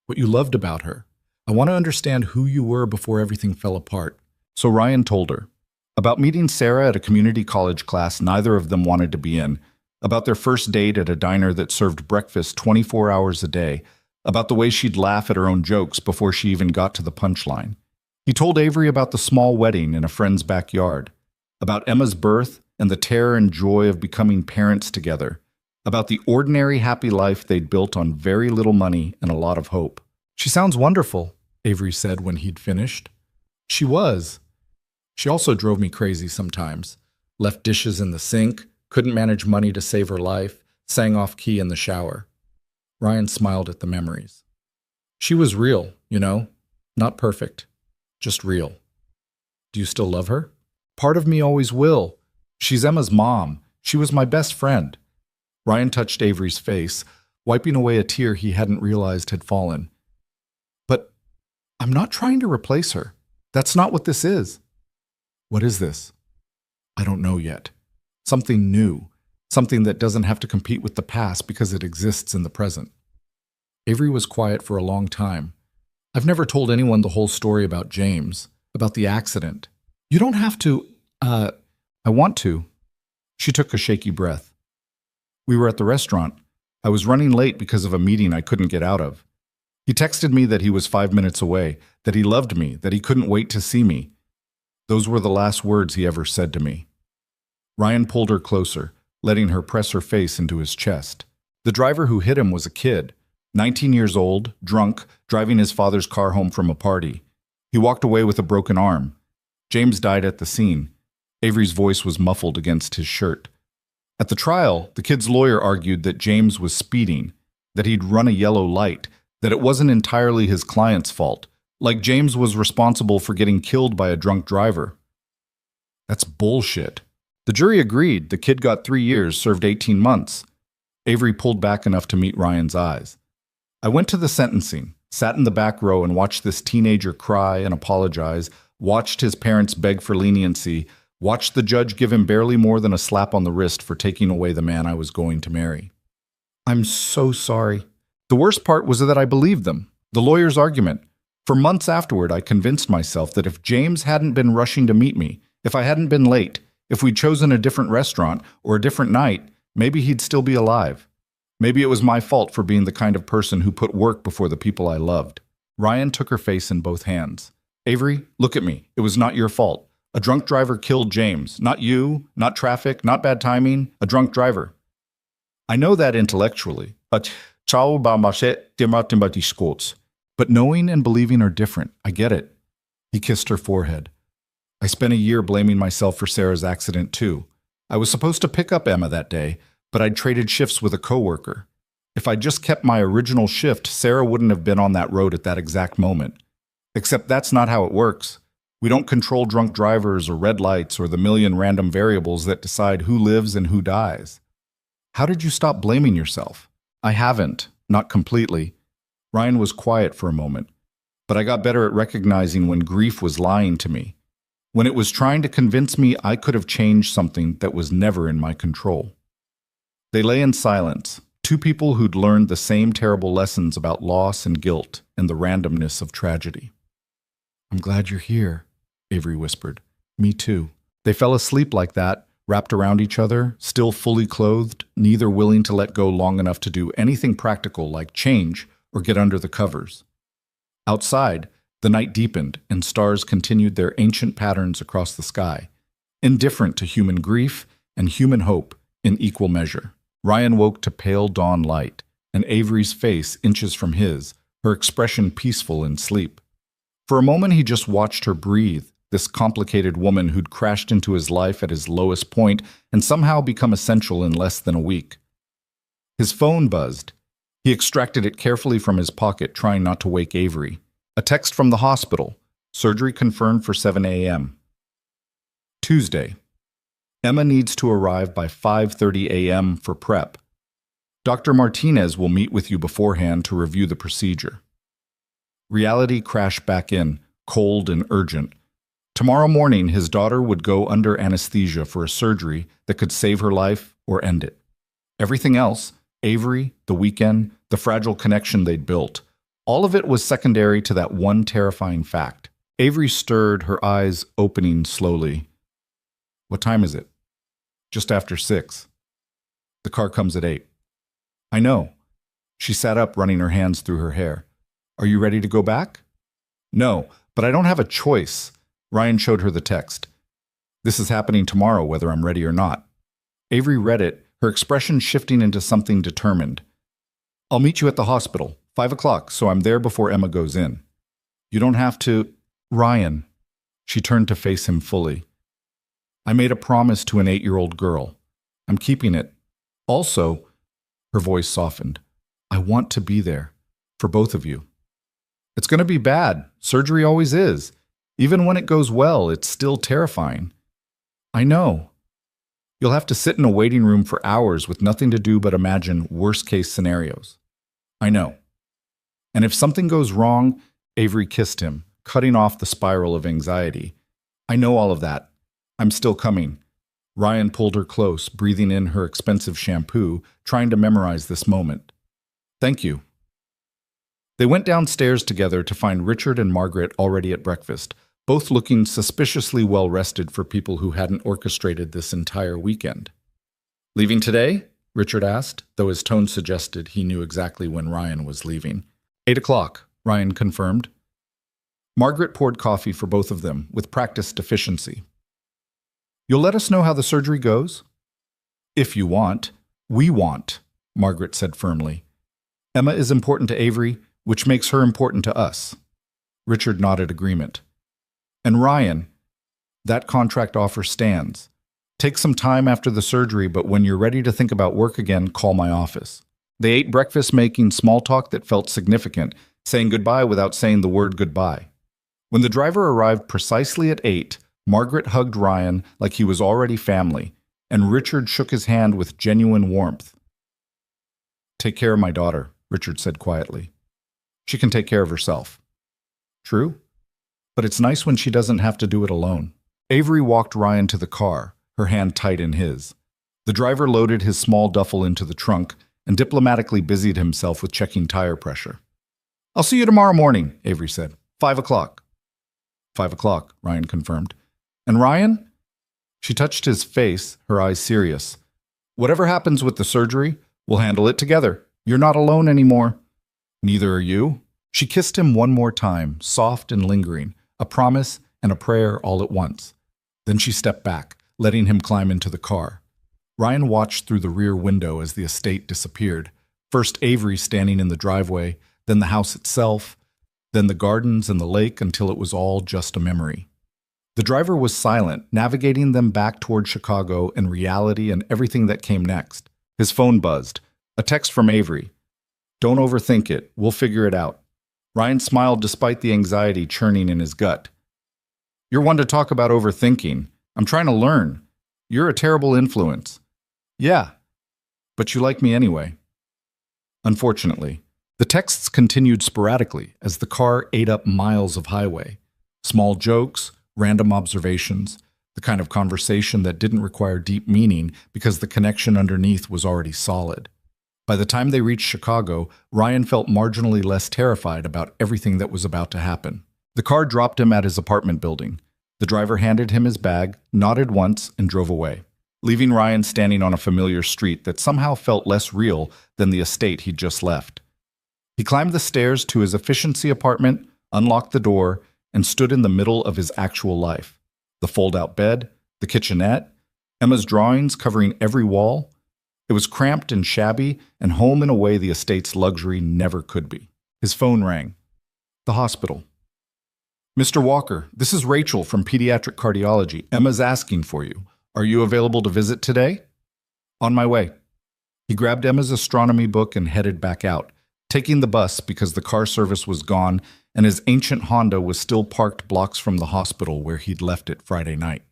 What you loved about her. I want to understand who you were before everything fell apart. So Ryan told her. About meeting Sarah at a community college class neither of them wanted to be in. About their first date at a diner that served breakfast 24 hours a day. About the way she'd laugh at her own jokes before she even got to the punchline. He told Avery about the small wedding in a friend's backyard. About Emma's birth and the terror and joy of becoming parents together. About the ordinary happy life they'd built on very little money and a lot of hope. She sounds wonderful, Avery said when he'd finished. She was. She also drove me crazy sometimes. Left dishes in the sink, couldn't manage money to save her life, sang off key in the shower. Ryan smiled at the memories. She was real, you know, not perfect, just real. Do you still love her? Part of me always will. She's Emma's mom. She was my best friend. Ryan touched Avery's face, wiping away a tear he hadn't realized had fallen. But I'm not trying to replace her. That's not what this is. What is this? I don't know yet. Something new. Something that doesn't have to compete with the past because it exists in the present. Avery was quiet for a long time. I've never told anyone the whole story about James, about the accident. You don't have to, I want to. She took a shaky breath. We were at the restaurant. I was running late because of a meeting I couldn't get out of. He texted me that he was 5 minutes away, that he loved me, that he couldn't wait to see me. Those were the last words he ever said to me. Ryan pulled her closer, letting her press her face into his chest. The driver who hit him was a kid, 19 years old, drunk, driving his father's car home from a party. He walked away with a broken arm. James died at the scene. Avery's voice was muffled against his shirt. At the trial, the kid's lawyer argued that James was speeding, that he'd run a yellow light, that it wasn't entirely his client's fault, like James was responsible for getting killed by a drunk driver. That's bullshit, The jury agreed. The kid got 3 years, served 18 months. Avery pulled back enough to meet Ryan's eyes. I went to the sentencing, sat in the back row and watched this teenager cry and apologize, watched his parents beg for leniency, watched the judge give him barely more than a slap on the wrist for taking away the man I was going to marry. I'm so sorry. The worst part was that I believed them, the lawyer's argument. For months afterward, I convinced myself that if James hadn't been rushing to meet me, if I hadn't been late, if we'd chosen a different restaurant or a different night, maybe he'd still be alive. Maybe it was my fault for being the kind of person who put work before the people I loved. Ryan took her face in both hands. Avery, look at me. It was not your fault. A drunk driver killed James. Not you, not traffic, not bad timing. A drunk driver. I know that intellectually. But knowing and believing are different. I get it. He kissed her forehead. I spent a year blaming myself for Sarah's accident too. I was supposed to pick up Emma that day, but I'd traded shifts with a coworker. If I'd just kept my original shift, Sarah wouldn't have been on that road at that exact moment. Except that's not how it works. We don't control drunk drivers or red lights or the million random variables that decide who lives and who dies. How did you stop blaming yourself? I haven't, not completely. Ryan was quiet for a moment, but I got better at recognizing when grief was lying to me, when it was trying to convince me I could have changed something that was never in my control. They lay in silence, two people who'd learned the same terrible lessons about loss and guilt and the randomness of tragedy. I'm glad you're here, Avery whispered. Me too. They fell asleep like that, wrapped around each other, still fully clothed, neither willing to let go long enough to do anything practical like change or get under the covers. Outside, the night deepened and stars continued their ancient patterns across the sky, indifferent to human grief and human hope in equal measure. Ryan woke to pale dawn light, and Avery's face inches from his, her expression peaceful in sleep. For a moment he just watched her breathe, this complicated woman who'd crashed into his life at his lowest point and somehow become essential in less than a week. His phone buzzed. He extracted it carefully from his pocket, trying not to wake Avery. A text from the hospital. Surgery confirmed for 7 a.m. Tuesday. Emma needs to arrive by 5:30 a.m. for prep. Dr. Martinez will meet with you beforehand to review the procedure. Reality crashed back in, cold and urgent. Tomorrow morning, his daughter would go under anesthesia for a surgery that could save her life or end it. Everything else, Avery, the weekend, the fragile connection they'd built, all of it was secondary to that one terrifying fact. Avery stirred, her eyes opening slowly. What time is it? Just after 6. The car comes at 8. I know. She sat up, running her hands through her hair. Are you ready to go back? No, but I don't have a choice. Ryan showed her the text. This is happening tomorrow, whether I'm ready or not. Avery read it, her expression shifting into something determined. I'll meet you at the hospital, 5 o'clock, so I'm there before Emma goes in. You don't have to... Ryan. She turned to face him fully. I made a promise to an 8-year-old girl. I'm keeping it. Also, her voice softened, I want to be there, for both of you. It's going to be bad. Surgery always is. Even when it goes well, it's still terrifying. I know. You'll have to sit in a waiting room for hours with nothing to do but imagine worst-case scenarios. I know. And if something goes wrong, Avery kissed him, cutting off the spiral of anxiety. I know all of that. I'm still coming. Ryan pulled her close, breathing in her expensive shampoo, trying to memorize this moment. Thank you. They went downstairs together to find Richard and Margaret already at breakfast, both looking suspiciously well-rested for people who hadn't orchestrated this entire weekend. Leaving today? Richard asked, though his tone suggested he knew exactly when Ryan was leaving. 8 o'clock, Ryan confirmed. Margaret poured coffee for both of them, with practiced efficiency. You'll let us know how the surgery goes? If you want. We want, Margaret said firmly. Emma is important to Avery, which makes her important to us. Richard nodded agreement. And Ryan, that contract offer stands. Take some time after the surgery, but when you're ready to think about work again, call my office. They ate breakfast making small talk that felt significant, saying goodbye without saying the word goodbye. When the driver arrived precisely at 8, Margaret hugged Ryan like he was already family, and Richard shook his hand with genuine warmth. "Take care of my daughter," Richard said quietly. "She can take care of herself." "True, but it's nice when she doesn't have to do it alone." Avery walked Ryan to the car, her hand tight in his. The driver loaded his small duffel into the trunk and diplomatically busied himself with checking tire pressure. "I'll see you tomorrow morning," Avery said. 5 o'clock. 5 o'clock, Ryan confirmed. "And Ryan?" She touched his face, her eyes serious. "Whatever happens with the surgery, we'll handle it together. You're not alone anymore." "Neither are you." She kissed him one more time, soft and lingering, a promise and a prayer all at once. Then she stepped back, letting him climb into the car. Ryan watched through the rear window as the estate disappeared. First Avery standing in the driveway, then the house itself, then the gardens and the lake until it was all just a memory. The driver was silent, navigating them back toward Chicago and reality and everything that came next. His phone buzzed. A text from Avery. "Don't overthink it. We'll figure it out." Ryan smiled despite the anxiety churning in his gut. "You're one to talk about overthinking. I'm trying to learn. You're a terrible influence." "Yeah, but you like me anyway." Unfortunately, the texts continued sporadically as the car ate up miles of highway. Small jokes, random observations, the kind of conversation that didn't require deep meaning because the connection underneath was already solid. By the time they reached Chicago, Ryan felt marginally less terrified about everything that was about to happen. The car dropped him at his apartment building. The driver handed him his bag, nodded once, and drove away, leaving Ryan standing on a familiar street that somehow felt less real than the estate he'd just left. He climbed the stairs to his efficiency apartment, unlocked the door, and stood in the middle of his actual life. The fold-out bed, the kitchenette, Emma's drawings covering every wall. It was cramped and shabby, and home in a way the estate's luxury never could be. His phone rang. The hospital. "Mr. Walker, this is Rachel from Pediatric Cardiology. Emma's asking for you. Are you available to visit today?" "On my way." He grabbed Emma's astronomy book and headed back out, taking the bus because the car service was gone and his ancient Honda was still parked blocks from the hospital where he'd left it Friday night.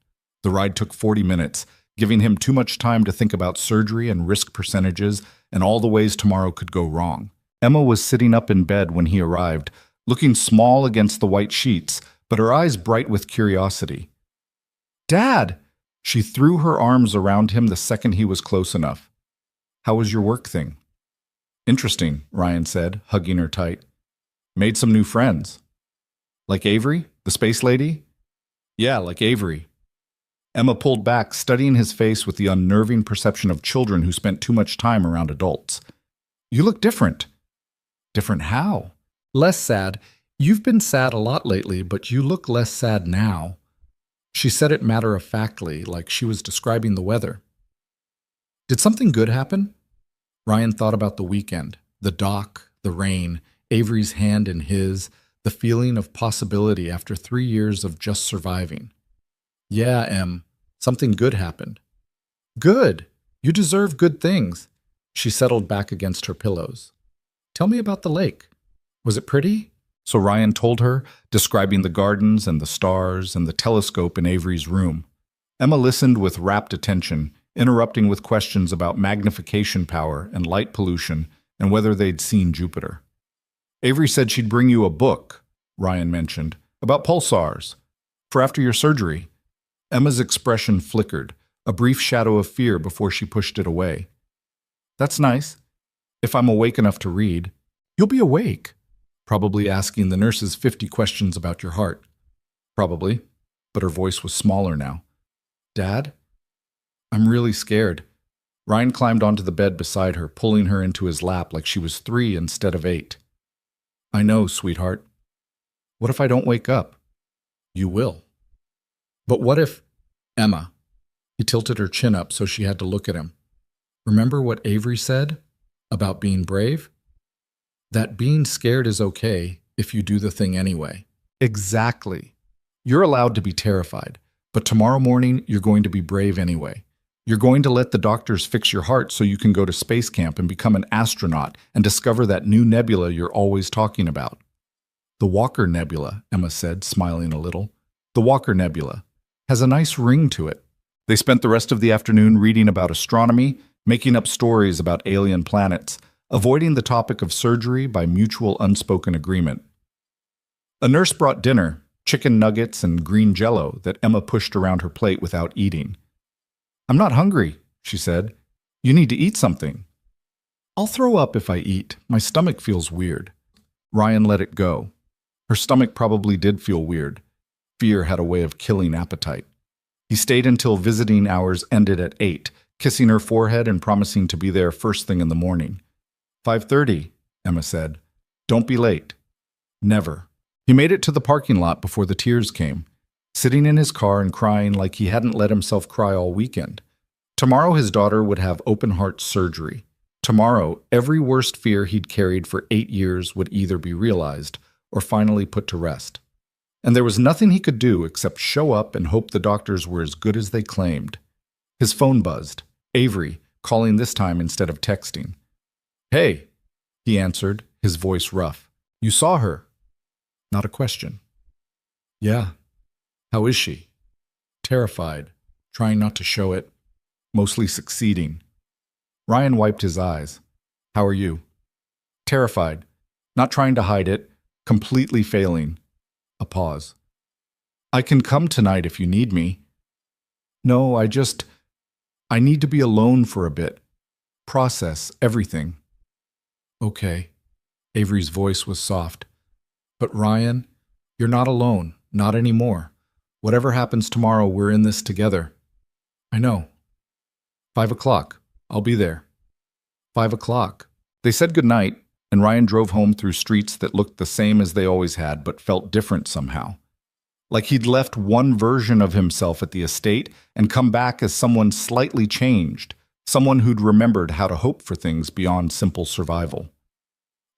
The ride took 40 minutes, giving him too much time to think about surgery and risk percentages and all the ways tomorrow could go wrong. Emma was sitting up in bed when he arrived, looking small against the white sheets, but her eyes bright with curiosity. "Dad!" She threw her arms around him the second he was close enough. "How was your work thing?" "Interesting," Ryan said, hugging her tight. "Made some new friends." "Like Avery, the space lady?" "Yeah, like Avery." Emma pulled back, studying his face with the unnerving perception of children who spent too much time around adults. "You look different." "Different how?" "Less sad. You've been sad a lot lately, but you look less sad now." She said it matter-of-factly, like she was describing the weather. "Did something good happen?" Ryan thought about the weekend, the dock, the rain, Avery's hand in his, the feeling of possibility after 3 years of just surviving. "Yeah, Em, something good happened." "Good! You deserve good things." She settled back against her pillows. "Tell me about the lake. Was it pretty?" So Ryan told her, describing the gardens and the stars and the telescope in Avery's room. Emma listened with rapt attention, interrupting with questions about magnification power and light pollution and whether they'd seen Jupiter. "Avery said she'd bring you a book," Ryan mentioned, "about pulsars. For after your surgery." Emma's expression flickered, a brief shadow of fear before she pushed it away. "That's nice. If I'm awake enough to read." "You'll be awake." "Probably asking the nurses 50 questions about your heart." "Probably," but her voice was smaller now. "Dad? I'm really scared." Ryan climbed onto the bed beside her, pulling her into his lap like she was 3 instead of 8. "I know, sweetheart. What if I don't wake up?" "You will." "But what if—" "Emma." He tilted her chin up so she had to look at him. "Remember what Avery said about being brave? That being scared is okay if you do the thing anyway." "Exactly. You're allowed to be terrified, but tomorrow morning you're going to be brave anyway. You're going to let the doctors fix your heart so you can go to space camp and become an astronaut and discover that new nebula you're always talking about." "The Walker Nebula," Emma said, smiling a little. "The Walker Nebula. has a nice ring to it. They spent the rest of the afternoon reading about astronomy, making up stories about alien planets, avoiding the topic of surgery by mutual unspoken agreement. A nurse brought dinner, chicken nuggets and green jello that Emma pushed around her plate without eating. "I'm not hungry," she said. "You need to eat something." "I'll throw up if I eat. My stomach feels weird." Ryan let it go. Her stomach probably did feel weird. Fear had a way of killing appetite. He stayed until visiting hours ended at 8, kissing her forehead and promising to be there first thing in the morning. 5:30, Emma said. "Don't be late." Never. He made it to the parking lot before the tears came, sitting in his car and crying like he hadn't let himself cry all weekend. Tomorrow his daughter would have open-heart surgery. Tomorrow, every worst fear he'd carried for 8 years would either be realized or finally put to rest. And there was nothing he could do except show up and hope the doctors were as good as they claimed. His phone buzzed. Avery, calling this time instead of texting. "Hey," he answered, his voice rough. "You saw her?" Not a question. "Yeah. How is she?" Terrified, trying not to show it, mostly succeeding. Ryan wiped his eyes. "How are you?" Terrified, not trying to hide it, completely failing. A pause. "I can come tonight if you need me." "No, I need to be alone for a bit. Process everything." "Okay." Avery's voice was soft. "But Ryan, you're not alone, not anymore. Whatever happens tomorrow, we're in this together." "I know." 5 o'clock. I'll be there." 5 o'clock. They said goodnight, and Ryan drove home through streets that looked the same as they always had, but felt different somehow. Like he'd left one version of himself at the estate and come back as someone slightly changed, someone who'd remembered how to hope for things beyond simple survival.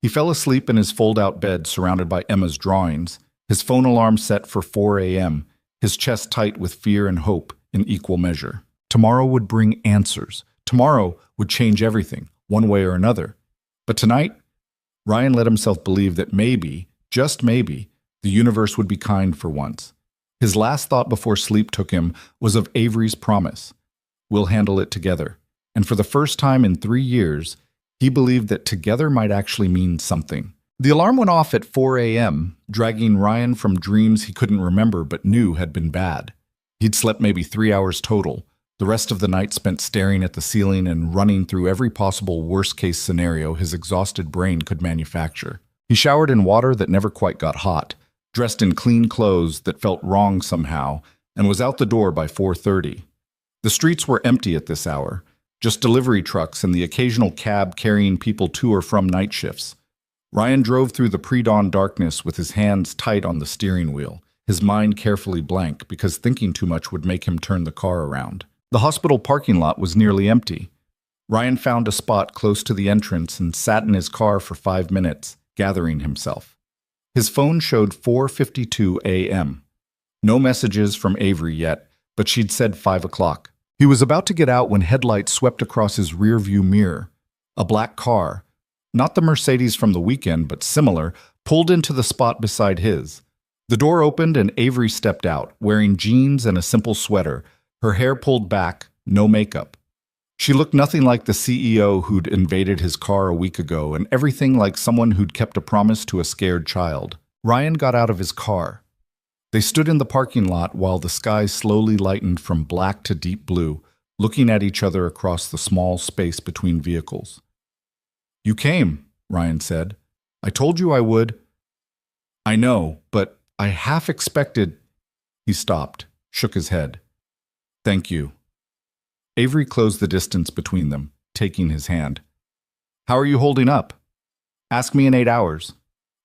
He fell asleep in his fold-out bed surrounded by Emma's drawings, his phone alarm set for 4 a.m., his chest tight with fear and hope in equal measure. Tomorrow would bring answers. Tomorrow would change everything, one way or another. But tonight, Ryan let himself believe that maybe, just maybe, the universe would be kind for once. His last thought before sleep took him was of Avery's promise. "We'll handle it together." And for the first time in 3 years, he believed that together might actually mean something. The alarm went off at 4 a.m., dragging Ryan from dreams he couldn't remember but knew had been bad. He'd slept maybe 3 hours total, the rest of the night spent staring at the ceiling and running through every possible worst-case scenario his exhausted brain could manufacture. He showered in water that never quite got hot, dressed in clean clothes that felt wrong somehow, and was out the door by 4:30. The streets were empty at this hour, just delivery trucks and the occasional cab carrying people to or from night shifts. Ryan drove through the pre-dawn darkness with his hands tight on the steering wheel, his mind carefully blank because thinking too much would make him turn the car around. The hospital parking lot was nearly empty. Ryan found a spot close to the entrance and sat in his car for 5 minutes, gathering himself. His phone showed 4:52 a.m. No messages from Avery yet, but she'd said 5 o'clock. He was about to get out when headlights swept across his rearview mirror. A black car, not the Mercedes from the weekend, but similar, pulled into the spot beside his. The door opened and Avery stepped out, wearing jeans and a simple sweater, her hair pulled back, no makeup. She looked nothing like the CEO who'd invaded his car a week ago, and everything like someone who'd kept a promise to a scared child. Ryan got out of his car. They stood in the parking lot while the sky slowly lightened from black to deep blue, looking at each other across the small space between vehicles. "You came," Ryan said. "I told you I would." "I know, but I half expected—" He stopped, shook his head. "Thank you." Avery closed the distance between them, taking his hand. "How are you holding up?" "Ask me in 8 hours."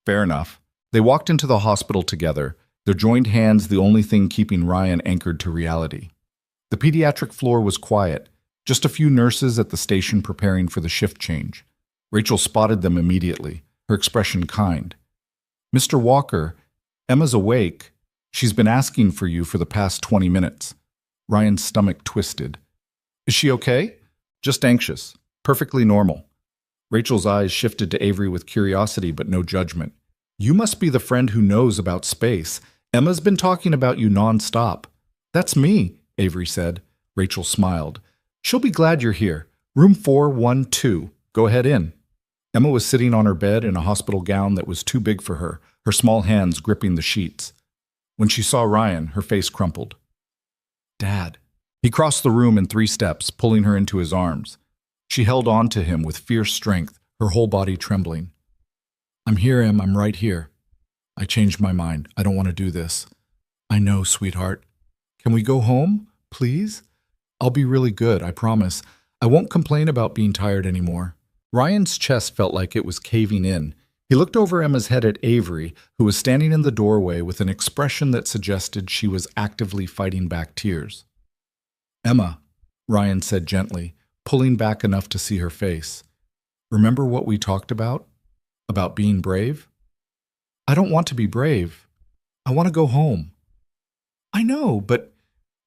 "Fair enough." They walked into the hospital together, their joined hands the only thing keeping Ryan anchored to reality. The pediatric floor was quiet, just a few nurses at the station preparing for the shift change. Rachel spotted them immediately, her expression kind. "Mr. Walker, Emma's awake. She's been asking for you for the past 20 minutes. Ryan's stomach twisted. "Is she okay?" "Just anxious. Perfectly normal." Rachel's eyes shifted to Avery with curiosity but no judgment. "You must be the friend who knows about space. Emma's been talking about you nonstop." That's me, Avery said. Rachel smiled. She'll be glad you're here. Room 412. Go ahead in. Emma was sitting on her bed in a hospital gown that was too big for her, her small hands gripping the sheets. When she saw Ryan, her face crumpled. Dad. He crossed the room in 3 steps, pulling her into his arms. She held on to him with fierce strength, her whole body trembling. I'm here, Em. I'm right here. I changed my mind. I don't want to do this. I know, sweetheart. Can we go home, please? I'll be really good, I promise. I won't complain about being tired anymore. Ryan's chest felt like it was caving in. He looked over Emma's head at Avery, who was standing in the doorway with an expression that suggested she was actively fighting back tears. Emma, Ryan said gently, pulling back enough to see her face. Remember what we talked about? About being brave? I don't want to be brave. I want to go home. I know, but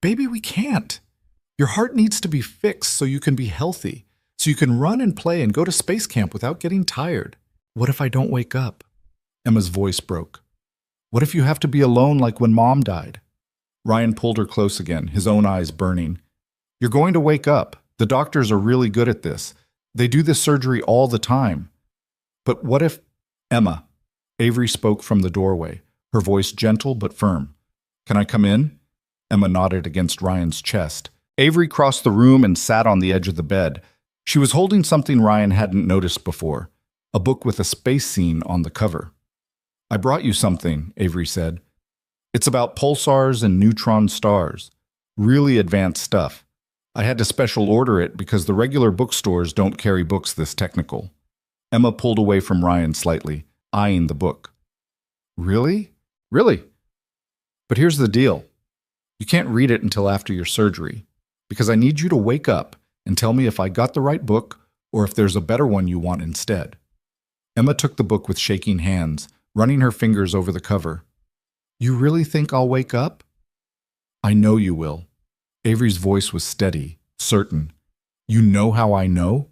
baby, we can't. Your heart needs to be fixed so you can be healthy, so you can run and play and go to space camp without getting tired. What if I don't wake up? Emma's voice broke. What if you have to be alone like when Mom died? Ryan pulled her close again, his own eyes burning. You're going to wake up. The doctors are really good at this. They do this surgery all the time. But what if... Emma. Avery spoke from the doorway, her voice gentle but firm. Can I come in? Emma nodded against Ryan's chest. Avery crossed the room and sat on the edge of the bed. She was holding something Ryan hadn't noticed before, a book with a space scene on the cover. I brought you something, Avery said. It's about pulsars and neutron stars. Really advanced stuff. I had to special order it because the regular bookstores don't carry books this technical. Emma pulled away from Ryan slightly, eyeing the book. Really? Really? But here's the deal. You can't read it until after your surgery, because I need you to wake up and tell me if I got the right book or if there's a better one you want instead. Emma took the book with shaking hands, running her fingers over the cover. You really think I'll wake up? I know you will. Avery's voice was steady, certain. You know how I know?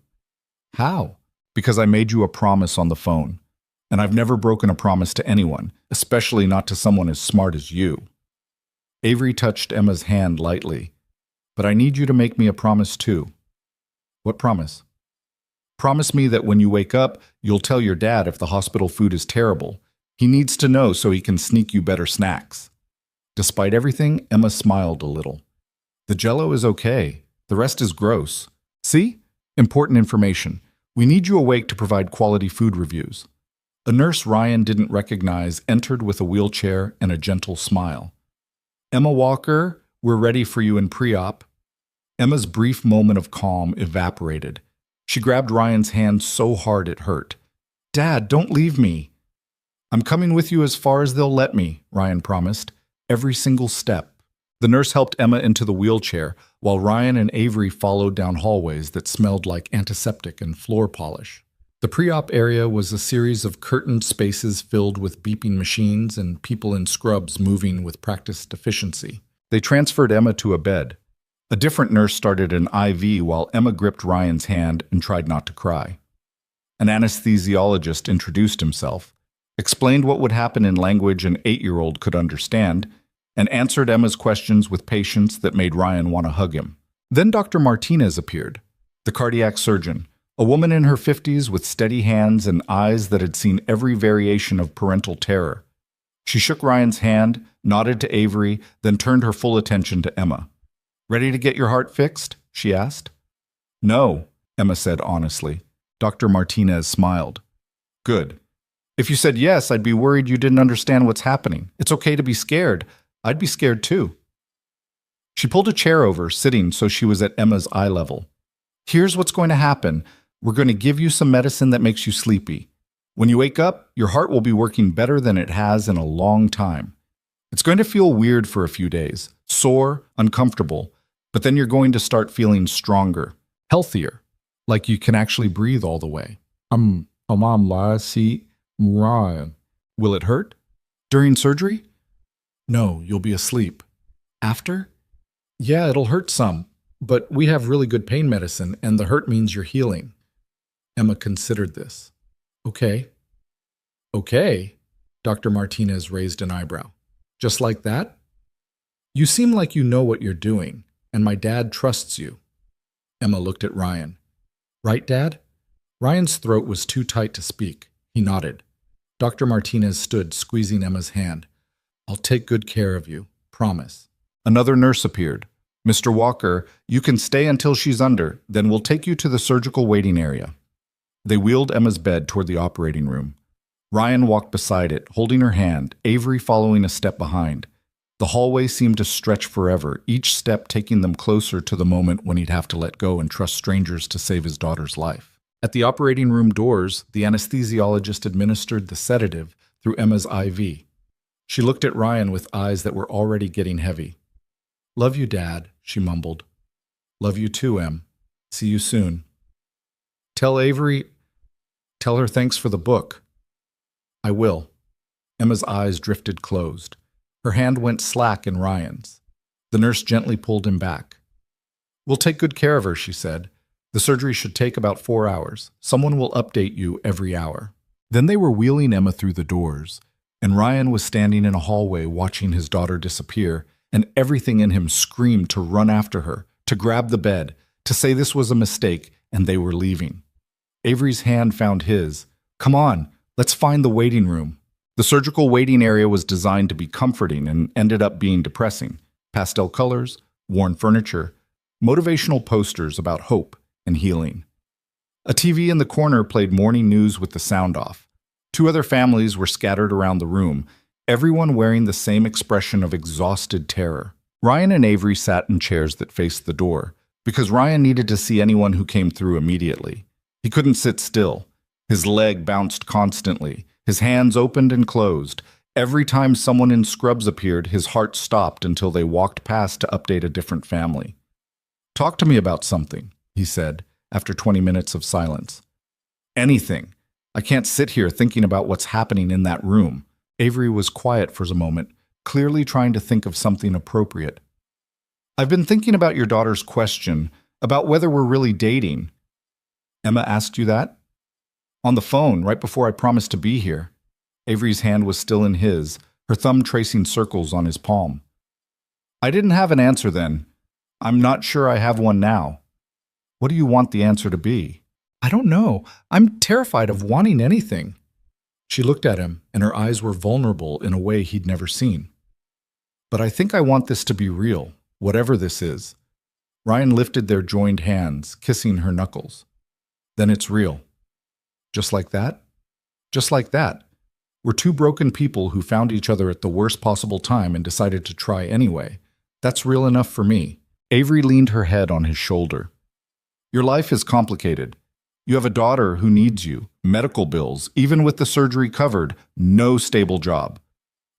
How? Because I made you a promise on the phone. And I've never broken a promise to anyone, especially not to someone as smart as you. Avery touched Emma's hand lightly. But I need you to make me a promise too. What promise? Promise me that when you wake up, you'll tell your dad if the hospital food is terrible. He needs to know so he can sneak you better snacks. Despite everything, Emma smiled a little. The Jell-O is okay. The rest is gross. See? Important information. We need you awake to provide quality food reviews. A nurse Ryan didn't recognize entered with a wheelchair and a gentle smile. Emma Walker, we're ready for you in pre-op. Emma's brief moment of calm evaporated. She grabbed Ryan's hand so hard it hurt. Dad, don't leave me. I'm coming with you as far as they'll let me, Ryan promised. Every single step. The nurse helped Emma into the wheelchair, while Ryan and Avery followed down hallways that smelled like antiseptic and floor polish. The pre-op area was a series of curtained spaces filled with beeping machines and people in scrubs moving with practiced efficiency. They transferred Emma to a bed. A different nurse started an IV while Emma gripped Ryan's hand and tried not to cry. An anesthesiologist introduced himself, explained what would happen in language an 8-year-old could understand, and answered Emma's questions with patience that made Ryan want to hug him. Then Dr. Martinez appeared, the cardiac surgeon, a woman in her 50s with steady hands and eyes that had seen every variation of parental terror. She shook Ryan's hand, nodded to Avery, then turned her full attention to Emma. Ready to get your heart fixed? She asked. No, Emma said honestly. Dr. Martinez smiled. Good. If you said yes, I'd be worried you didn't understand what's happening. It's okay to be scared. I'd be scared too. She pulled a chair over, sitting so she was at Emma's eye level. Here's what's going to happen. We're going to give you some medicine that makes you sleepy. When you wake up, your heart will be working better than it has in a long time. It's going to feel weird for a few days, sore, uncomfortable, but then you're going to start feeling stronger, healthier, like you can actually breathe all the way. Ryan. Will it hurt? During surgery? No, you'll be asleep. After? Yeah, it'll hurt some, but we have really good pain medicine, and the hurt means you're healing. Emma considered this. Okay. Okay? Dr. Martinez raised an eyebrow. Just like that? You seem like you know what you're doing, and my dad trusts you. Emma looked at Ryan. Right, Dad? Ryan's throat was too tight to speak. He nodded. Dr. Martinez stood, squeezing Emma's hand. I'll take good care of you. Promise. Another nurse appeared. Mr. Walker, you can stay until she's under, then we'll take you to the surgical waiting area. They wheeled Emma's bed toward the operating room. Ryan walked beside it, holding her hand, Avery following a step behind. The hallway seemed to stretch forever, each step taking them closer to the moment when he'd have to let go and trust strangers to save his daughter's life. At the operating room doors, the anesthesiologist administered the sedative through Emma's IV. She looked at Ryan with eyes that were already getting heavy. Love you, Dad, she mumbled. Love you too, Em. See you soon. Tell her thanks for the book. I will. Emma's eyes drifted closed. Her hand went slack in Ryan's. The nurse gently pulled him back. We'll take good care of her, she said. The surgery should take about 4 hours. Someone will update you every hour. Then they were wheeling Emma through the doors, and Ryan was standing in a hallway watching his daughter disappear, and everything in him screamed to run after her, to grab the bed, to say this was a mistake, and they were leaving. Avery's hand found his. Come on, let's find the waiting room. The surgical waiting area was designed to be comforting and ended up being depressing. Pastel colors, worn furniture, motivational posters about hope and healing. A TV in the corner played morning news with the sound off. 2 other families were scattered around the room, everyone wearing the same expression of exhausted terror. Ryan and Avery sat in chairs that faced the door, because Ryan needed to see anyone who came through immediately. He couldn't sit still. His leg bounced constantly. His hands opened and closed. Every time someone in scrubs appeared, his heart stopped until they walked past to update a different family. Talk to me about something, he said, after 20 minutes of silence. Anything. I can't sit here thinking about what's happening in that room. Avery was quiet for a moment, clearly trying to think of something appropriate. I've been thinking about your daughter's question, about whether we're really dating. Emma asked you that? On the phone, right before I promised to be here. Avery's hand was still in his, her thumb tracing circles on his palm. I didn't have an answer then. I'm not sure I have one now. What do you want the answer to be? I don't know. I'm terrified of wanting anything. She looked at him, and her eyes were vulnerable in a way he'd never seen. But I think I want this to be real, whatever this is. Ryan lifted their joined hands, kissing her knuckles. Then it's real. Just like that? Just like that. We're 2 broken people who found each other at the worst possible time and decided to try anyway. That's real enough for me. Avery leaned her head on his shoulder. Your life is complicated. You have a daughter who needs you, medical bills, even with the surgery covered, no stable job.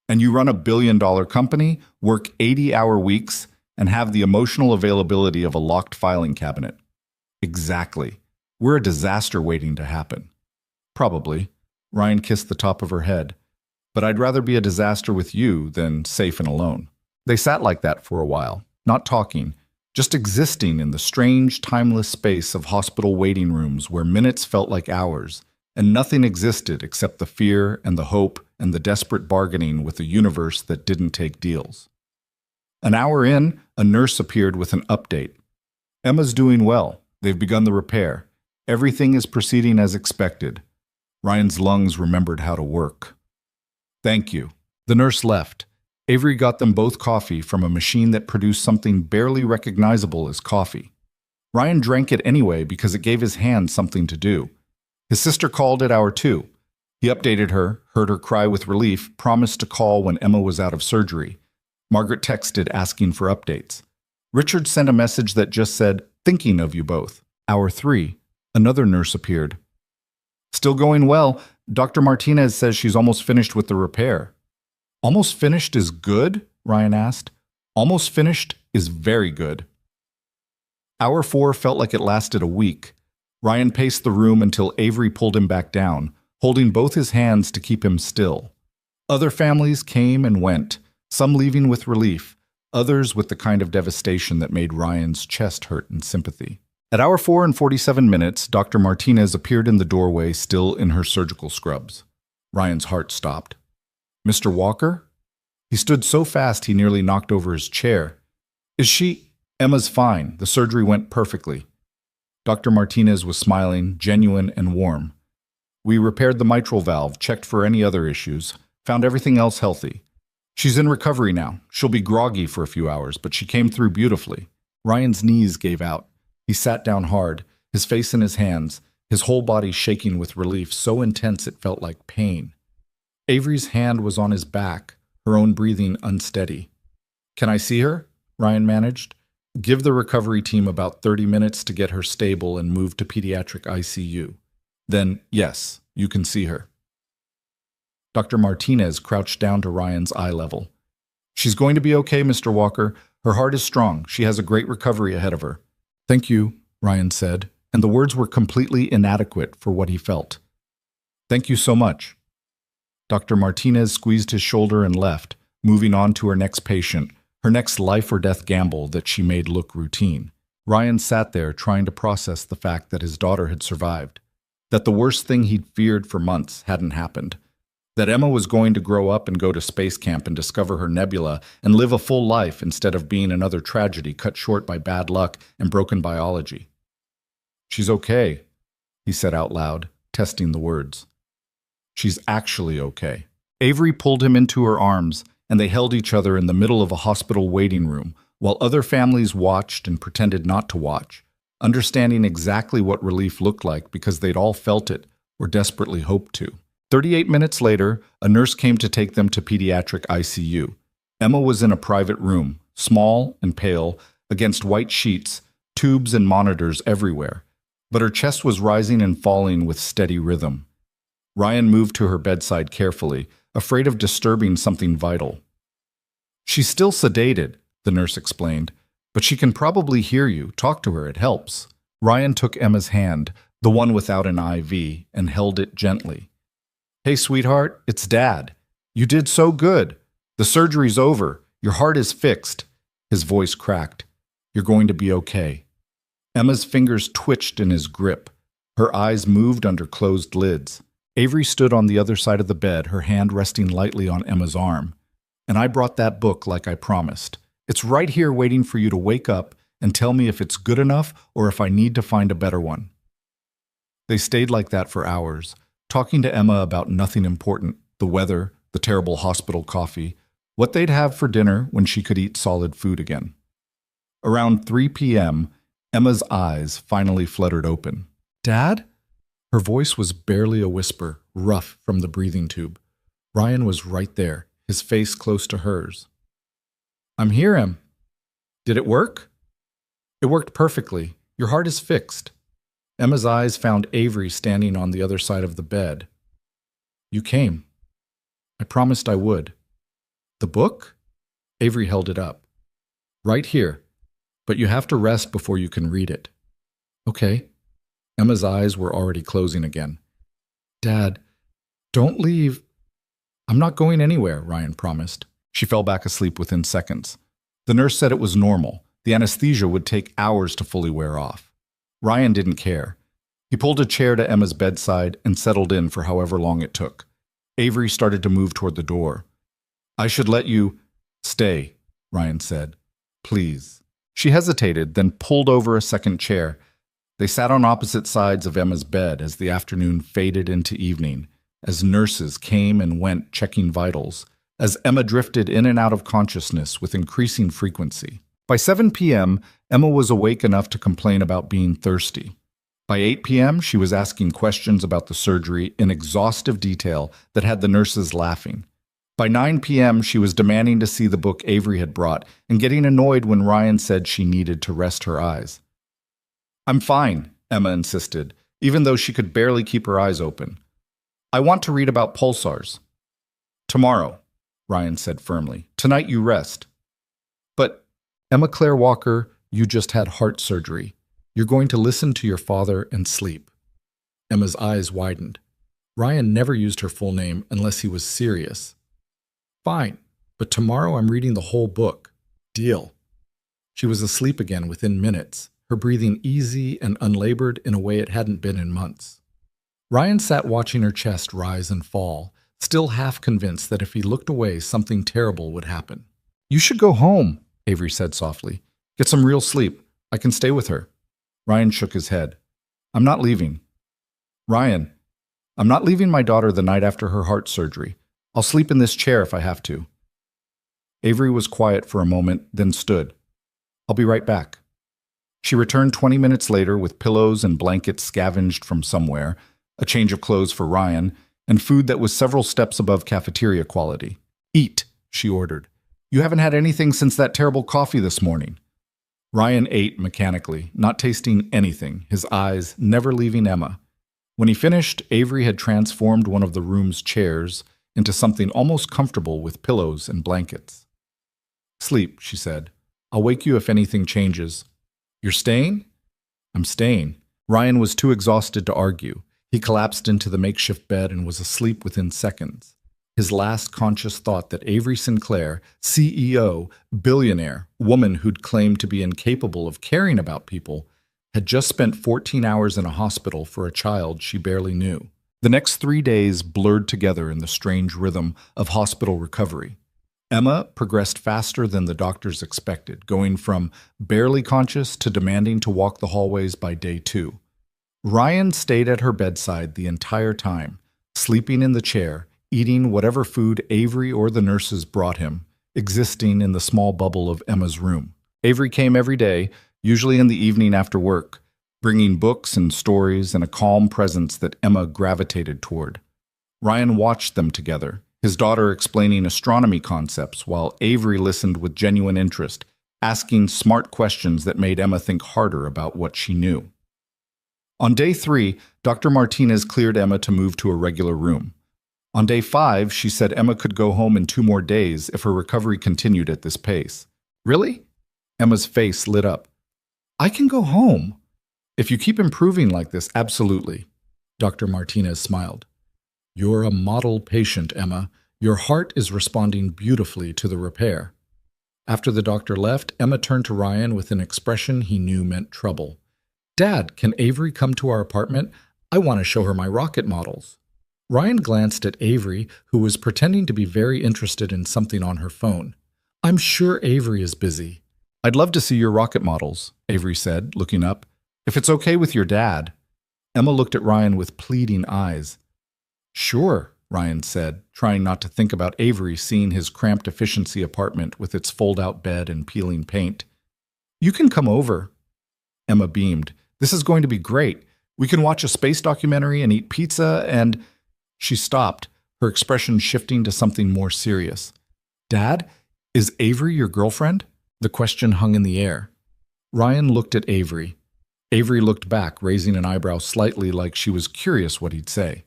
And you run a billion-dollar company, work 80-hour weeks, and have the emotional availability of a locked filing cabinet. Exactly. We're a disaster waiting to happen. Probably. Ryan kissed the top of her head. But I'd rather be a disaster with you than safe and alone. They sat like that for a while, not talking, just existing in the strange, timeless space of hospital waiting rooms where minutes felt like hours, and nothing existed except the fear and the hope and the desperate bargaining with a universe that didn't take deals. An hour in, a nurse appeared with an update. Emma's doing well. They've begun the repair. Everything is proceeding as expected. Ryan's lungs remembered how to work. Thank you. The nurse left. Avery got them both coffee from a machine that produced something barely recognizable as coffee. Ryan drank it anyway because it gave his hand something to do. His sister called at hour 2. He updated her, heard her cry with relief, promised to call when Emma was out of surgery. Margaret texted asking for updates. Richard sent a message that just said, thinking of you both. Hour 3. Another nurse appeared. Still going well. Dr. Martinez says she's almost finished with the repair. Almost finished is good? Ryan asked. Almost finished is very good. Hour 4 felt like it lasted a week. Ryan paced the room until Avery pulled him back down, holding both his hands to keep him still. Other families came and went, some leaving with relief, others with the kind of devastation that made Ryan's chest hurt in sympathy. At hour 4 and 47 minutes, Dr. Martinez appeared in the doorway, still in her surgical scrubs. Ryan's heart stopped. Mr. Walker? He stood so fast he nearly knocked over his chair. Is she? Emma's fine. The surgery went perfectly. Dr. Martinez was smiling, genuine and warm. We repaired the mitral valve, checked for any other issues, found everything else healthy. She's in recovery now. She'll be groggy for a few hours, but she came through beautifully. Ryan's knees gave out. He sat down hard, his face in his hands, his whole body shaking with relief so intense it felt like pain. Avery's hand was on his back, her own breathing unsteady. Can I see her? Ryan managed. Give the recovery team about 30 minutes to get her stable and move to pediatric ICU. Then, yes, you can see her. Dr. Martinez crouched down to Ryan's eye level. She's going to be okay, Mr. Walker. Her heart is strong. She has a great recovery ahead of her. Thank you, Ryan said, and the words were completely inadequate for what he felt. Thank you so much. Dr. Martinez squeezed his shoulder and left, moving on to her next patient, her next life-or-death gamble that she made look routine. Ryan sat there trying to process the fact that his daughter had survived, that the worst thing he'd feared for months hadn't happened, that Emma was going to grow up and go to space camp and discover her nebula and live a full life instead of being another tragedy cut short by bad luck and broken biology. She's okay, he said out loud, testing the words. She's actually okay. Avery pulled him into her arms, and they held each other in the middle of a hospital waiting room while other families watched and pretended not to watch, understanding exactly what relief looked like because they'd all felt it or desperately hoped to. 38 minutes later, a nurse came to take them to pediatric ICU. Emma was in a private room, small and pale, against white sheets, tubes and monitors everywhere, but her chest was rising and falling with steady rhythm. Ryan moved to her bedside carefully, afraid of disturbing something vital. She's still sedated, the nurse explained, but she can probably hear you. Talk to her, it helps. Ryan took Emma's hand, the one without an IV, and held it gently. Hey, sweetheart, it's Dad. You did so good. The surgery's over. Your heart is fixed. His voice cracked. You're going to be okay. Emma's fingers twitched in his grip. Her eyes moved under closed lids. Avery stood on the other side of the bed, her hand resting lightly on Emma's arm. And I brought that book like I promised. It's right here waiting for you to wake up and tell me if it's good enough or if I need to find a better one. They stayed like that for hours, talking to Emma about nothing important, the weather, the terrible hospital coffee, what they'd have for dinner when she could eat solid food again. Around 3 p.m., Emma's eyes finally fluttered open. Dad? Her voice was barely a whisper, rough from the breathing tube. Ryan was right there, his face close to hers. I'm here, Em. Did it work? It worked perfectly. Your heart is fixed. Emma's eyes found Avery standing on the other side of the bed. You came. I promised I would. The book? Avery held it up. Right here. But you have to rest before you can read it. Okay. Emma's eyes were already closing again. Dad, don't leave. I'm not going anywhere, Ryan promised. She fell back asleep within seconds. The nurse said it was normal. The anesthesia would take hours to fully wear off. Ryan didn't care. He pulled a chair to Emma's bedside and settled in for however long it took. Avery started to move toward the door. I should let you stay, Ryan said. Please. She hesitated, then pulled over a second chair. They sat on opposite sides of Emma's bed as the afternoon faded into evening, as nurses came and went checking vitals, as Emma drifted in and out of consciousness with increasing frequency. By 7 p.m., Emma was awake enough to complain about being thirsty. By 8 p.m., she was asking questions about the surgery in exhaustive detail that had the nurses laughing. By 9 p.m., she was demanding to see the book Avery had brought and getting annoyed when Ryan said she needed to rest her eyes. I'm fine, Emma insisted, even though she could barely keep her eyes open. I want to read about pulsars. Tomorrow, Ryan said firmly. Tonight you rest. But, Emma Claire Walker, you just had heart surgery. You're going to listen to your father and sleep. Emma's eyes widened. Ryan never used her full name unless he was serious. Fine, but tomorrow I'm reading the whole book. Deal. She was asleep again within minutes, her breathing easy and unlabored in a way it hadn't been in months. Ryan sat watching her chest rise and fall, still half convinced that if he looked away, something terrible would happen. "You should go home," Avery said softly. "Get some real sleep. I can stay with her." Ryan shook his head. "I'm not leaving." "Ryan, I'm not leaving my daughter the night after her heart surgery. I'll sleep in this chair if I have to." Avery was quiet for a moment, then stood. "I'll be right back." She returned 20 minutes later with pillows and blankets scavenged from somewhere, a change of clothes for Ryan, and food that was several steps above cafeteria quality. "Eat," she ordered. "You haven't had anything since that terrible coffee this morning." Ryan ate mechanically, not tasting anything, his eyes never leaving Emma. When he finished, Avery had transformed one of the room's chairs into something almost comfortable with pillows and blankets. "Sleep," she said. "I'll wake you if anything changes." "You're staying?" "I'm staying." Ryan was too exhausted to argue. He collapsed into the makeshift bed and was asleep within seconds. His last conscious thought that Avery Sinclair, CEO, billionaire, woman who'd claimed to be incapable of caring about people, had just spent 14 hours in a hospital for a child she barely knew. The next 3 days blurred together in the strange rhythm of hospital recovery. Emma progressed faster than the doctors expected, going from barely conscious to demanding to walk the hallways by day 2. Ryan stayed at her bedside the entire time, sleeping in the chair, eating whatever food Avery or the nurses brought him, existing in the small bubble of Emma's room. Avery came every day, usually in the evening after work, bringing books and stories and a calm presence that Emma gravitated toward. Ryan watched them together, his daughter explaining astronomy concepts while Avery listened with genuine interest, asking smart questions that made Emma think harder about what she knew. On day 3, Dr. Martinez cleared Emma to move to a regular room. On day 5, she said Emma could go home in 2 more days if her recovery continued at this pace. "Really?" Emma's face lit up. "I can go home." "If you keep improving like this, absolutely." Dr. Martinez smiled. "You're a model patient, Emma. Your heart is responding beautifully to the repair." After the doctor left, Emma turned to Ryan with an expression he knew meant trouble. "Dad, can Avery come to our apartment? I want to show her my rocket models." Ryan glanced at Avery, who was pretending to be very interested in something on her phone. "I'm sure Avery is busy." "I'd love to see your rocket models," Avery said, looking up. "If it's okay with your dad." Emma looked at Ryan with pleading eyes. "Sure," Ryan said, trying not to think about Avery seeing his cramped efficiency apartment with its fold-out bed and peeling paint. "You can come over." Emma beamed. "This is going to be great. We can watch a space documentary and eat pizza and—" She stopped, her expression shifting to something more serious. "Dad, is Avery your girlfriend?" The question hung in the air. Ryan looked at Avery. Avery looked back, raising an eyebrow slightly like she was curious what he'd say.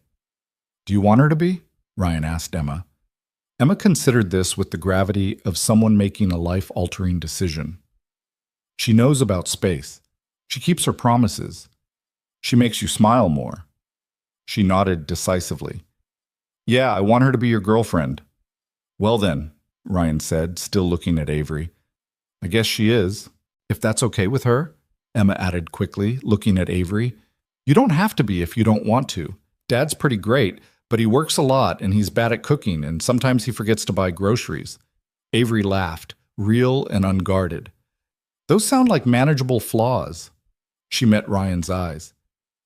"Do you want her to be?" Ryan asked Emma. Emma considered this with the gravity of someone making a life-altering decision. She knows about space. She keeps her promises. She makes you smile more. She nodded decisively. "Yeah, I want her to be your girlfriend." "Well then," Ryan said, still looking at Avery. "I guess she is. If that's okay with her," Emma added quickly, looking at Avery. "You don't have to be if you don't want to. Dad's pretty great, but he works a lot and he's bad at cooking and sometimes he forgets to buy groceries." Avery laughed, real and unguarded. "Those sound like manageable flaws." She met Ryan's eyes.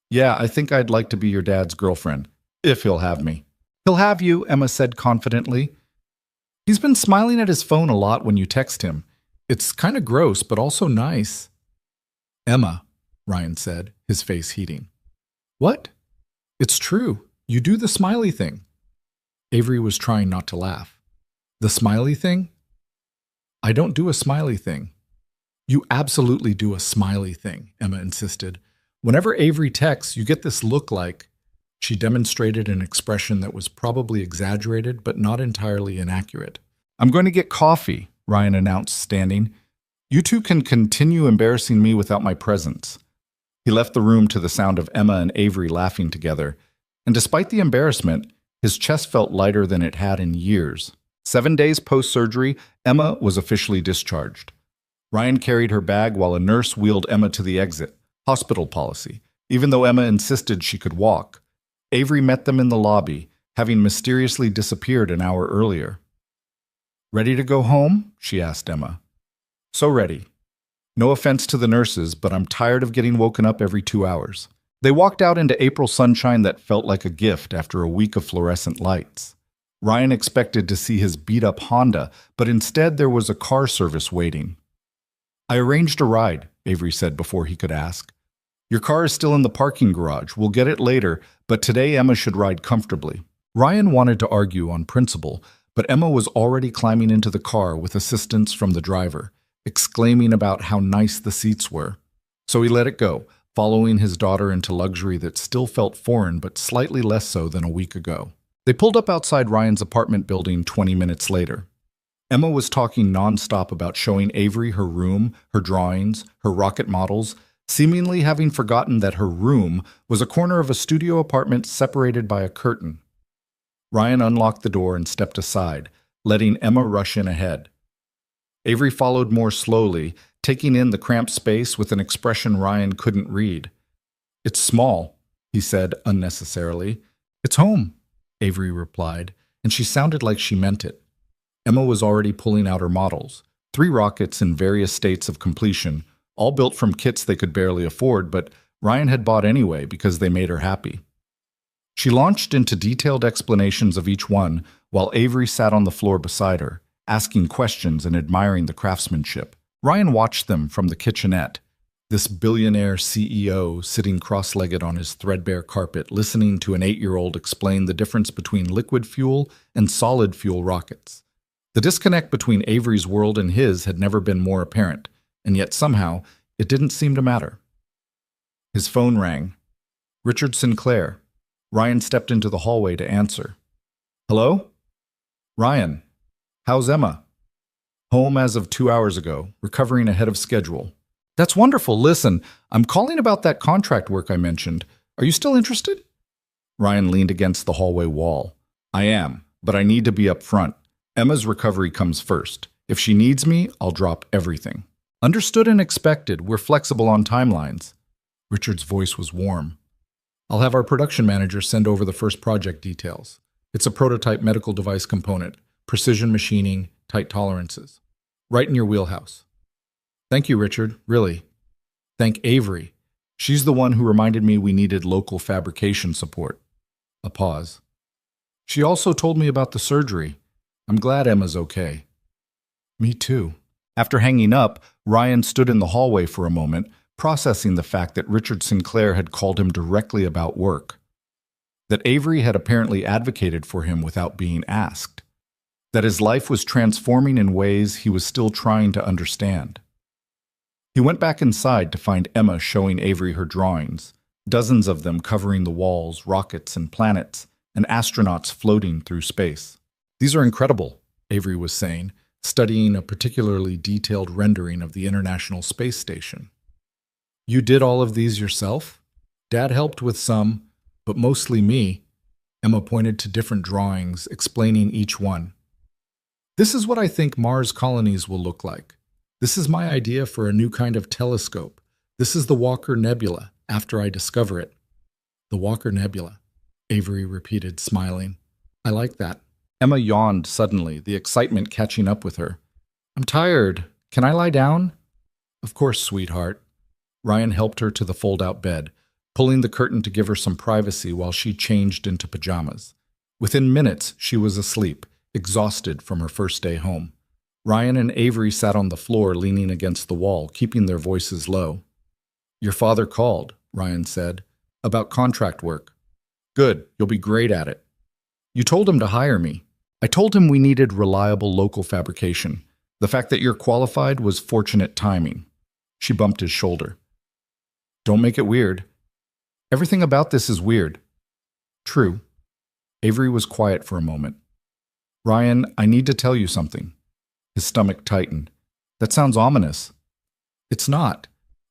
"Yeah, I think I'd like to be your dad's girlfriend, if he'll have me." "He'll have you," Emma said confidently. "He's been smiling at his phone a lot when you text him. It's kind of gross, but also nice." "Emma," Ryan said, his face heating. "What?" "It's true. You do the smiley thing." Avery was trying not to laugh. "The smiley thing?" "I don't do a smiley thing." "You absolutely do a smiley thing," Emma insisted. "Whenever Avery texts, you get this look like—" She demonstrated an expression that was probably exaggerated, but not entirely inaccurate. "I'm going to get coffee," Ryan announced, standing. "You two can continue embarrassing me without my presence." He left the room to the sound of Emma and Avery laughing together, and despite the embarrassment, his chest felt lighter than it had in years. 7 days post-surgery, Emma was officially discharged. Ryan carried her bag while a nurse wheeled Emma to the exit. Hospital policy, even though Emma insisted she could walk. Avery met them in the lobby, having mysteriously disappeared an hour earlier. "Ready to go home?" she asked Emma. "So ready. No offense to the nurses, but I'm tired of getting woken up every 2 hours." They walked out into April sunshine that felt like a gift after a week of fluorescent lights. Ryan expected to see his beat-up Honda, but instead there was a car service waiting. "I arranged a ride," Avery said before he could ask. "Your car is still in the parking garage. We'll get it later, but today Emma should ride comfortably." Ryan wanted to argue on principle, but Emma was already climbing into the car with assistance from the driver, exclaiming about how nice the seats were. So he let it go, following his daughter into luxury that still felt foreign but slightly less so than a week ago. They pulled up outside Ryan's apartment building 20 minutes later. Emma was talking nonstop about showing Avery her room, her drawings, her rocket models, seemingly having forgotten that her room was a corner of a studio apartment separated by a curtain. Ryan unlocked the door and stepped aside, letting Emma rush in ahead. Avery followed more slowly, taking in the cramped space with an expression Ryan couldn't read. "It's small," he said unnecessarily. "It's home," Avery replied, and she sounded like she meant it. Emma was already pulling out her models, 3 rockets in various states of completion, all built from kits they could barely afford, but Ryan had bought anyway because they made her happy. She launched into detailed explanations of each one while Avery sat on the floor beside her, asking questions and admiring the craftsmanship. Ryan watched them from the kitchenette, this billionaire CEO sitting cross-legged on his threadbare carpet, listening to an 8-year-old explain the difference between liquid fuel and solid fuel rockets. The disconnect between Avery's world and his had never been more apparent, and yet somehow it didn't seem to matter. His phone rang. Richard Sinclair. Ryan stepped into the hallway to answer. "Hello? Ryan, how's Emma?" "Home as of 2 hours ago, recovering ahead of schedule." "That's wonderful. Listen, I'm calling about that contract work I mentioned. Are you still interested?" Ryan leaned against the hallway wall. "I am, but I need to be up front. Emma's recovery comes first. If she needs me, I'll drop everything." "Understood and expected. We're flexible on timelines." Richard's voice was warm. "I'll have our production manager send over the first project details. It's a prototype medical device component, precision machining, tight tolerances. Right in your wheelhouse." "Thank you, Richard, really." "Thank Avery. She's the one who reminded me we needed local fabrication support." A pause. "She also told me about the surgery. I'm glad Emma's okay." "Me too." After hanging up, Ryan stood in the hallway for a moment, processing the fact that Richard Sinclair had called him directly about work. That Avery had apparently advocated for him without being asked. That his life was transforming in ways he was still trying to understand. He went back inside to find Emma showing Avery her drawings, dozens of them covering the walls, rockets and planets, and astronauts floating through space. "These are incredible," Avery was saying, studying a particularly detailed rendering of the International Space Station. "You did all of these yourself?" "Dad helped with some, but mostly me." Emma pointed to different drawings, explaining each one. "This is what I think Mars colonies will look like. This is my idea for a new kind of telescope. This is the Walker Nebula, after I discover it." "The Walker Nebula," Avery repeated, smiling. "I like that." Emma yawned suddenly, the excitement catching up with her. "I'm tired. Can I lie down?" "Of course, sweetheart." Ryan helped her to the fold-out bed, pulling the curtain to give her some privacy while she changed into pajamas. Within minutes, she was asleep, exhausted from her first day home. Ryan and Avery sat on the floor, leaning against the wall, keeping their voices low. "Your father called," Ryan said, "about contract work." "Good, you'll be great at it." "You told him to hire me." "I told him we needed reliable local fabrication. The fact that you're qualified was fortunate timing." She bumped his shoulder. "Don't make it weird." "Everything about this is weird." "True." Avery was quiet for a moment. "Ryan, I need to tell you something." His stomach tightened. "That sounds ominous." "It's not.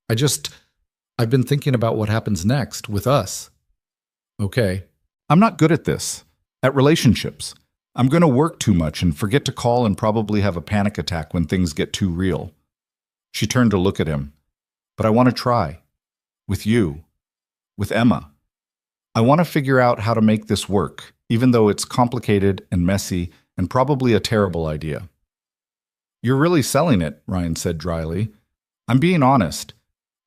I've been thinking about what happens next, with us." "Okay. I'm not good at this. At relationships. I'm going to work too much and forget to call and probably have a panic attack when things get too real." She turned to look at him. "But I want to try. With you. With Emma. I want to figure out how to make this work. even though it's complicated and messy and probably a terrible idea. You're really selling it, Ryan said dryly. I'm being honest.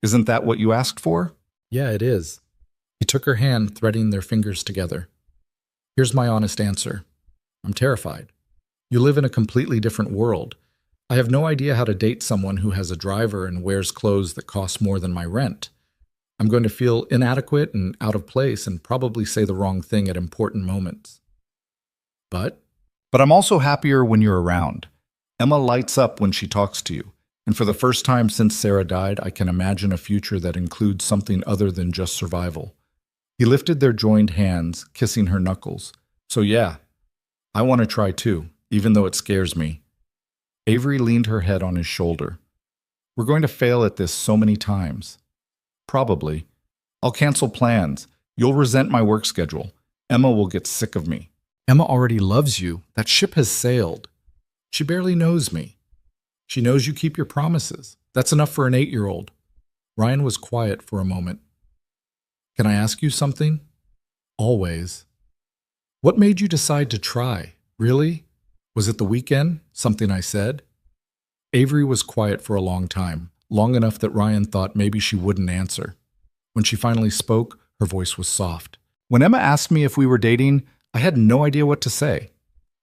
Isn't that what you asked for? Yeah, it is. He took her hand, threading their fingers together. Here's my honest answer. I'm terrified. You live in a completely different world. I have no idea how to date someone who has a driver and wears clothes that cost more than my rent. I'm going to feel inadequate and out of place and probably say the wrong thing at important moments. But I'm also happier when you're around. Emma lights up when she talks to you, and for the first time since Sarah died, I can imagine a future that includes something other than just survival. He lifted their joined hands, kissing her knuckles. So yeah, I want to try too, even though it scares me. Avery leaned her head on his shoulder. We're going to fail at this so many times. Probably. I'll cancel plans. You'll resent my work schedule. Emma will get sick of me. Emma already loves you. That ship has sailed. She barely knows me. She knows you keep your promises. That's enough for an 8-year-old. Ryan was quiet for a moment. Can I ask you something? Always. What made you decide to try? Really? Was it the weekend? Something I said? Avery was quiet for a long time, long enough that Ryan thought maybe she wouldn't answer. When she finally spoke, her voice was soft. When Emma asked me if we were dating, I had no idea what to say.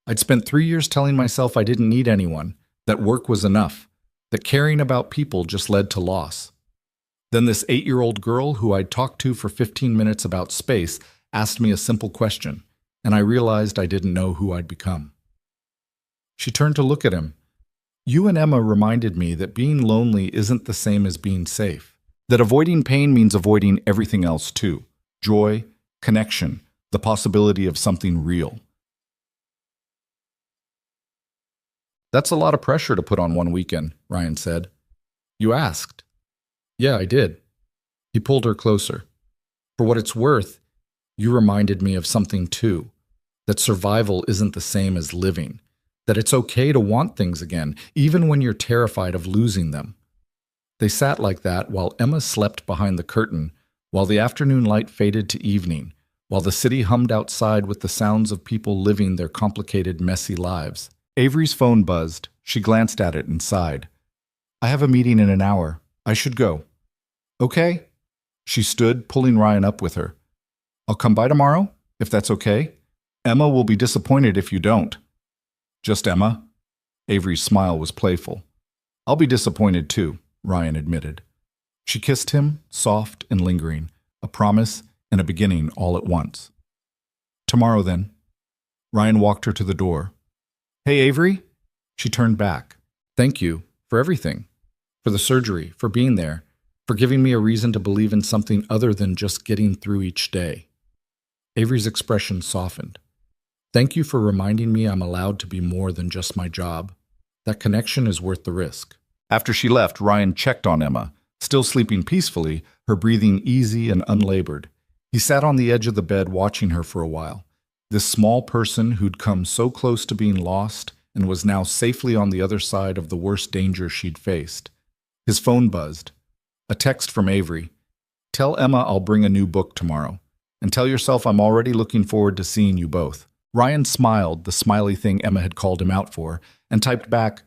I'd spent 3 years telling myself I didn't need anyone, that work was enough, that caring about people just led to loss. Then this 8-year-old girl who I'd talked to for 15 minutes about space asked me a simple question, and I realized I didn't know who I'd become. She turned to look at him. You and Emma reminded me that being lonely isn't the same as being safe, that avoiding pain means avoiding everything else too. Joy, connection, the possibility of something real. That's a lot of pressure to put on one weekend, Ryan said. You asked. Yeah, I did. He pulled her closer. For what it's worth, you reminded me of something too, that survival isn't the same as living, that it's okay to want things again, even when you're terrified of losing them. They sat like that while Emma slept behind the curtain, while the afternoon light faded to evening, while the city hummed outside with the sounds of people living their complicated, messy lives. Avery's phone buzzed. She glanced at it and sighed. I have a meeting in an hour. I should go. Okay. She stood, pulling Ryan up with her. I'll come by tomorrow, if that's okay. Emma will be disappointed if you don't. Just Emma? Avery's smile was playful. I'll be disappointed too, Ryan admitted. She kissed him, soft and lingering, a promise and a beginning all at once. Tomorrow then. Ryan walked her to the door. Hey, Avery? She turned back. Thank you for everything. For the surgery, for being there, for giving me a reason to believe in something other than just getting through each day. Avery's expression softened. Thank you for reminding me I'm allowed to be more than just my job. That connection is worth the risk. After she left, Ryan checked on Emma, still sleeping peacefully, her breathing easy and unlabored. He sat on the edge of the bed watching her for a while. This small person who'd come so close to being lost and was now safely on the other side of the worst danger she'd faced. His phone buzzed. A text from Avery. Tell Emma I'll bring a new book tomorrow. And tell yourself I'm already looking forward to seeing you both. Ryan smiled, the smiley thing Emma had called him out for, and typed back,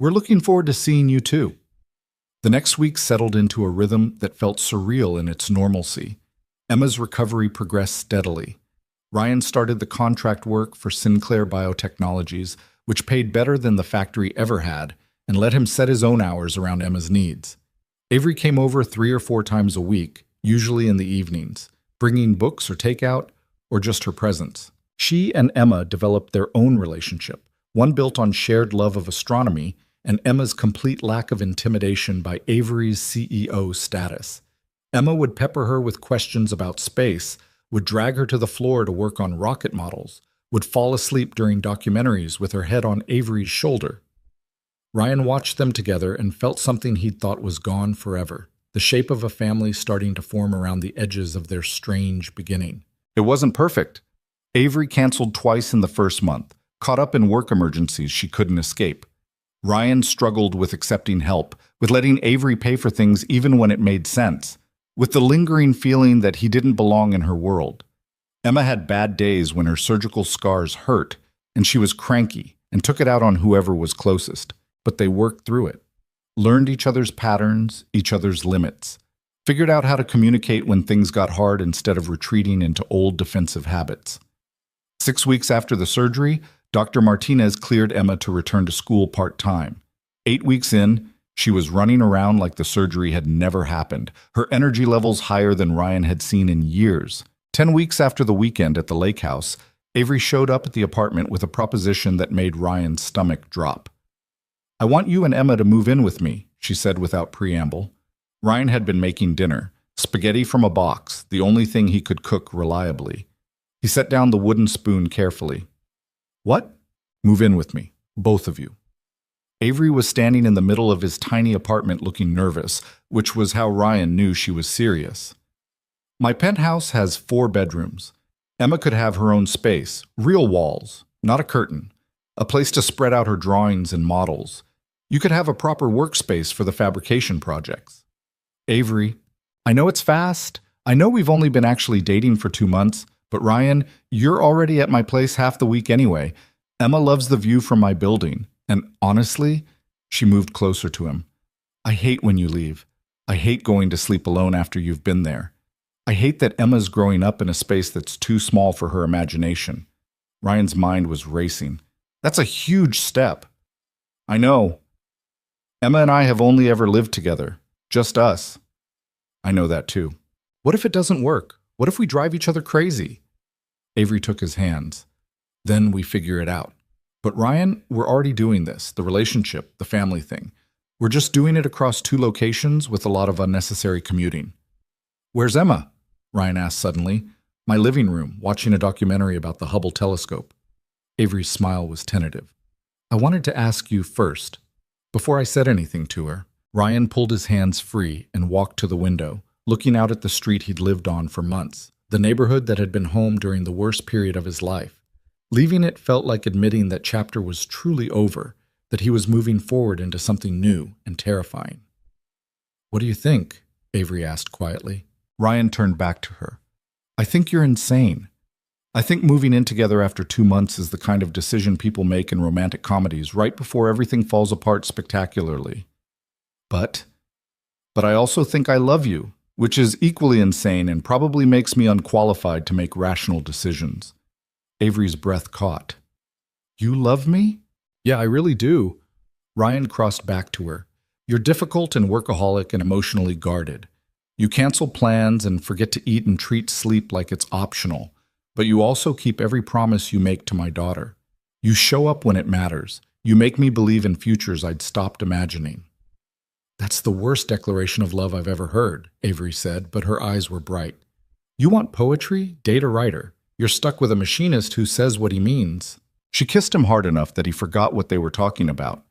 We're looking forward to seeing you too. The next week settled into a rhythm that felt surreal in its normalcy. Emma's recovery progressed steadily. Ryan started the contract work for Sinclair Biotechnologies, which paid better than the factory ever had, and let him set his own hours around Emma's needs. Avery came over 3 or 4 times a week, usually in the evenings, bringing books or takeout, or just her presence. She and Emma developed their own relationship, one built on shared love of astronomy and Emma's complete lack of intimidation by Avery's CEO status. Emma would pepper her with questions about space, would drag her to the floor to work on rocket models, would fall asleep during documentaries with her head on Avery's shoulder. Ryan watched them together and felt something he'd thought was gone forever, the shape of a family starting to form around the edges of their strange beginning. It wasn't perfect. Avery canceled twice in the first month, caught up in work emergencies she couldn't escape. Ryan struggled with accepting help, with letting Avery pay for things even when it made sense, with the lingering feeling that he didn't belong in her world. Emma had bad days when her surgical scars hurt, and she was cranky and took it out on whoever was closest, but they worked through it, learned each other's patterns, each other's limits, figured out how to communicate when things got hard instead of retreating into old defensive habits. 6 weeks after the surgery, Dr. Martinez cleared Emma to return to school part-time. 8 weeks in, she was running around like the surgery had never happened, her energy levels higher than Ryan had seen in years. 10 weeks after the weekend at the lake house, Avery showed up at the apartment with a proposition that made Ryan's stomach drop. "I want you and Emma to move in with me," she said without preamble. Ryan had been making dinner, spaghetti from a box, the only thing he could cook reliably. He set down the wooden spoon carefully. "What?" "Move in with me, both of you." Avery was standing in the middle of his tiny apartment looking nervous, which was how Ryan knew she was serious. "My penthouse has 4 bedrooms. Emma could have her own space, real walls, not a curtain, a place to spread out her drawings and models. You could have a proper workspace for the fabrication projects." "Avery, I know it's fast. I know we've only been actually dating for 2 months, but Ryan, you're already at my place half the week anyway. Emma loves the view from my building. And honestly," she moved closer to him, "I hate when you leave. I hate going to sleep alone after you've been there. I hate that Emma's growing up in a space that's too small for her imagination." Ryan's mind was racing. "That's a huge step." "I know. Emma and I have only ever lived together. Just us." "I know that too. What if it doesn't work? What if we drive each other crazy?" Avery took his hands. "Then we figure it out. But Ryan, we're already doing this, the relationship, the family thing. We're just doing it across 2 locations with a lot of unnecessary commuting." "Where's Emma?" Ryan asked suddenly. "My living room, watching a documentary about the Hubble telescope." Avery's smile was tentative. "I wanted to ask you first." Before I said anything to her, Ryan pulled his hands free and walked to the window, looking out at the street he'd lived on for months, the neighborhood that had been home during the worst period of his life. Leaving it felt like admitting that chapter was truly over, that he was moving forward into something new and terrifying. "What do you think?" Avery asked quietly. Ryan turned back to her. "I think you're insane. I think moving in together after 2 months is the kind of decision people make in romantic comedies right before everything falls apart spectacularly. But I also think I love you, which is equally insane and probably makes me unqualified to make rational decisions." Avery's breath caught. "You love me?" "Yeah, I really do." Ryan crossed back to her. "You're difficult and workaholic and emotionally guarded. You cancel plans and forget to eat and treat sleep like it's optional, but you also keep every promise you make to my daughter. You show up when it matters. You make me believe in futures I'd stopped imagining." "That's the worst declaration of love I've ever heard," Avery said, but her eyes were bright. "You want poetry? Date a writer. You're stuck with a machinist who says what he means." She kissed him hard enough that he forgot what they were talking about.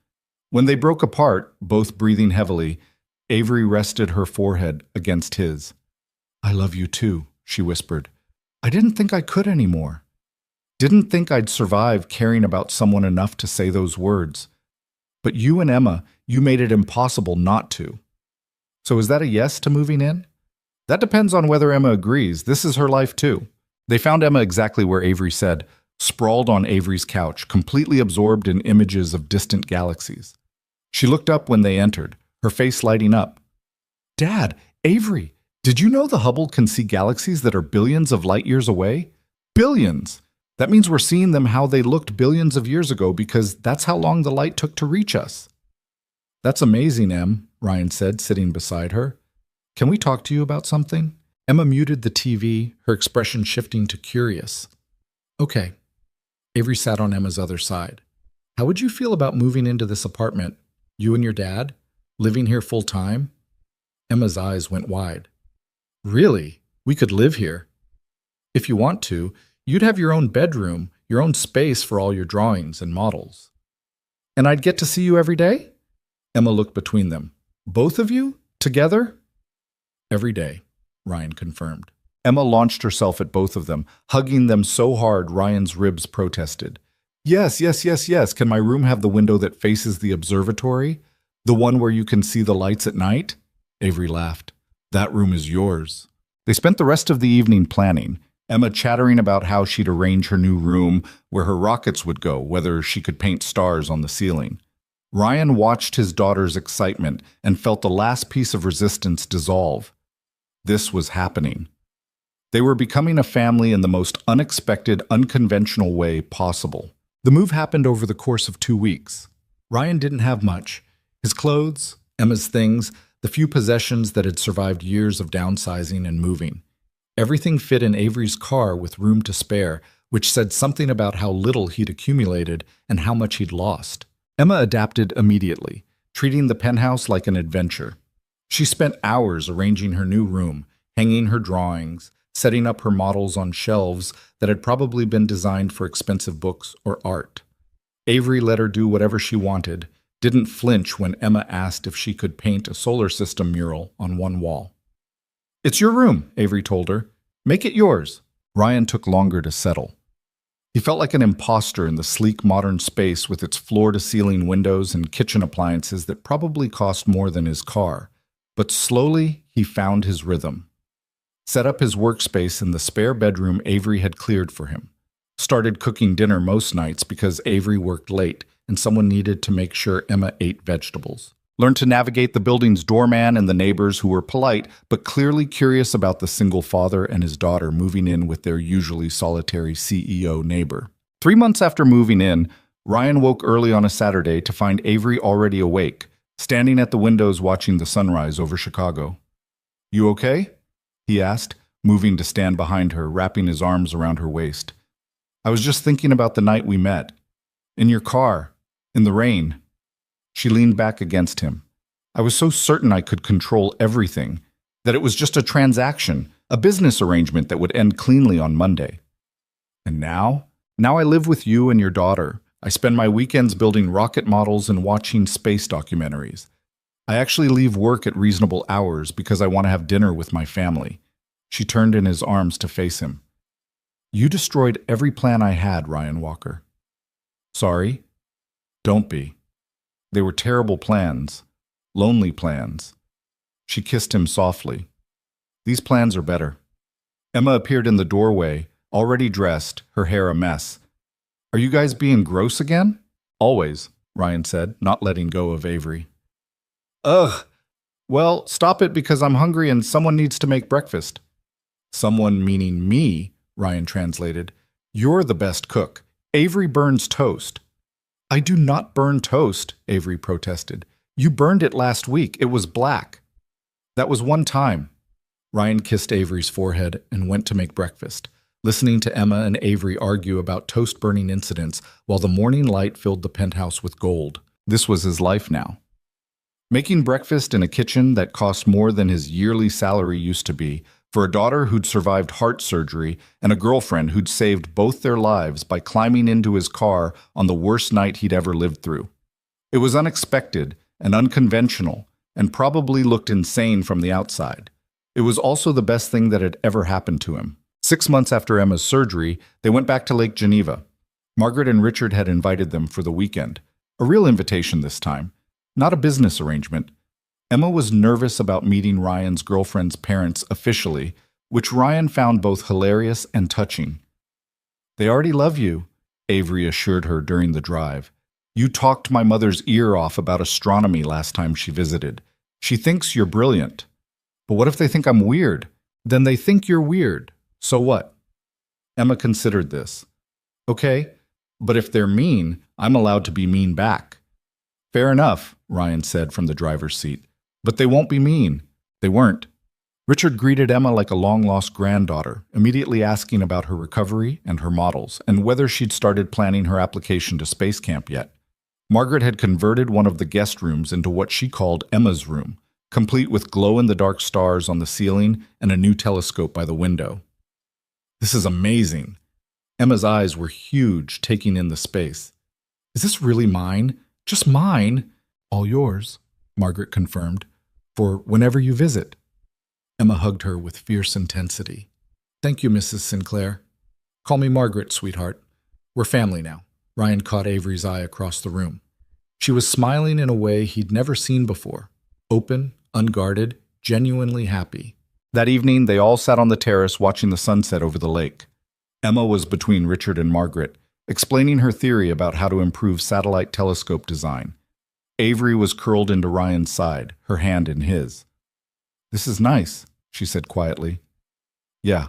When they broke apart, both breathing heavily, Avery rested her forehead against his. "I love you too," she whispered. "I didn't think I could anymore. Didn't think I'd survive caring about someone enough to say those words. But you and Emma, you made it impossible not to." "So is that a yes to moving in?" "That depends on whether Emma agrees. This is her life too." They found Emma exactly where Avery said, sprawled on Avery's couch, completely absorbed in images of distant galaxies. She looked up when they entered, her face lighting up. "Dad, Avery, did you know the Hubble can see galaxies that are billions of light years away? Billions! That means we're seeing them how they looked billions of years ago because that's how long the light took to reach us." "That's amazing, Em," Ryan said, sitting beside her. "Can we talk to you about something?" Emma muted the TV, her expression shifting to curious. "Okay." Avery sat on Emma's other side. "How would you feel about moving into this apartment? You and your dad? Living here full time?" Emma's eyes went wide. "Really? We could live here?" "If you want to, you'd have your own bedroom, your own space for all your drawings and models." "And I'd get to see you every day?" Emma looked between them. "Both of you? Together?" "Every day," Ryan confirmed. Emma launched herself at both of them, hugging them so hard Ryan's ribs protested. "Yes, yes, yes, yes. Can my room have the window that faces the observatory? The one where you can see the lights at night?" Avery laughed. "That room is yours." They spent the rest of the evening planning. Emma chattering about how she'd arrange her new room, where her rockets would go, whether she could paint stars on the ceiling. Ryan watched his daughter's excitement and felt the last piece of resistance dissolve. This was happening. They were becoming a family in the most unexpected, unconventional way possible. The move happened over the course of 2 weeks. Ryan didn't have much. His clothes, Emma's things, the few possessions that had survived years of downsizing and moving. Everything fit in Avery's car with room to spare, which said something about how little he'd accumulated and how much he'd lost. Emma adapted immediately, treating the penthouse like an adventure. She spent hours arranging her new room, hanging her drawings, setting up her models on shelves that had probably been designed for expensive books or art. Avery let her do whatever she wanted, didn't flinch when Emma asked if she could paint a solar system mural on one wall. "It's your room," Avery told her. "Make it yours." Ryan took longer to settle. He felt like an imposter in the sleek modern space with its floor-to-ceiling windows and kitchen appliances that probably cost more than his car. But slowly, he found his rhythm. Set up his workspace in the spare bedroom Avery had cleared for him. Started cooking dinner most nights because Avery worked late and someone needed to make sure Emma ate vegetables. Learned to navigate the building's doorman and the neighbors who were polite but clearly curious about the single father and his daughter moving in with their usually solitary CEO neighbor. 3 months after moving in, Ryan woke early on a Saturday to find Avery already awake, standing at the windows watching the sunrise over Chicago. "You okay?" he asked, moving to stand behind her, wrapping his arms around her waist. "I was just thinking about the night we met. In your car. In the rain." She leaned back against him. "I was so certain I could control everything, that it was just a transaction, a business arrangement that would end cleanly on Monday. And now? Now I live with you and your daughter. I spend my weekends building rocket models and watching space documentaries. I actually leave work at reasonable hours because I want to have dinner with my family." She turned in his arms to face him. "You destroyed every plan I had, Ryan Walker." "Sorry." "Don't be. They were terrible plans. Lonely plans." She kissed him softly. "These plans are better." Emma appeared in the doorway, already dressed, her hair a mess. "Are you guys being gross again?" "Always," Ryan said, not letting go of Avery. "Ugh. Well, stop it because I'm hungry and someone needs to make breakfast." "Someone meaning me," Ryan translated. "You're the best cook. Avery burns toast." "I do not burn toast," Avery protested. "You burned it last week. It was black." "That was one time." Ryan kissed Avery's forehead and went to make breakfast, listening to Emma and Avery argue about toast-burning incidents while the morning light filled the penthouse with gold. This was his life now. Making breakfast in a kitchen that cost more than his yearly salary used to be, for a daughter who'd survived heart surgery and a girlfriend who'd saved both their lives by climbing into his car on the worst night he'd ever lived through. It was unexpected and unconventional and probably looked insane from the outside. It was also the best thing that had ever happened to him. 6 months after Emma's surgery, they went back to Lake Geneva. Margaret and Richard had invited them for the weekend. A real invitation this time, not a business arrangement. Emma was nervous about meeting Ryan's girlfriend's parents officially, which Ryan found both hilarious and touching. "They already love you," Avery assured her during the drive. "You talked my mother's ear off about astronomy last time she visited. She thinks you're brilliant." "But what if they think I'm weird?" "Then they think you're weird. So what?" Emma considered this. "Okay, but if they're mean, I'm allowed to be mean back." "Fair enough," Ryan said from the driver's seat. "But they won't be mean." They weren't. Richard greeted Emma like a long-lost granddaughter, immediately asking about her recovery and her models, and whether she'd started planning her application to space camp yet. Margaret had converted one of the guest rooms into what she called Emma's room, complete with glow-in-the-dark stars on the ceiling and a new telescope by the window. "This is amazing." Emma's eyes were huge, taking in the space. "Is this really mine? Just mine?" "All yours," Margaret confirmed, "for whenever you visit." Emma hugged her with fierce intensity. "Thank you, Mrs. Sinclair. Call me Margaret, sweetheart. We're family now." Ryan caught Avery's eye across the room. She was smiling in a way he'd never seen before. Open, unguarded, genuinely happy. That evening, they all sat on the terrace watching the sunset over the lake. Emma was between Richard and Margaret, explaining her theory about how to improve satellite telescope design. Avery was curled into Ryan's side, her hand in his. "This is nice," she said quietly. "Yeah,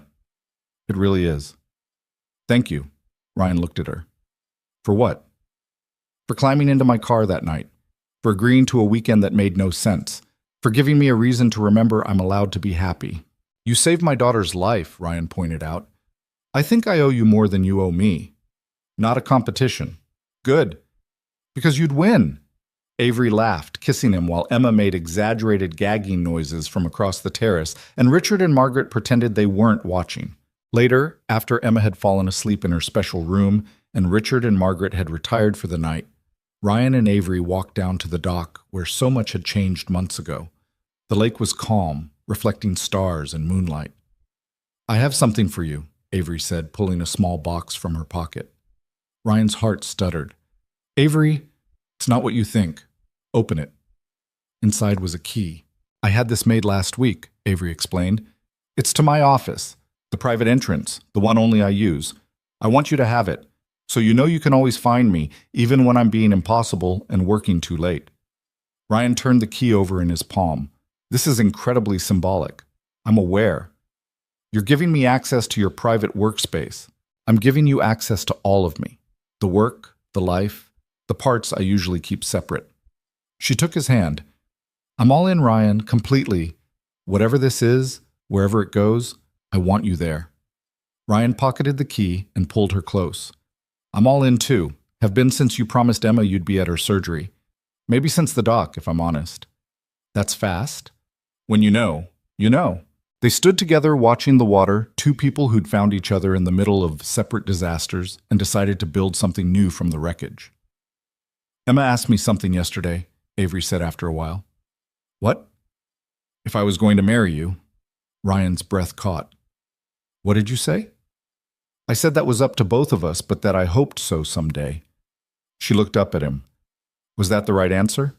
it really is." "Thank you." Ryan looked at her. "For what?" "For climbing into my car that night. For agreeing to a weekend that made no sense. For giving me a reason to remember I'm allowed to be happy." "You saved my daughter's life," Ryan pointed out. "I think I owe you more than you owe me." "Not a competition." "Good. Because you'd win." Avery laughed, kissing him while Emma made exaggerated gagging noises from across the terrace, and Richard and Margaret pretended they weren't watching. Later, after Emma had fallen asleep in her special room and Richard and Margaret had retired for the night, Ryan and Avery walked down to the dock where so much had changed months ago. The lake was calm, reflecting stars and moonlight. "I have something for you," Avery said, pulling a small box from her pocket. Ryan's heart stuttered. "Avery, it's not what you think. Open it." Inside was a key. "I had this made last week," Avery explained. "It's to my office, the private entrance, the one only I use. I want you to have it, so you know you can always find me, even when I'm being impossible and working too late." Ryan turned the key over in his palm. "This is incredibly symbolic. I'm aware. You're giving me access to your private workspace. I'm giving you access to all of me. The work, the life, the parts I usually keep separate." She took his hand. "I'm all in, Ryan, completely. Whatever this is, wherever it goes, I want you there." Ryan pocketed the key and pulled her close. "I'm all in too. Have been since you promised Emma you'd be at her surgery. Maybe since the doc, if I'm honest." "That's fast." "When you know, you know." They stood together watching the water, two people who'd found each other in the middle of separate disasters and decided to build something new from the wreckage. "Emma asked me something yesterday," Avery said after a while. "What?" "If I was going to marry you." Ryan's breath caught. "What did you say?" "I said that was up to both of us, but that I hoped so someday." She looked up at him. "Was that the right answer?"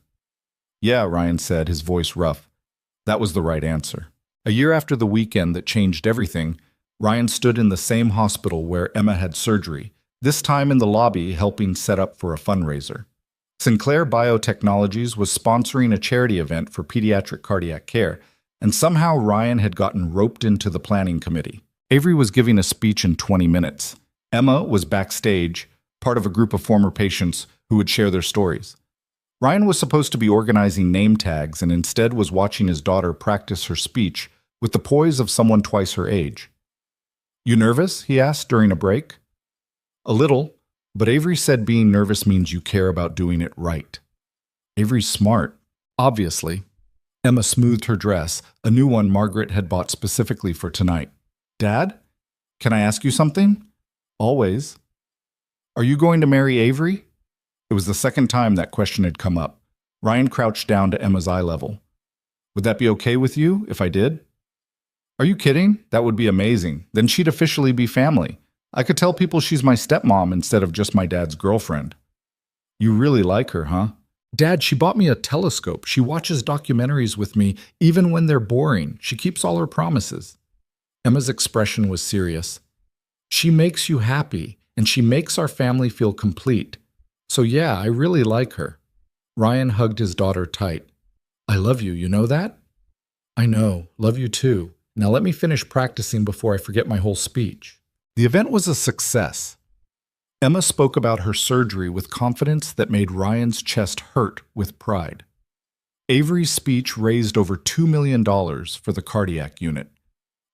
"Yeah," Ryan said, his voice rough. "That was the right answer." A year after the weekend that changed everything, Ryan stood in the same hospital where Emma had surgery, this time in the lobby helping set up for a fundraiser. Sinclair Biotechnologies was sponsoring a charity event for pediatric cardiac care, and somehow Ryan had gotten roped into the planning committee. Avery was giving a speech in 20 minutes. Emma was backstage, part of a group of former patients who would share their stories. Ryan was supposed to be organizing name tags and instead was watching his daughter practice her speech with the poise of someone twice her age. "You nervous?" he asked during a break. "A little. But Avery said being nervous means you care about doing it right." "Avery's smart." "Obviously." Emma smoothed her dress, a new one Margaret had bought specifically for tonight. "Dad, can I ask you something?" "Always." "Are you going to marry Avery?" It was the second time that question had come up. Ryan crouched down to Emma's eye level. "Would that be okay with you if I did?" "Are you kidding? That would be amazing. Then she'd officially be family. I could tell people she's my stepmom instead of just my dad's girlfriend." "You really like her, huh?" "Dad, she bought me a telescope. She watches documentaries with me, even when they're boring. She keeps all her promises." Emma's expression was serious. "She makes you happy, and she makes our family feel complete. So yeah, I really like her." Ryan hugged his daughter tight. "I love you, you know that?" "I know. Love you too. Now let me finish practicing before I forget my whole speech." The event was a success. Emma spoke about her surgery with confidence that made Ryan's chest hurt with pride. Avery's speech raised over $2 million for the cardiac unit.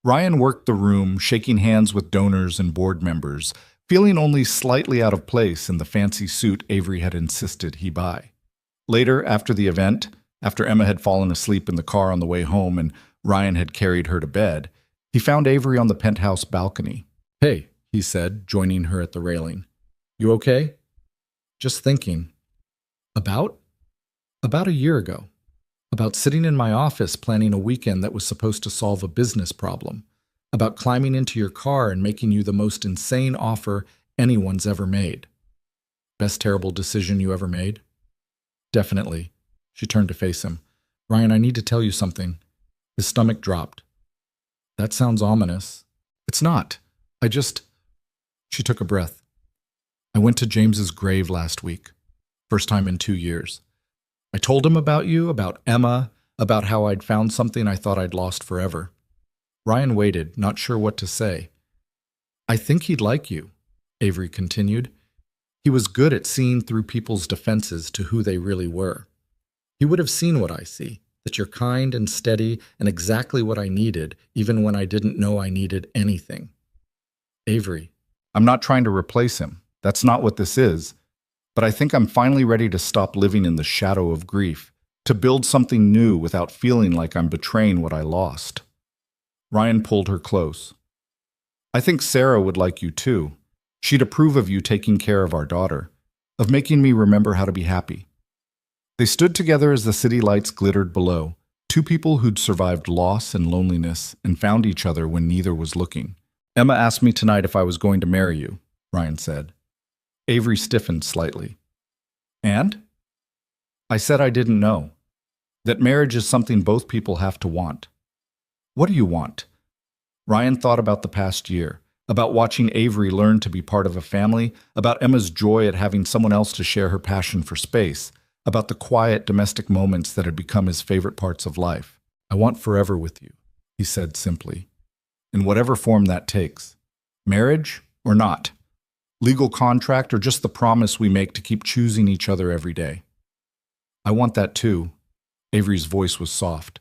Ryan worked the room, shaking hands with donors and board members, feeling only slightly out of place in the fancy suit Avery had insisted he buy. Later, after the event, after Emma had fallen asleep in the car on the way home and Ryan had carried her to bed, he found Avery on the penthouse balcony. "Hey," he said, joining her at the railing. "You okay?" "Just thinking." "About?" "About a year ago. About sitting in my office planning a weekend that was supposed to solve a business problem. About climbing into your car and making you the most insane offer anyone's ever made." "Best terrible decision you ever made?" "Definitely." She turned to face him. "Ryan, I need to tell you something." His stomach dropped. That sounds ominous. It's not. I just... She took a breath. I went to James's grave last week. First time in 2 years. I told him about you, about Emma, about how I'd found something I thought I'd lost forever. Ryan waited, not sure what to say. I think he'd like you, Avery continued. He was good at seeing through people's defenses to who they really were. He would have seen what I see, that you're kind and steady and exactly what I needed, even when I didn't know I needed anything. Avery, I'm not trying to replace him. That's not what this is. But I think I'm finally ready to stop living in the shadow of grief, to build something new without feeling like I'm betraying what I lost. Ryan pulled her close. I think Sarah would like you too. She'd approve of you taking care of our daughter, of making me remember how to be happy. They stood together as the city lights glittered below, two people who'd survived loss and loneliness and found each other when neither was looking. Emma asked me tonight if I was going to marry you, Ryan said. Avery stiffened slightly. And? I said I didn't know. That marriage is something both people have to want. What do you want? Ryan thought about the past year, about watching Avery learn to be part of a family, about Emma's joy at having someone else to share her passion for space, about the quiet domestic moments that had become his favorite parts of life. I want forever with you, he said simply, in whatever form that takes. Marriage or not? Legal contract or just the promise we make to keep choosing each other every day? I want that too. Avery's voice was soft.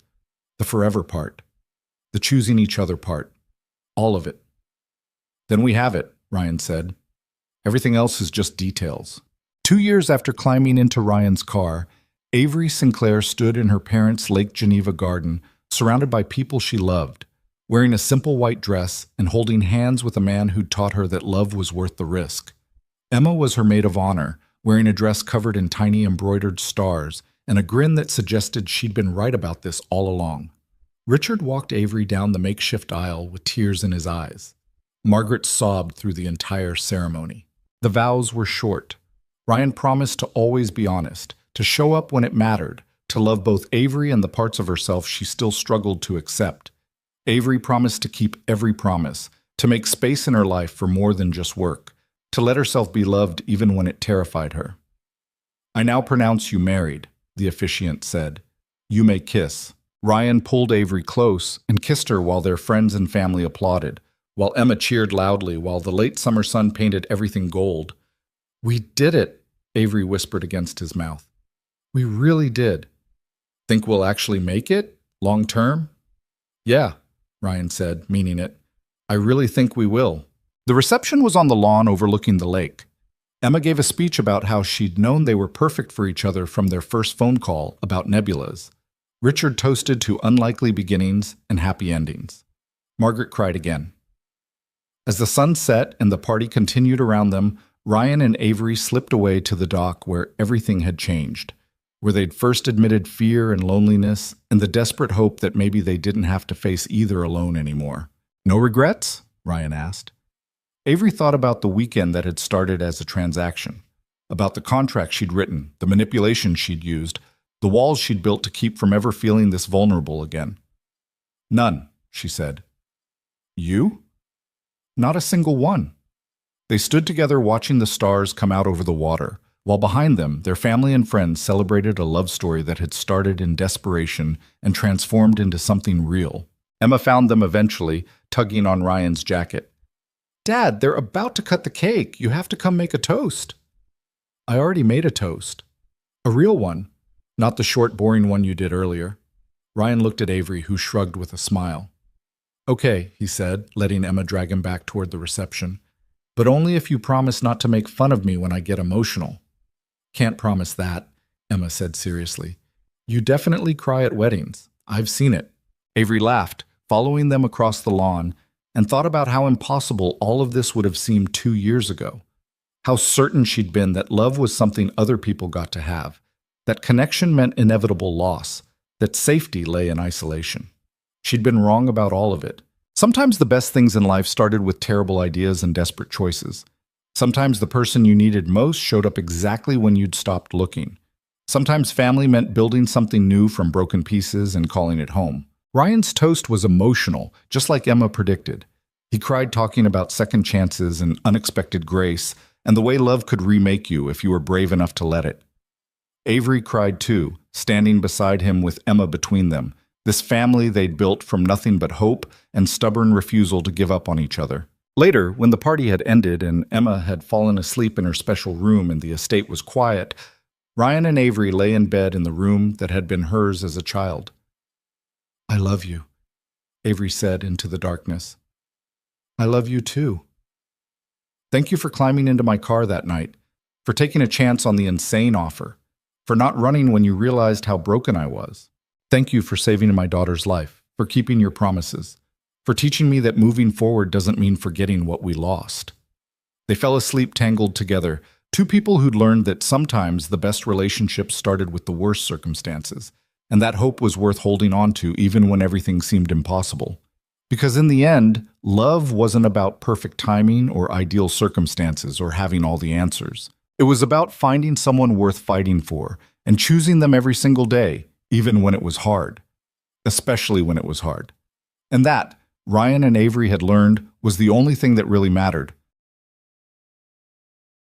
The forever part. The choosing each other part. All of it. Then we have it, Ryan said. Everything else is just details. 2 years after climbing into Ryan's car, Avery Sinclair stood in her parents' Lake Geneva garden, surrounded by people she loved, wearing a simple white dress and holding hands with a man who'd taught her that love was worth the risk. Emma was her maid of honor, wearing a dress covered in tiny embroidered stars and a grin that suggested she'd been right about this all along. Richard walked Avery down the makeshift aisle with tears in his eyes. Margaret sobbed through the entire ceremony. The vows were short. Ryan promised to always be honest, to show up when it mattered, to love both Avery and the parts of herself she still struggled to accept. Avery promised to keep every promise, to make space in her life for more than just work, to let herself be loved even when it terrified her. I now pronounce you married, the officiant said. You may kiss. Ryan pulled Avery close and kissed her while their friends and family applauded, while Emma cheered loudly while the late summer sun painted everything gold. We did it, Avery whispered against his mouth. We really did. Think we'll actually make it? Long term? Yeah, Ryan said, meaning it. I really think we will. The reception was on the lawn overlooking the lake. Emma gave a speech about how she'd known they were perfect for each other from their first phone call about nebulas. Richard toasted to unlikely beginnings and happy endings. Margaret cried again. As the sun set and the party continued around them, Ryan and Avery slipped away to the dock where everything had changed, where they'd first admitted fear and loneliness and the desperate hope that maybe they didn't have to face either alone anymore. No regrets? Ryan asked. Avery thought about the weekend that had started as a transaction, about the contract she'd written, the manipulation she'd used, the walls she'd built to keep from ever feeling this vulnerable again. None, she said. You? Not a single one. They stood together watching the stars come out over the water, while behind them, their family and friends celebrated a love story that had started in desperation and transformed into something real. Emma found them eventually, tugging on Ryan's jacket. Dad, they're about to cut the cake. You have to come make a toast. I already made a toast. A real one. Not the short, boring one you did earlier. Ryan looked at Avery, who shrugged with a smile. Okay, he said, letting Emma drag him back toward the reception. But only if you promise not to make fun of me when I get emotional. Can't promise that, Emma said seriously. You definitely cry at weddings. I've seen it. Avery laughed, following them across the lawn, and thought about how impossible all of this would have seemed 2 years ago. How certain she'd been that love was something other people got to have, that connection meant inevitable loss, that safety lay in isolation. She'd been wrong about all of it. Sometimes the best things in life started with terrible ideas and desperate choices. Sometimes the person you needed most showed up exactly when you'd stopped looking. Sometimes family meant building something new from broken pieces and calling it home. Ryan's toast was emotional, just like Emma predicted. He cried talking about second chances and unexpected grace, and the way love could remake you if you were brave enough to let it. Avery cried too, standing beside him with Emma between them, this family they'd built from nothing but hope and stubborn refusal to give up on each other. Later, when the party had ended and Emma had fallen asleep in her special room and the estate was quiet, Ryan and Avery lay in bed in the room that had been hers as a child. "I love you," Avery said into the darkness. "I love you too. Thank you for climbing into my car that night, for taking a chance on the insane offer, for not running when you realized how broken I was. Thank you for saving my daughter's life, for keeping your promises, for teaching me that moving forward doesn't mean forgetting what we lost." They fell asleep tangled together, two people who'd learned that sometimes the best relationships started with the worst circumstances, and that hope was worth holding on to even when everything seemed impossible. Because in the end, love wasn't about perfect timing or ideal circumstances or having all the answers. It was about finding someone worth fighting for and choosing them every single day, even when it was hard. Especially when it was hard. And that, Ryan and Avery had learned, was the only thing that really mattered.